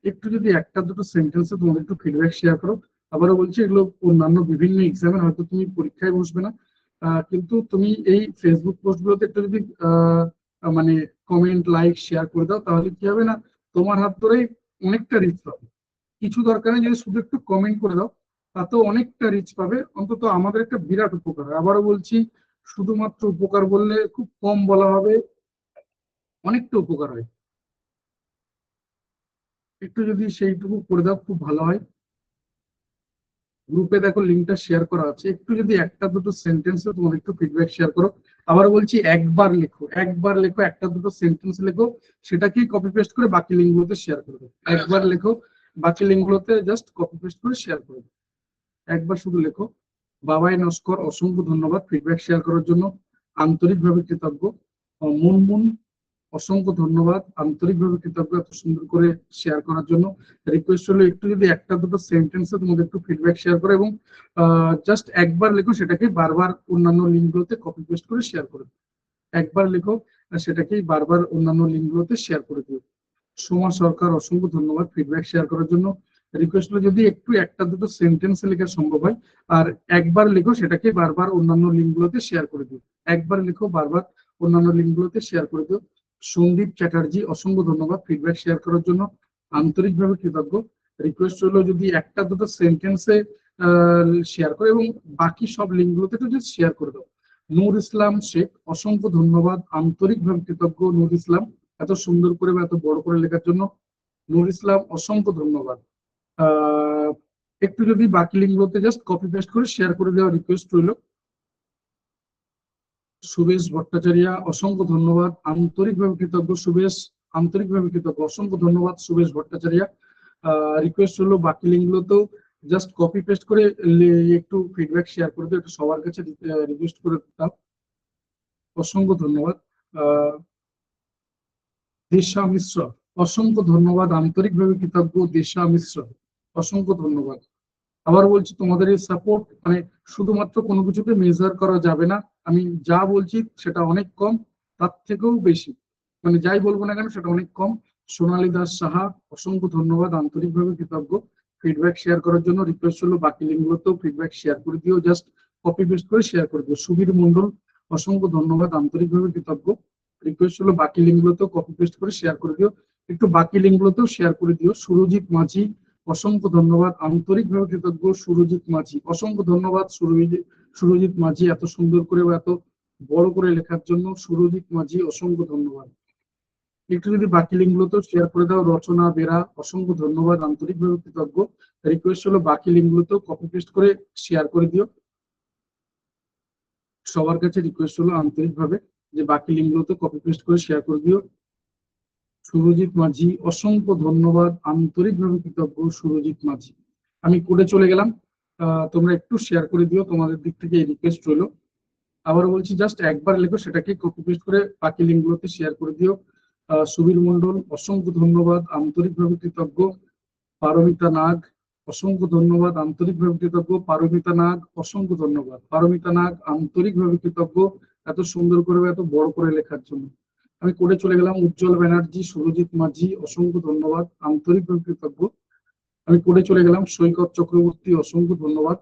একটু যদি একটা দুটো সেন্টেন্সে তোমাদের একটু ফিডব্যাক শেয়ার করো। আবারও বলছি, এগুলো অন্যান্য বিভিন্ন এক্সামে হয়তো তুমি পরীক্ষায় বসবে না, কিন্তু তুমি এই ফেসবুক পোস্টগুলোতে একটু যদি মানে কমেন্ট লাইক শেয়ার করে দাও, তাহলে কি হবে না, তোমার হাত ধরেই অনেকটা রিচ পাবে। কিছু দরকার নেই, যদি শুধু একটু কমেন্ট করে দাও তাতেও অনেকটা রিচ পাবে, অন্তত আমাদের একটা বিরাট উপকার হয়। আবারও বলছি, শুধুমাত্র উপকার বললে খুব কম বলা হবে, অনেকটা উপকার হয়। একটু যদি সেইটুকু করে দাও খুব ভালো হয়। গ্রুপে দেখো লিঙ্কটা শেয়ার করা আছে, একটু যদি একটা দুটো সেন্টেন্সে তোমার একটু ফিডব্যাক শেয়ার করো। আবার বলছি, একবার লেখো, একবার লেখো, একটা দুটো সেন্টেন্স লেখো, সেটাকেই কপি পেস্ট করে বাকি লিঙ্কগুলোতে শেয়ার করে দাও। একবার লেখো, বাকি লিঙ্কগুলোতে জাস্ট কপি পেস্ট করে শেয়ার করে দাও। একবার শুধু লেখো। বাবাই নস্কর, অসংখ্য ধন্যবাদ ফিডব্যাক শেয়ার করার জন্য, আন্তরিকভাবে কৃতজ্ঞ। মুনমুন, অসংখ্য ধন্যবাদ, আন্তরিকভাবে কৃতজ্ঞ এত সুন্দর করে শেয়ার করার জন্য। রিকোয়েস্ট হলো, একটু যদি একটা দুটো সেন্টেন্সে তোমাদের একটু ফিডব্যাক শেয়ার করো, এবং জাস্ট একবার লেখো, সেটাকে বারবার অন্যান্য লিঙ্কগুলোতে কপি পেস্ট করে শেয়ার করে দিও। একবার লেখো, সেটাকেই বারবার অন্যান্য লিঙ্কগুলোতে শেয়ার করে দিও। সোমা সরকার, অসংখ্য ধন্যবাদ ফিডব্যাক শেয়ার করার জন্য। রিকোয়েস্ট হলো, যদি একটু একটা দুটো সেন্টেন্সে লেখা সম্ভব হয়, আর একবার লেখো, সেটাকে বারবার অন্যান্য লিঙ্কগুলোতে শেয়ার করে দিও। একবার লেখো, বারবার অন্যান্য লিঙ্কগুলোতে শেয়ার করে দিও। সন্দীপ চ্যাটার্জি, অসংখ্য ধন্যবাদ ফিডব্যাক শেয়ার করার জন্য, আন্তরিকভাবে কৃতজ্ঞ। রিকোয়েস্ট হলো, যদি একটা দুটো সেন্টেন্সে শেয়ার করো, এবং বাকি সব লিঙ্কগুলোতে একটু জাস্ট শেয়ার করে দাও। নূর ইসলাম শেখ, অসংখ্য ধন্যবাদ, আন্তরিকভাবে কৃতজ্ঞ নূর ইসলাম এত সুন্দর করে বা এত বড় করে লেখার জন্য। নূর ইসলাম, অসংখ্য ধন্যবাদ। একটু যদি বাকি লিঙ্কগুলোতে জাস্ট কপি পেস্ট করে শেয়ার করে দেওয়ার রিকোয়েস্ট রইল। সুবেশ ভট্টাচার্য, অসংখ্য ধন্যবাদ, আন্তরিকভাবে কৃতজ্ঞ সুবেশ, আন্তরিকভাবে কৃতজ্ঞ, অসংখ্য ধন্যবাদ সুবেশ ভট্টাচার্য। রিকোয়েস্ট হলো, বাকি লিঙ্কগুলোতেও জাস্ট কপি পেস্ট করে একটু ফিডব্যাক শেয়ার করে দিও, একটু সবার কাছে রিকোয়েস্ট করে দিতাম। অসংখ্য ধন্যবাদ। দেশা মিশ্র, অসংখ্য ধন্যবাদ, আন্তরিকভাবে কৃতজ্ঞ দেশা মিশ্র, অসংখ্য ধন্যবাদ। আবার বলছি, তোমাদের এই সাপোর্ট মানে শুধুমাত্র কোনো কিছুতে মেজার করা যাবে না, আমি যা বলছি সেটা অনেক কম, তার থেকেও বেশি। মানে যাই বলবো না কেন সেটা অনেক কম। সোনালী দাস সাহা, অসংখ্য ধন্যবাদ, আন্তরিকভাবে কৃতজ্ঞ। ফিডব্যাক শেয়ার করার জন্য রিকোয়েস্ট হলো বাকি লিঙ্কগুলোতেও ফিডব্যাক শেয়ার করে দিও, জাস্ট কপি পেস্ট করে শেয়ার করে দিও। সুবীর মন্ডল, অসংখ্য ধন্যবাদ, আন্তরিকভাবে কৃতজ্ঞ। রিকোয়েস্ট হলো বাকি লিঙ্কগুলোতেও কপি পেস্ট করে শেয়ার করে দিও, একটু বাকি লিঙ্কগুলোতেও শেয়ার করে দিও। সুরজিৎ মাঝি, অসংখ্য ধন্যবাদ, আন্তরিকভাবে কৃতজ্ঞ। সুরজিৎ মাঝি, অসংখ্য ধন্যবাদ। সুরজিৎ মাঝি এত সুন্দর করে বা এত বড় করে লেখার জন্য সুরজিৎ মাঝি অসংখ্য ধন্যবাদ। একটু যদি বাকি লিঙ্কগুলোতেও শেয়ার করে দাও। রচনা বেরা, অসংখ্য ধন্যবাদ, আন্তরিকভাবে কৃতজ্ঞ। রিকোয়েস্ট হলো বাকি লিঙ্কগুলোতেও কপি পেস্ট করে শেয়ার করে দিও। সবার কাছে রিকোয়েস্ট হলো আন্তরিকভাবে যে বাকি লিঙ্কগুলোতে কপি পেস্ট করে শেয়ার করে দিও। সুরজিৎ মাঝি, অসংখ্য ধন্যবাদ, আন্তরিকভাবে কৃতজ্ঞ। সুরজিৎ মাঝি, আমি কোডে চলে গেলাম, তোমরা একটু শেয়ার করে দিও, তোমাদের দিক থেকে এই রিকোয়েস্ট রইলো। আবার বলছি, জাস্ট একবার লেখো, সেটাকে কপি পেস্ট করে বাকি লিঙ্কগুলোতে শেয়ার করে দিও। সুবীর মন্ডল, অসংখ্য ধন্যবাদ, আন্তরিকভাবে কৃতজ্ঞ। পারমিতা নাগ, অসংখ্য ধন্যবাদ, আন্তরিকভাবে কৃতজ্ঞ। পারমিতা নাগ, অসংখ্য ধন্যবাদ। পারমিতা নাগ, আন্তরিকভাবে কৃতজ্ঞ এত সুন্দর করে এত বড় করে লেখার জন্য। আমি কোডে চলে গেলাম। উজ্জ্বল ব্যানার্জি, সুরজিৎ মাঝি, অসংখ্য ধন্যবাদ, আন্তরিকভাবে কৃতজ্ঞ। আমি কোডে চলে গেলাম। সৈকত চক্রবর্তী, অসংখ্য ধন্যবাদ।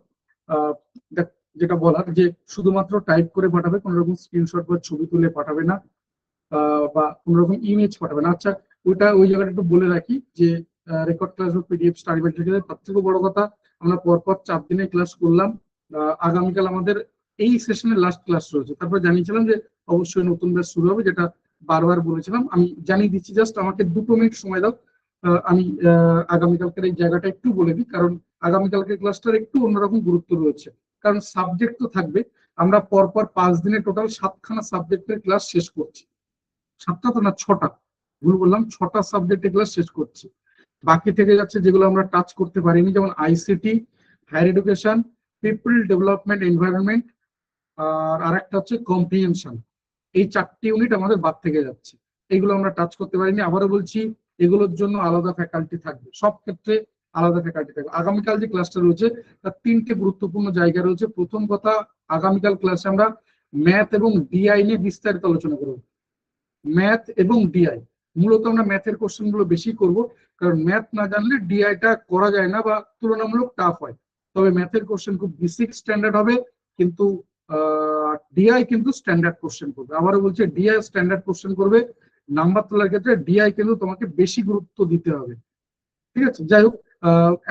যেটা বলার যে শুধুমাত্র টাইপ করে পাঠাবে, কোনো রকম স্ক্রিনশট বা ছবি তুলে পাঠাবে না, বা কোনো রকম ইমেজ পাঠাবে না। আচ্ছা, ওই জায়গাটা একটু বলে রাখি যে রেকর্ড ক্লাস বা পিডিএফ স্টাডি ম্যাটেরিয়াল, তার থেকে বড় কথা আমরা পরপর 4 দিনে ক্লাস করলাম। আগামীকাল আমাদের এই সেশনের লাস্ট ক্লাস রয়েছে। তারপর জানিয়েছিলাম যে অবশ্যই নতুন ব্যাচ শুরু হবে, যেটা বারবার বলেছিলাম। আমি জানিয়ে দিচ্ছি, জাস্ট আমাকে 2 মিনিট সময় দাও। আমি আগামীকালকের এই জায়গাটা একটু বলে দিই, কারণ আগামীকালকের ক্লাসটার একটু অন্যরকম গুরুত্ব রয়েছে। কারণ সাবজেক্ট তো থাকবে, আমরা পরপর 5 দিনে টোটাল 7খানা সাবজেক্টের ক্লাস শেষ করছি। 7টা তো না, 6টা, ভুল বললাম, 6টা সাবজেক্টের ক্লাস শেষ করছি। বাকি থেকে যাচ্ছে যেগুলো আমরা টাচ করতে পারিনি, যেমন ICT, higher education, people development, environment, আর আরেকটা হচ্ছে কম্প্রিহেনশন। এই 4টি ইউনিট আমাদের বাদ থেকে যাচ্ছে, এগুলো আমরা টাচ করতে পারিনি। আবারও বলছি, এগুলোর জন্য আলাদা ফ্যাকাল্টি থাকবে, সব ক্ষেত্রে আলাদা ফ্যাকাল্টি থাকবে। আগামীকাল যে ক্লাসটা রয়েছে তার 3টে গুরুত্বপূর্ণ জায়গা রয়েছে। প্রথম কথা, আগামীকাল ক্লাসে আমরা ম্যাথ এবং ডিআই নিয়ে বিস্তারিত আলোচনা করব। ম্যাথ এবং ডিআই, মূলত আমরা ম্যাথের কোশ্চেন গুলো বেশি করব, কারণ ম্যাথ না জানলে ডিআইটা করা যায় না বা তুলনামূলক টাফ হয়। তবে ম্যাথের কোশ্চেন খুব বেসিক স্ট্যান্ডার্ড হবে, কিন্তু ডিআই কিন্তু স্ট্যান্ডার্ড কোশ্চেন করবে। আবারও বলছে, ডিআই স্ট্যান্ডার্ড কোশ্চেন করবে। নাম্বার তোলার ক্ষেত্রে ডিআই কিন্তু তোমাকে বেশি গুরুত্ব দিতে হবে, ঠিক আছে? যাই হোক,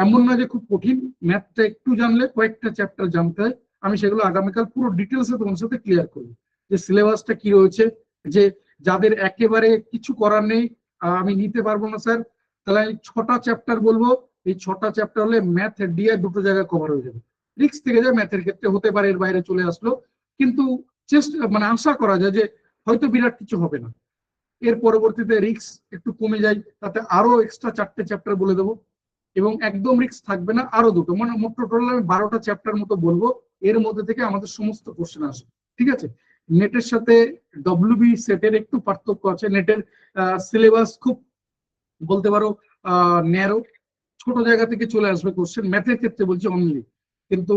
এমন না যে খুব কঠিন, ম্যাথটা একটু জানলে কয়েকটা চ্যাপ্টার জানতে হয়। আমি সেগুলো আগামীকাল পুরো ডিটেলসে তোমার সাথে ক্লিয়ার করবো, যে সিলেবাসটা কি রয়েছে। যে যাদের একেবারে কিছু করার নেই, আমি নিতে পারবো না স্যার, তাহলে আমি 6টা চ্যাপ্টার বলবো। এই 6টা চ্যাপ্টার হলে ম্যাথ ডিআই দুটো জায়গায় কভার হয়ে যাবে। রিস্ক থেকে যায় ম্যাথের ক্ষেত্রে, হতে পারে এর বাইরে চলে আসলো, কিন্তু চেষ্টা মানে আশা করা যায় যে হয়তো বিরাট কিছু হবে না। এর পরবর্তীতে রিস্ক একটু কমে যায়, তাতে আরো এক্সট্রা 4টে চ্যাপ্টার বলে দেবো, এবং একদম রিস্ক থাকবে না, আরো দুটো, মানে মোট টোটাল আমি 12টা চ্যাপ্টার মতো বলবো। এর মধ্যে থেকে আমাদের সমস্ত কোশ্চেন আসে, ঠিক আছে? নেটের সাথে ডব্লিউবি সেটের একটু পার্থক্য আছে। নেটের সিলেবাস খুব বলতে পারো ন্যারো, ছোট জায়গা থেকে চলে আসবে কোশ্চেন, ম্যাথের ক্ষেত্রে বলছি অনলি। কিন্তু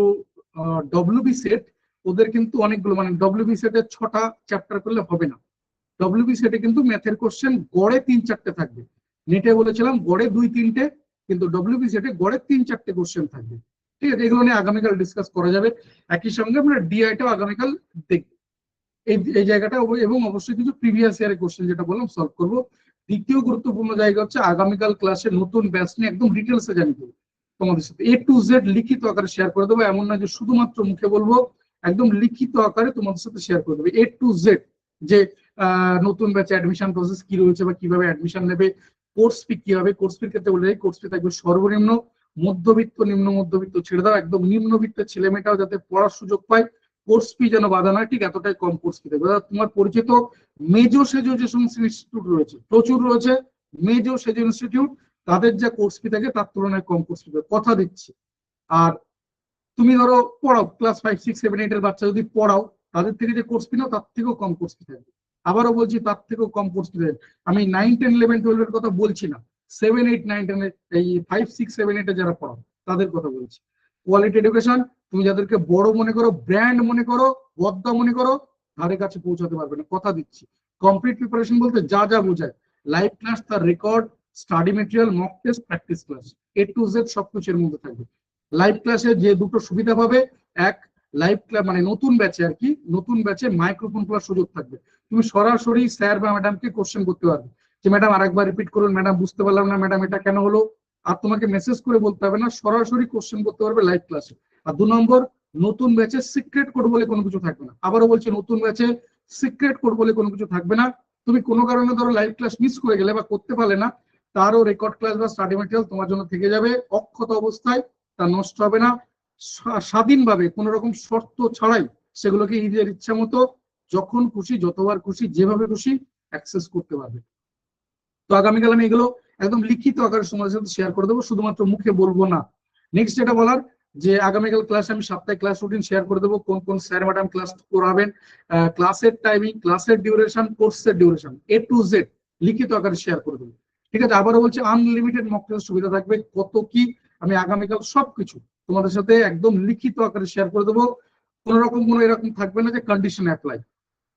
ডব্লিউবি সেট ওদের কিন্তু অনেকগুলো, মানে ডব্লিউবি সেটের 6টা চ্যাপ্টার করলে হবে না। ডব্লিউবি সেটে কিন্তু ম্যাথের কোশ্চেন গড়ে 3-4টে থাকবে। নেটে বলেছিলাম গড়ে 2-3টে, কিন্তু ডব্লিউবি সেটে গড়ে 3-4টে কোশ্চেন থাকবে, ঠিক আছে? এগুলো নিয়ে আগামীকাল ডিসকাস করা যাবে। একই সঙ্গে আমরা ডিআইটাও আগামীকাল দেখব এই জায়গাটা, এবং অবশ্যই কিছু প্রিভিয়াস ইয়ারের কোশ্চেন যেটা বললাম সলভ করবো। দ্বিতীয় গুরুত্বপূর্ণ জায়গা হচ্ছে আগামীকাল ক্লাসে নতুন ব্যাচ নিয়ে একদম ডিটেলসে জানিয়ে দেবো তোমাদের সাথে, A to Z লিখিত আকারে শেয়ার করে দেবো। এমন না যে শুধুমাত্র মুখে বলবো, একদম লিখিত আকারে তোমাদের সাথে শেয়ার করে দেবো A to Z। যে নতুন ব্যাচে অ্যাডমিশন প্রসেস কি রয়েছে বা কিভাবে অ্যাডমিশন নেবে, কোর্স ফি কি হবে। কোর্স ফির ক্ষেত্রে বলে রাখি, কোর্স ফি থাকবে সর্বনিম্ন, মধ্যবিত্ত, নিম্ন মধ্যবিত্ত ছেড়ে দাও, একদম নিম্নবিত্তের ছেলেমেয়েটাও যাতে পড়ার সুযোগ পায়, কোর্স ফি যেন বাধা নয়, ঠিক এতটাই কম কোর্স ফি থাকবে। তোমার পরিচিত মেজো সেজো যে সমস্ত ইনস্টিটিউট রয়েছে, প্রচুর রয়েছে মেজো সেজো ইনস্টিটিউট, তাদের যা কোর্স ফি থাকে তার তুলনায় কম কোর্স ফি থাকে, কথা দিচ্ছি। আর তুমি ধরো পড়াও, ক্লাস 5, 6, 7, 8 এর বাচ্চা যদি পড়াও, তাদের থেকে যে কোর্স ফি নাও তার থেকেও কম কোর্স ফি থাকবে। আবারও বলছি, তার থেকেও কম কোর্স ফি থাকবে। আমি 9, 10, 11, 12 এর কথা বলছি না, 7, 8, 9, 10 এই 5, 6, 7, 8 এ যারা পড়াও তাদের কথা বলছি। কোয়ালিটি এডুকেশন, তুমি যাদেরকে বড় মনে করো, ব্র্যান্ড মনে করো, বদ্দা মনে করো, ধারে কাছে পৌঁছাতে পারবে না, কথা দিচ্ছি। কমপ্লিট প্রিপারেশন বলতে যা যা বোঝায়, লাইভ ক্লাস, তার record, study material, mock test, practice class, A to Z সবকিছু এর মধ্যে থাকবে। লাইভ ক্লাসে যে দুটো সুবিধা পাবে, এক, লাইভ ক্লাস মানে নতুন ব্যাচে আর কি, নতুন ব্যাচে মাইক্রোফোন খোলার সুযোগ থাকবে। তুমি সরাসরি স্যার বা ম্যাডামকে কোশ্চেন করতে পারবে যে ম্যাডাম আরেকবার রিপিট করুন, ম্যাডাম বুঝতে পারলাম না, ম্যাডাম এটা কেন হলো। আর তোমাকে মেসেজ করে বলতে হবে না, সরাসরি কোশ্চেন করতে পারবে লাইভ ক্লাসে। আর 2 নম্বর, নতুন ব্যাচে সিক্রেট কোড বলে কোনো কিছু থাকবে না। আবারও বলছি, নতুন ব্যাচে সিক্রেট কোড বলে কোনো কিছু থাকবে না। তুমি কোনো কারণে ধরো লাইভ ক্লাস মিস করে গেলে বা করতে পারলে না, তারও রেকর্ড ক্লাস বা স্টাডি মেটেরিয়াল তোমার জন্য থেকে যাবে অক্ষত অবস্থায়, তা নষ্ট হবে না। স্বাধীনভাবে কোনো রকম শর্ত ছাড়াই সেগুলোকে নিজের ইচ্ছা মতো যখন খুশি, যতবার খুশি, যেভাবে খুশি অ্যাক্সেস করতে পারবে। তো আগামীকাল আমি এগুলো একদম লিখিত আকারে তোমাদের সাথে শেয়ার করে দেবো, শুধুমাত্র মুখে বলবো না। নেক্সট যেটা বলার, যে আগামীকাল ক্লাসে আমি সপ্তাহে ক্লাস রুটিন শেয়ার করে দেবো, কোন কোন স্যার ম্যাডাম ক্লাস করাবেন, ক্লাসের টাইমিং, ক্লাসের ডিউরেশন, কোর্সের ডিউরেশন, A to Z লিখিত আকারে শেয়ার করে দেবো। ঠিক আছে, আবারও বলছি, আনলিমিটেড মক টেস্ট সুবিধা থাকবে, কত কি আমি আগামীকাল সবকিছু তোমাদের সাথে একদম লিখিত আকারে শেয়ার করে দেবো। কোন রকম কোনো এরকম থাকবে না যে কন্ডিশন অ্যাপ্লাই,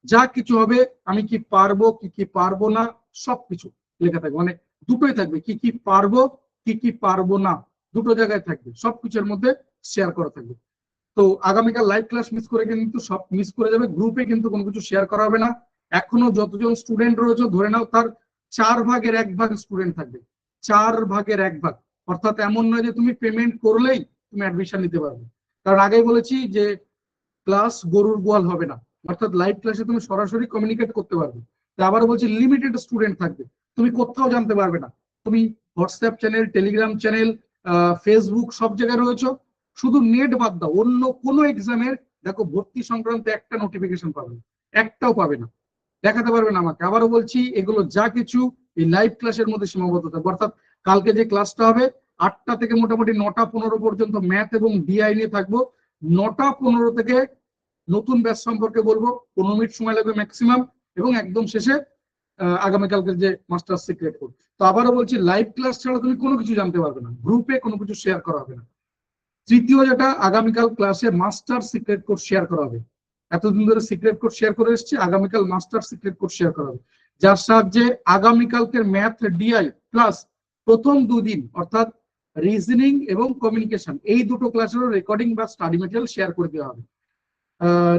যা কিছু হবে আমি কি পারবো কি কি পারবো না সবকিছু লেখা থাকবে। মানে দুটোই থাকবে, কি কি পারবো কি কি পারবো না, দুটো জায়গায় থাকবে, সবকিছুর মধ্যে শেয়ার করা থাকবে। তো আগামীকাল লাইভ ক্লাস মিস করে কিন্তু সব মিস করে যাবে, গ্রুপে কিন্তু কোনো কিছু শেয়ার করা হবে না। এখনো যতজন স্টুডেন্ট রয়েছে ধরে নাও তার 4/1 স্টুডেন্ট থাকবে, 4/1। অর্থাৎ এমন নয় যে তুমি পেমেন্ট করলেই তুমি অ্যাডমিশন নিতে পারবে। কারণ আগেই বলেছি যে ক্লাস গরুর গোয়াল হবে না, অর্থাৎ লাইভ ক্লাসে তুমি সরাসরি কমিউনিকেট করতে পারবে। আবার বলছি, লিমিটেড স্টুডেন্ট থাকবে, তুমি কোথাও জানতে পারবে না। তুমি WhatsApp channel, Telegram channel, Facebook সব জায়গায় রয়েছে, শুধু নেট বাদ দাও, অন্য কোনো এক্সামের দেখো ভর্তি সংক্রান্ত একটা নোটিফিকেশন পাবে না, একটাও পাবে না, দেখাতে পারবে না আমাকে। আবারও বলছি, এগুলো যা কিছু এই লাইভ ক্লাসের মধ্যে সীমাবদ্ধ থাকবে। অর্থাৎ কালকে যে ক্লাসটা হবে 8টা থেকে মোটামুটি 9টা 15 পর্যন্ত ম্যাথ এবং ডিআই নিয়ে থাকবো। 9টা 15 থেকে নতুন ব্যাচ সম্পর্কে বলবো, 15 মিনিট সময় লাগবে ম্যাক্সিমাম, এবং একদম শেষে আগামীকালকে যে মাস্টার সিক্রেট কোড। তো আবারও বলছি, লাইভ ক্লাস ছাড়া তুমি কোনো কিছু জানতে পারবে না, গ্রুপে কোনো কিছু শেয়ার করা হবে না। তৃতীয় যেটা, আগামীকাল ক্লাসে মাস্টার সিক্রেট কোড শেয়ার করা হবে। এতদিন ধরে সিক্রেট কোড শেয়ার করে এসেছি, আগামীকাল মাস্টার সিক্রেট কোড শেয়ার করা হবে, যার সাহায্যে আগামীকালকের ম্যাথ ডিআই প্লাস প্রথম 2 দিন অর্থাৎ রিজনিং এবং কমিউনিকেশন, এই দুটো ক্লাসেরও রেকর্ডিং বা স্টাডি মেটেরিয়াল শেয়ার করে দেওয়া হবে।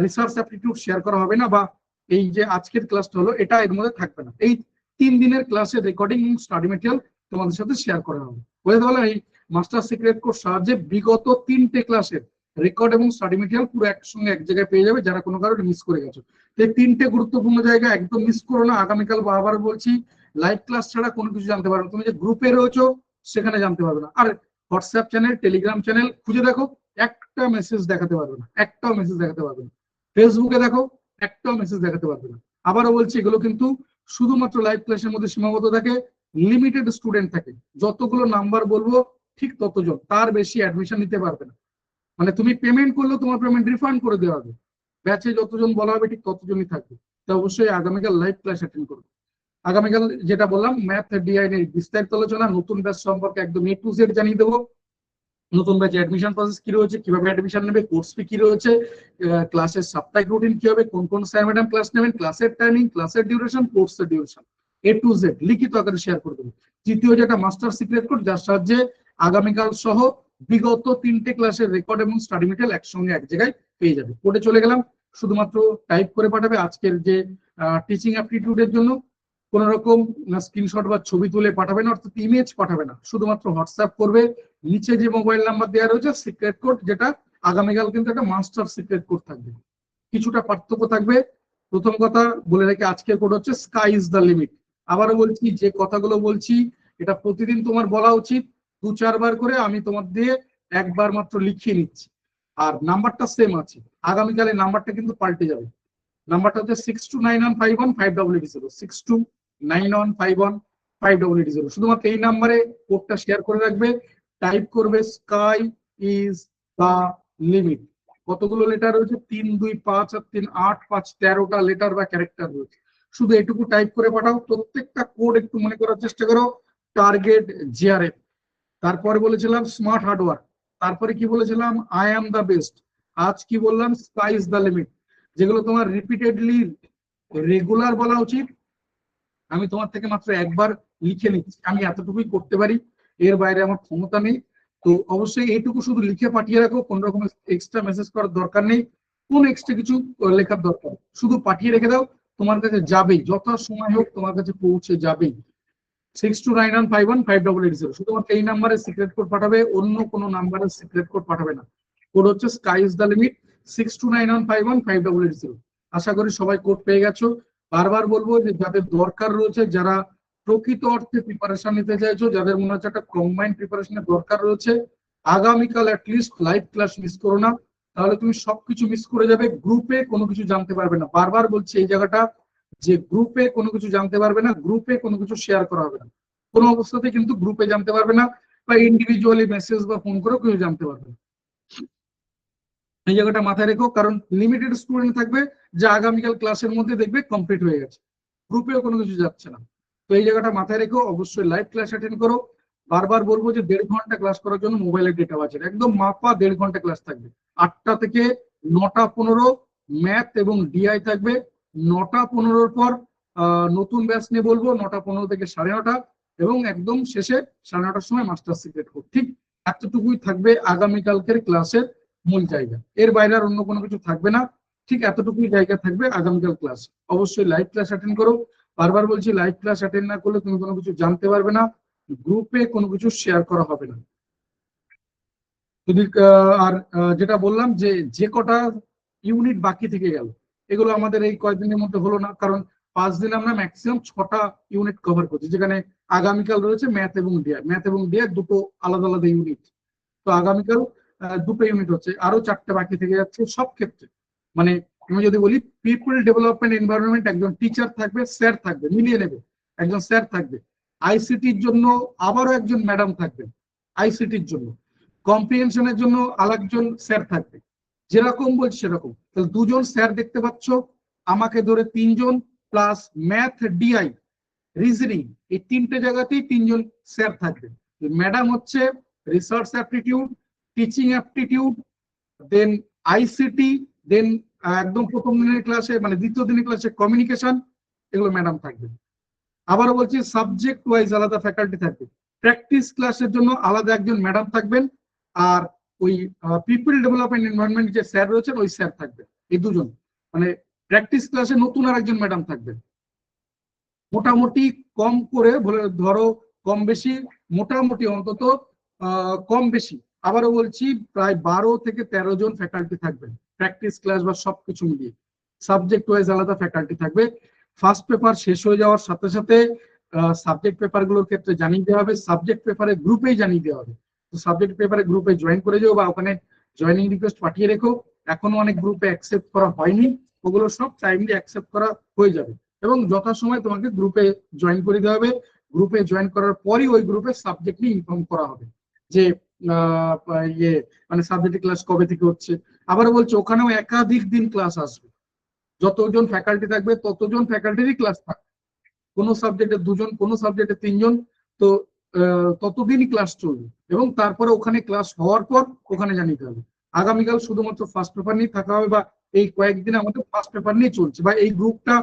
রিসার্চ অ্যাপটিটিউড শেয়ার করা হবে না, বা এই যে আজকের ক্লাসটা হলো এটা এর মধ্যে থাকবে না। এই 3 দিনের ক্লাসের রেকর্ডিং এবং স্টাডি মেটেরিয়াল তোমাদের সাথে শেয়ার করা হবে। বলে তাহলে এই মাস্টার সিক্রেট কোড সাহায্যে বিগত 3টে ক্লাসের রেকর্ড এবং স্টাডি মেটেরিয়াল পুরো একসঙ্গে এক জায়গায় পেয়ে যাবে, যারা কোনো কারণে মিস করে গেছো। এই 3টে গুরুত্বপূর্ণ জায়গা একদম মিস করো না। আগামীকাল আবার বলছি, লাইভ ক্লাস ছাড়া কোনো কিছু জানতে পারবে না, তুমি যে গ্রুপে রয়েছো সেখানে জানতে পারবে না। আর হোয়াটসঅ্যাপ চ্যানেল, টেলিগ্রাম চ্যানেল খুঁজে দেখো, একটা মেসেজ দেখাতে পারবে না, একটাও মেসেজ দেখাতে পারবে না। ফেসবুকে দেখো, একটাও মেসেজ দেখাতে পারবে না। আবারও বলছি, এগুলো কিন্তু শুধুমাত্র লাইভ ক্লাসের মধ্যে সীমাবদ্ধ থাকে, লিমিটেড স্টুডেন্ট থাকে, যতগুলো নাম্বার বলবো ঠিক ততজন, তার বেশি অ্যাডমিশন নিতে পারবে না। মানে তুমি পেমেন্ট করলেও তোমার পেমেন্ট রিফান্ড করে দেওয়া হবে, ব্যাচে যতজন বলা হবে ঠিক ততজনই থাকবে। তো অবশ্যই আগামীকাল লাইভ ক্লাস অ্যাটেন্ড করবে। আগামীকাল যেটা বললাম, ম্যাথ ডিআই এর বিস্তারিত আলোচনা, নতুন ব্যাচ সম্পর্কে একদম A to Z জানিয়ে দেবো, নতুন ব্যাচে অ্যাডমিশন প্রসেস কি রয়েছে, কিভাবে অ্যাডমিশন নেবে, কোর্স ফি কি রয়েছে, ক্লাসের সাপ্তাহিক রুটিন কি হবে, কোন কোন স্যার ম্যাডাম ক্লাস নেবেন, ক্লাসের টাইমিং, ক্লাসের ডিউরেশন, কোর্সের ডিউরেশন, A to Z লিখিত আকারে শেয়ার করে দেবো। তৃতীয় যেটা, মাস্টার সিক্রেট কোড, যার সাহায্যে আগামীকাল সহ বিগত 3টে ক্লাসের রেকর্ড এবং স্টাডি মেটেরিয়াল একসঙ্গে এক জায়গায় পেয়ে যাবে। কোডে চলে গেলাম, শুধুমাত্র টাইপ করে পাঠাবে। আজকের যে টিচিং অ্যাপটিটিউডের জন্য কোন রকম স্ক্রিনশট বা ছবি তুলে পাঠাবে না, অর্থাৎ ইমেজ পাঠাবে না, শুধুমাত্র হোয়াটসঅ্যাপ করবে। নিচে যে মোবাইল নাম্বার দেওয়া রয়েছে সিক্রেট কোড, যেটা আগামীকাল কিন্তু একটা মাস্টার সিক্রেট কোড থাকবে, কিছুটা পার্থক্য থাকবে। প্রথম কথা বলে রেখে, আজকের কোড হচ্ছে স্কাই ইজ দ্য লিমিট। আবারও বলছি, যে কথাগুলো বলছি এটা প্রতিদিন তোমার বলা উচিত 2-4 বার করে, আমি তোমার দিয়ে একবার মাত্র লিখিয়ে নিচ্ছি। আর নাম্বারটা সেম আছে, আগামীকালের নাম্বারটা কিন্তু পাল্টে যাবে। নাম্বারটা হচ্ছে 6291515800, 6291515800। শুধুমাত্র এই নাম্বারে কোডটা শেয়ার করে রাখবে, টাইপ করবে স্কাই ইজ দা লিমিট। কতগুলো লেটার রয়েছে, 3, 2, 5 আর 3, 8, 5, 13টা লেটার বা ক্যারেক্টার রয়েছে। শুধু এটুকু টাইপ করে পাঠাও। প্রত্যেকটা কোড একটু মনে করার চেষ্টা করো, টার্গেট জিআরএফ, তারপরে বলেছিলাম স্মার্ট হার্ডওয়ার্ক, তারপরে কি বলেছিলাম আই অ্যাম দা বেস্ট, আজ কি বললাম স্কাই ইজ দা লিমিট। যেগুলো তোমার রিপিটেডলি রেগুলার বলা উচিত। আমি তোমার থেকে মাত্র একবার লিখে নিচ্ছি, আমি এতটুকুই করতে পারি, এর বাইরে আমার ক্ষমতা নেই। তো অবশ্যই এইটুকু শুধু লিখে পাঠিয়ে রাখো, কোন রকম এক্সট্রা মেসেজ করার দরকার নেই, কোন এক্সট্রা কিছু লেখার দরকার, শুধু পাঠিয়ে রেখে দাও, তোমার কাছে যাবেই, যত সময় হোক তোমার কাছে পৌঁছে যাবেই। 6291515880 শুধুমাত্র এই নাম্বারে সিক্রেট কোড পাঠাবে, অন্য কোনো নাম্বারে সিক্রেট কোড পাঠাবে না। কোড হচ্ছে স্কাই ইজ দ্য লিমিট 6291515880। আশা করি সবাই কোড পেয়ে গেছো। বারবার বলবো যে যাদের দরকার রয়েছে, যারা প্রকৃত অর্থে প্রিপারেশন নিতে চাইছো, যাদের মনে হচ্ছে একটা কম্বাইন্ড প্রিপারেশনের দরকার রয়েছে, আগামীকাল অ্যাটলিস্ট লাইভ ক্লাস মিস করো না, তাহলে তুমি সবকিছু মিস করে যাবে, গ্রুপে কোনো কিছু জানতে পারবে না। বারবার বলছি এই জায়গাটা, যে গ্রুপে কোনো কিছু জানতে পারবে না, গ্রুপে কোনো কিছু শেয়ার করা হবে না, কোনো অবস্থাতে কিন্তু গ্রুপে জানতে পারবে না, বা ইন্ডিভিজুয়ালি মেসেজ বা ফোন করেও কেউ জানতে পারবে না। এই জায়গাটা মাথায় রেখো, কারণ লিমিটেড স্টুডেন্ট থাকবে যা আগামীকাল ক্লাসের মধ্যে দেখবে কমপ্লিট হয়ে গেছে, গ্রুপেও কোনো কিছু যাচ্ছে না। তো এই জায়গাটা মাথায় রেখো, অবশ্যই লাইভ ক্লাস অ্যাটেন্ড করো। বারবার বলবো যে 1.5 ঘন্টা ক্লাস করার জন্য মোবাইলের ডেটা বাঁচে, একদম মাপা 1.5 ঘন্টা ক্লাস থাকবে। 8টা থেকে 9টা 15 ম্যাথ এবং ডিআই থাকবে। 9টা 15-র পর নতুন ব্যাচ নিয়ে বলবো, 9টা 15 থেকে 9:30, এবং একদম শেষে 9:30টার সময় মাস্টার সিক্রেট কোড। ঠিক এতটুকুই থাকবে আগামীকালকের ক্লাসের মূল জায়গা, এর বাইরে আর অন্য কোনো কিছু থাকবে না। ঠিক এতটুকুই জায়গা থাকবে আগামীকাল ক্লাস। অবশ্যই লাইভ ক্লাস অ্যাটেন্ড করো। বারবার বলছি, লাইভ ক্লাস অ্যাটেন্ড না করলে তুমি কোনো কিছু জানতে পারবে না, গ্রুপে কোনো কিছু শেয়ার করা হবে না। যদি আর যেটা বললাম যে যে কটা ইউনিট বাকি থেকে গেল, এগুলো আমাদের এই কয়েকদিনের মধ্যে হলো না, কারণ 5 দিন আমরা ম্যাক্সিমাম 6টা ইউনিট কভার করছি, যেখানে আগামীকাল রয়েছে ম্যাথ এবং ডিআই দুটো আলাদা আলাদা ইউনিট। তো আগামীকাল 2টো ইউনিট হচ্ছে, আরো 4টে বাকি থেকে যাচ্ছে। সব ক্ষেত্রে মানে আমি যদি বলি, পিপল ডেভেলপমেন্ট এনভায়রনমেন্ট, একজন টিচার থাকবে, স্যার থাকবে, মিলিয়ে নেবে, একজন স্যার থাকবে। আইসিটির জন্য আবারও একজন ম্যাডাম থাকবেন, আইসিটির জন্য। কম্প্রিহেনশনের জন্য আরেকজন স্যার থাকবে। যেরকম বলছি সেরকম, তাহলে 2জন স্যার দেখতে পাচ্ছ, আমাকে ধরে 3জন, প্লাস ম্যাথ, ডিআই, রিজনিং, এই 3টে জায়গাতেই 3জন স্যার থাকবে। ম্যাডাম হচ্ছে রিসার্চ অ্যাপটিটিউড, টিচিং অ্যাপটিটিউড, দেন আইসিটি, দেন একদম প্রথম দিনের ক্লাসে মানে দ্বিতীয় দিনের ক্লাসে কমিউনিকেশন, এগুলো ম্যাডাম থাকবে। আবারও বলছি, সাবজেক্ট ওয়াইজ আলাদা ফ্যাকাল্টি থাকবে। প্র্যাকটিস ক্লাসের জন্য আলাদা একজন ম্যাডাম থাকবেন, আর ওই পিপল ডেভেলপমেন্ট এনভায়রনমেন্ট যে স্যার রয়েছেন ওই স্যার থাকবে। এই 2জন মানে প্র্যাকটিস ক্লাসে নতুন আর একজন ম্যাডাম থাকবেন। মোটামুটি কম করে বলে ধরো, কম বেশি, মোটামুটি অন্তত কম বেশি, আবারও বলছি, প্রায় 12 থেকে 13 জন ফ্যাকাল্টি থাকবেন প্র্যাকটিস ক্লাস বা সবকিছু মিলিয়ে। সাবজেক্ট ওয়াইজ আলাদা ফ্যাকাল্টি থাকবে। ফার্স্ট পেপার শেষ হয়ে যাওয়ার সাথে সাথে সাবজেক্ট পেপারগুলোর ক্ষেত্রে জানিয়ে দেওয়া হবে, সাবজেক্ট পেপারে গ্রুপেই জানিয়ে দেওয়া হবে। তো সাবজেক্ট পেপারে গ্রুপে জয়েন করে যাও, বা ওখানে জয়েনিং রিকোয়েস্ট পাঠিয়ে রেখো। এখনো অনেক গ্রুপে অ্যাকসেপ্ট করা হয়নি, ওগুলো সব টাইমলি অ্যাকসেপ্ট করা হয়ে যাবে, এবং যথাসময় তোমাকে গ্রুপে জয়েন করে দেওয়া হবে। গ্রুপে জয়েন করার পরই ওই গ্রুপের সাবজেক্ট নিয়ে ইনফর্ম করা হবে যে ইয়ে মানে সাবজেক্ট ক্লাস কবে থেকে হচ্ছে। আবার বলছে ওখানেও একাধিক দিন ক্লাস আসবে, যতজন ফ্যাকাল্টি থাকবে ততজন ফ্যাকাল্টিরই ক্লাস থাকবে। কোনো সাবজেক্টে 2জন, কোনো সাবজেক্টে 3জন, তো ততদিনই ক্লাস চলবে। এবং তারপরে ওখানে ক্লাস হওয়ার পর ওখানে জানিয়ে হবে। আগামীকাল শুধুমাত্র ফার্স্ট পেপার নিয়ে থাকা হবে, বা এই কয়েকদিন আমাদের ফার্স্ট পেপার নিয়ে চলছে, বা এই গ্রুপটা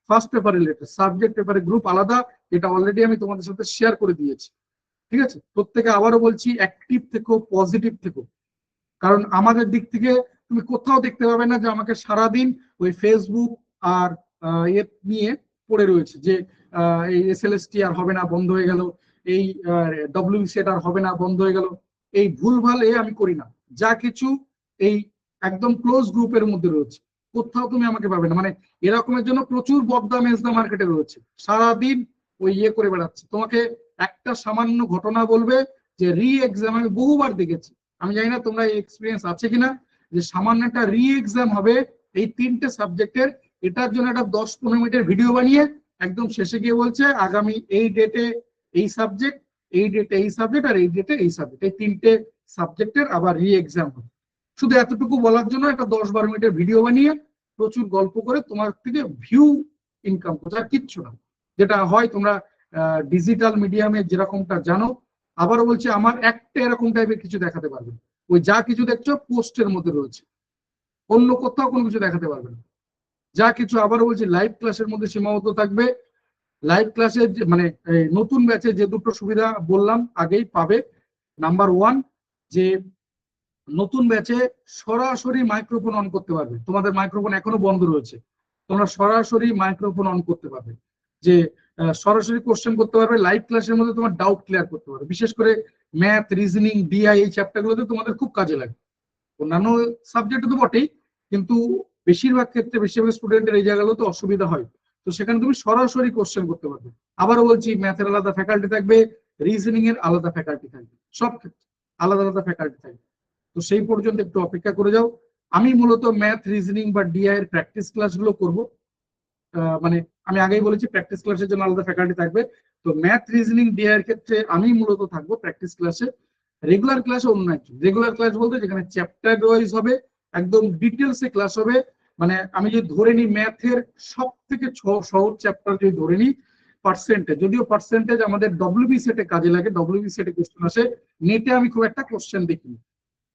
ফার্স্ট পেপার রিলেটেড, সাবজেক্ট পেপারে গ্রুপ আলাদা, এটা অলরেডি আমি তোমাদের সাথে শেয়ার করে দিয়েছি। ঠিক আছে, প্রত্যেকে আবারও বলছি, অ্যাক্টিভ থেকো, পজিটিভ থেকো, কারণ আমাদের দিক থেকে তুমি কোথাও দেখতে পাবে না যে আমাকে সারাদিন ওই ফেসবুক আর এ নিয়ে পড়ে রয়েছে যে এই এসএলএসটি আর হবে না, বন্ধ হয়ে গেল, এই ডব্লিউসেট আর হবে না, বন্ধ হয়ে গেল। এই ভুলভাল আমি করি না, যা কিছু এই একদম ক্লোজ গ্রুপের মধ্যে রয়েছে, কোথাও তুমি আমাকে পাবে না। মানে এরকমের জন্য প্রচুর বদদা মেজদা মার্কেটে রয়েছে, সারাদিন ওই করে বেড়াচ্ছে। তোমাকে একটা সামান্য ঘটনা বলবে যে এক্সাম, আমি বহুবার দেখেছি, আমি জানি না তোমরা এই এক্সপিরিয়েন্স আছে কিনা, যে সামান্য একটা এক্সাম হবে এই 3টে সাবজেক্টের, এটার জন্য একটা 10-15 মিনিটের ভিডিও বানিয়ে একদম শেষে গিয়ে বলছে আগামী এই ডেটে এই সাবজেক্ট, এই ডেটে এই সাবজেক্ট, আর এই ডেটে এই সাবজেক্ট, এই 3টে সাবজেক্টের আবার এক্সাম হবে। শুধু এতটুকু বলার জন্য একটা 10-12 মিনিটের ভিডিও বানিয়ে প্রচুর গল্প করে তোমার থেকে ভিউ ইনকাম করছে, আর কিচ্ছু না। যেটা হয় তোমরা ডিজিটাল মিডিয়ামে যেরকমটা জানো, আবারও বলছি, আমার একটা এরকম টাইপের কিছু দেখাতে পারবে না। ওই যা কিছু দেখছো পোস্টের মধ্যে রয়েছে, অন্য কোথাও কোনো কিছু দেখাতে পারবে না। যা কিছু আবারও বলছি লাইভ ক্লাসের মধ্যে সীমাবদ্ধ থাকবে। লাইভ ক্লাসের মানে নতুন ব্যাচে যে দুটো সুবিধা বললাম আগেই পাবে। নাম্বার 1, যে নতুন ব্যাচে সরাসরি মাইক্রোফোন অন করতে পারবে। তোমাদের মাইক্রোফোন এখনো বন্ধ রয়েছে, তোমরা সরাসরি মাইক্রোফোন অন করতে পারবে, যে সরাসরি কোশ্চেন করতে পারবে। লাইভ ক্লাসের মধ্যে তোমার ডাউট ক্লিয়ার করতে পারবে, বিশেষ করে ম্যাথ, রিজনিং, ডিআই এই চ্যাপ্টারগুলোতে তোমাদের খুব কাজে লাগে। অন্যান্য সাবজেক্টে তো বটেই, কিন্তু বেশিরভাগ ক্ষেত্রে বেশিরভাগ স্টুডেন্টের এই জায়গাগুলোতে অসুবিধা হয়। তো সেখানে তুমি সরাসরি কোশ্চেন করতে পারবে। আবারও বলছি, ম্যাথের আলাদা ফ্যাকাল্টি থাকবে, রিজনিং এর আলাদা ফ্যাকাল্টি থাকবে, সব ক্ষেত্রে আলাদা আলাদা ফ্যাকাল্টি থাকবে। তো সেই পর্যন্ত একটু অপেক্ষা করে যাও। আমি মূলত ম্যাথ, রিজনিং বা ডিআই এর প্র্যাকটিস ক্লাসগুলো করব। মানে আমি আগেই বলেছি প্র্যাকটিস ক্লাসের জন্য আলাদা ফ্যাকাল্টি থাকবে। তো ম্যাথ, রিজনিং, ডিআই এর ক্ষেত্রে আমি মূলত থাকবো প্র্যাকটিস ক্লাসে। রেগুলার ক্লাসে অন্য একজন। রেগুলার ক্লাস বলতে যেখানে চ্যাপ্টার ওয়াইজ হবে, একদম ডিটেলসে ক্লাস হবে। মানে আমি যদি ধরে নিই ম্যাথের সব থেকে সহজ চ্যাপ্টার যদি ধরে নিই, পার্সেন্টেজ, যদিও পার্সেন্টেজ আমাদের ডব্লিউবি সেটে কাজে লাগে, ডব্লিউবি সেটে কোশ্চেন আসে, নেটে আমি খুব একটা কোশ্চেন দেখিনি,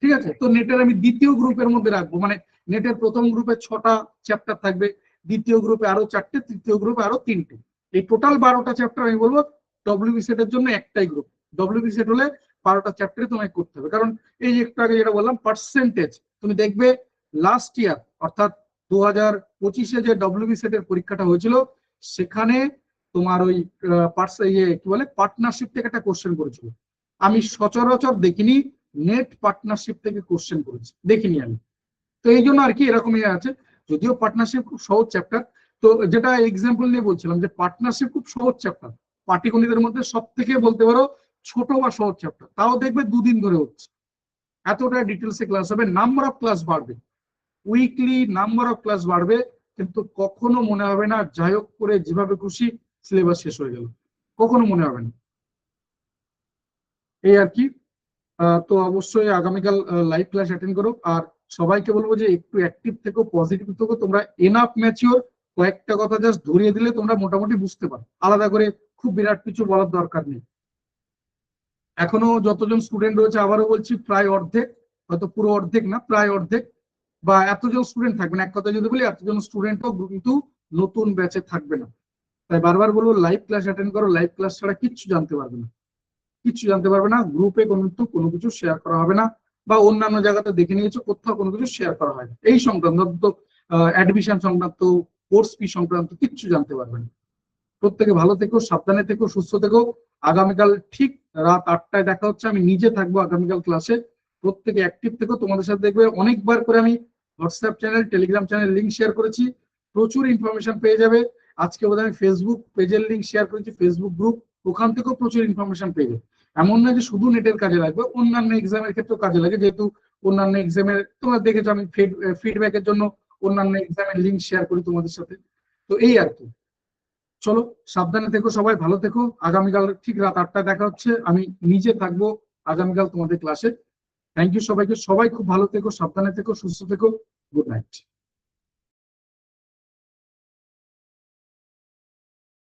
ঠিক আছে। তো নেটের আমি দ্বিতীয় গ্রুপের মধ্যে রাখবো, মানে নেটের প্রথম গ্রুপে 6টা চ্যাপ্টার থাকবে, দ্বিতীয় গ্রুপে আরো 4টে, তৃতীয় গ্রুপে আরো 3টে, এই টোটাল 12টা চ্যাপ্টার আমি বলবো ডব্লিউবি সেটের জন্য একটাই গ্রুপ। ডব্লিউবি সেট হলে 12টা চ্যাপ্টারে তোমায় করতে হবে। কারণ এই যে একটু আগে যেটা বললাম পার্সেন্টেজ, তুমি দেখবে লাস্ট ইয়ার অর্থাৎ 2025-এ যে ডব্লিউবি সেটের পরীক্ষাটা হয়েছিল, সেখানে তোমার ওই কি বলে পার্টনারশিপ থেকে একটা কোশ্চেন করেছিল। আমি সচরাচর দেখিনি নেট পার্টনারশিপ থেকে কোশ্চেন করেছি, দেখিনি আমি। তো এই জন্য আর কি এরকমই আছে। যদিও পার্টনারশিপ খুব সহজ চ্যাপ্টার, তো যেটা এক্সাম্পল নিয়ে বলছিলাম যে পার্টনারশিপ খুব সহজ চ্যাপ্টার, পাটিগণিতের মধ্যে সব থেকে বলতে পারো ছোট বা সহজ চ্যাপ্টার, তাও দেখবে 2 দিন ধরে হচ্ছে। এতটা ডিটেলসে ক্লাস হবে, নাম্বার অফ ক্লাস বাড়বে, উইকলি নাম্বার অফ ক্লাস বাড়বে, কিন্তু কখনো মনে হবে না যাই হোক করে যেভাবে খুশি সিলেবাস শেষ হয়ে গেল, কখনো মনে হবে না। এই আর কি। তো অবশ্যই আগামীকাল লাইভ ক্লাস অ্যাটেন্ড করো। আর সবাইকে বলবো যে একটু অ্যাক্টিভ থেকো, পজিটিভ থেকো। তোমরা এনাফ ম্যাচিওর, কয়েকটা কথা জাস্ট ধরিয়ে দিলে তোমরা মোটামুটি বুঝতে পারো, আলাদা করে খুব বিরাট কিছু বলার দরকার নেই। এখনো যতজন স্টুডেন্ট রয়েছে, আবারও বলছি প্রায় অর্ধেক, হয়তো পুরো অর্ধেক না, প্রায় অর্ধেক বা এতজন স্টুডেন্ট থাকবে না, এক কথা যদি বলি এতজন স্টুডেন্টও কিন্তু নতুন ব্যাচে থাকবে না। তাই বারবার বলবো লাইভ ক্লাস অ্যাটেন্ড করো, লাইভ ক্লাস ছাড়া কিচ্ছু জানতে পারবে না, কিচ্ছু জানতে পারবে না। গ্রুপে কোনো কিছু শেয়ার করা হবে না, বা অন্যান্য জায়গাতে দেখে নিয়েছো কোথাও কোনো কিছু শেয়ার করা হয় না। এই সংক্রান্ত অ্যাডমিশন সংক্রান্ত, কোর্স ফি সংক্রান্ত কিচ্ছু জানতে পারবে না। প্রত্যেকে ভালো থেকো, সাবধানে থেকো, সুস্থ থেকো। আগামীকাল ঠিক রাত 8টায় দেখা হচ্ছে, আমি নিজে থাকবো আগামীকাল ক্লাসে। প্রত্যেকে অ্যাক্টিভ থেকো। তোমাদের সাথে দেখবে অনেকবার করে আমি WhatsApp channel, Telegram channel link share করেছি, প্রচুর ইনফরমেশন পেয়ে যাবে। আজকে বোধহয় আমি ফেসবুক পেজের লিঙ্ক শেয়ার করেছি, ফেসবুক গ্রুপ, ওখান থেকেও প্রচুর ইনফরমেশন পেয়ে যাবে। এমন না যে শুধু নেটের কাজে লাগবে, অন্যান্য এক্সামের ক্ষেত্রেও কাজে লাগে, যেহেতু অন্যান্য এক্সামের তোমরা দেখেছো আমি ফিডব্যাকের জন্য অন্যান্য এক্সামের লিঙ্ক শেয়ার করি তোমাদের সাথে। তো এই আর কি। চলো সাবধানে থেকো, সবাই ভালো থেকো। আগামীকাল ঠিক রাত 8টায় দেখা হচ্ছে, আমি নিজে থাকবো আগামীকাল তোমাদের ক্লাসে। থ্যাংক ইউ সবাইকে, সবাই খুব ভালো থেকো, সাবধানে থেকো, সুস্থ থেকো। Good night.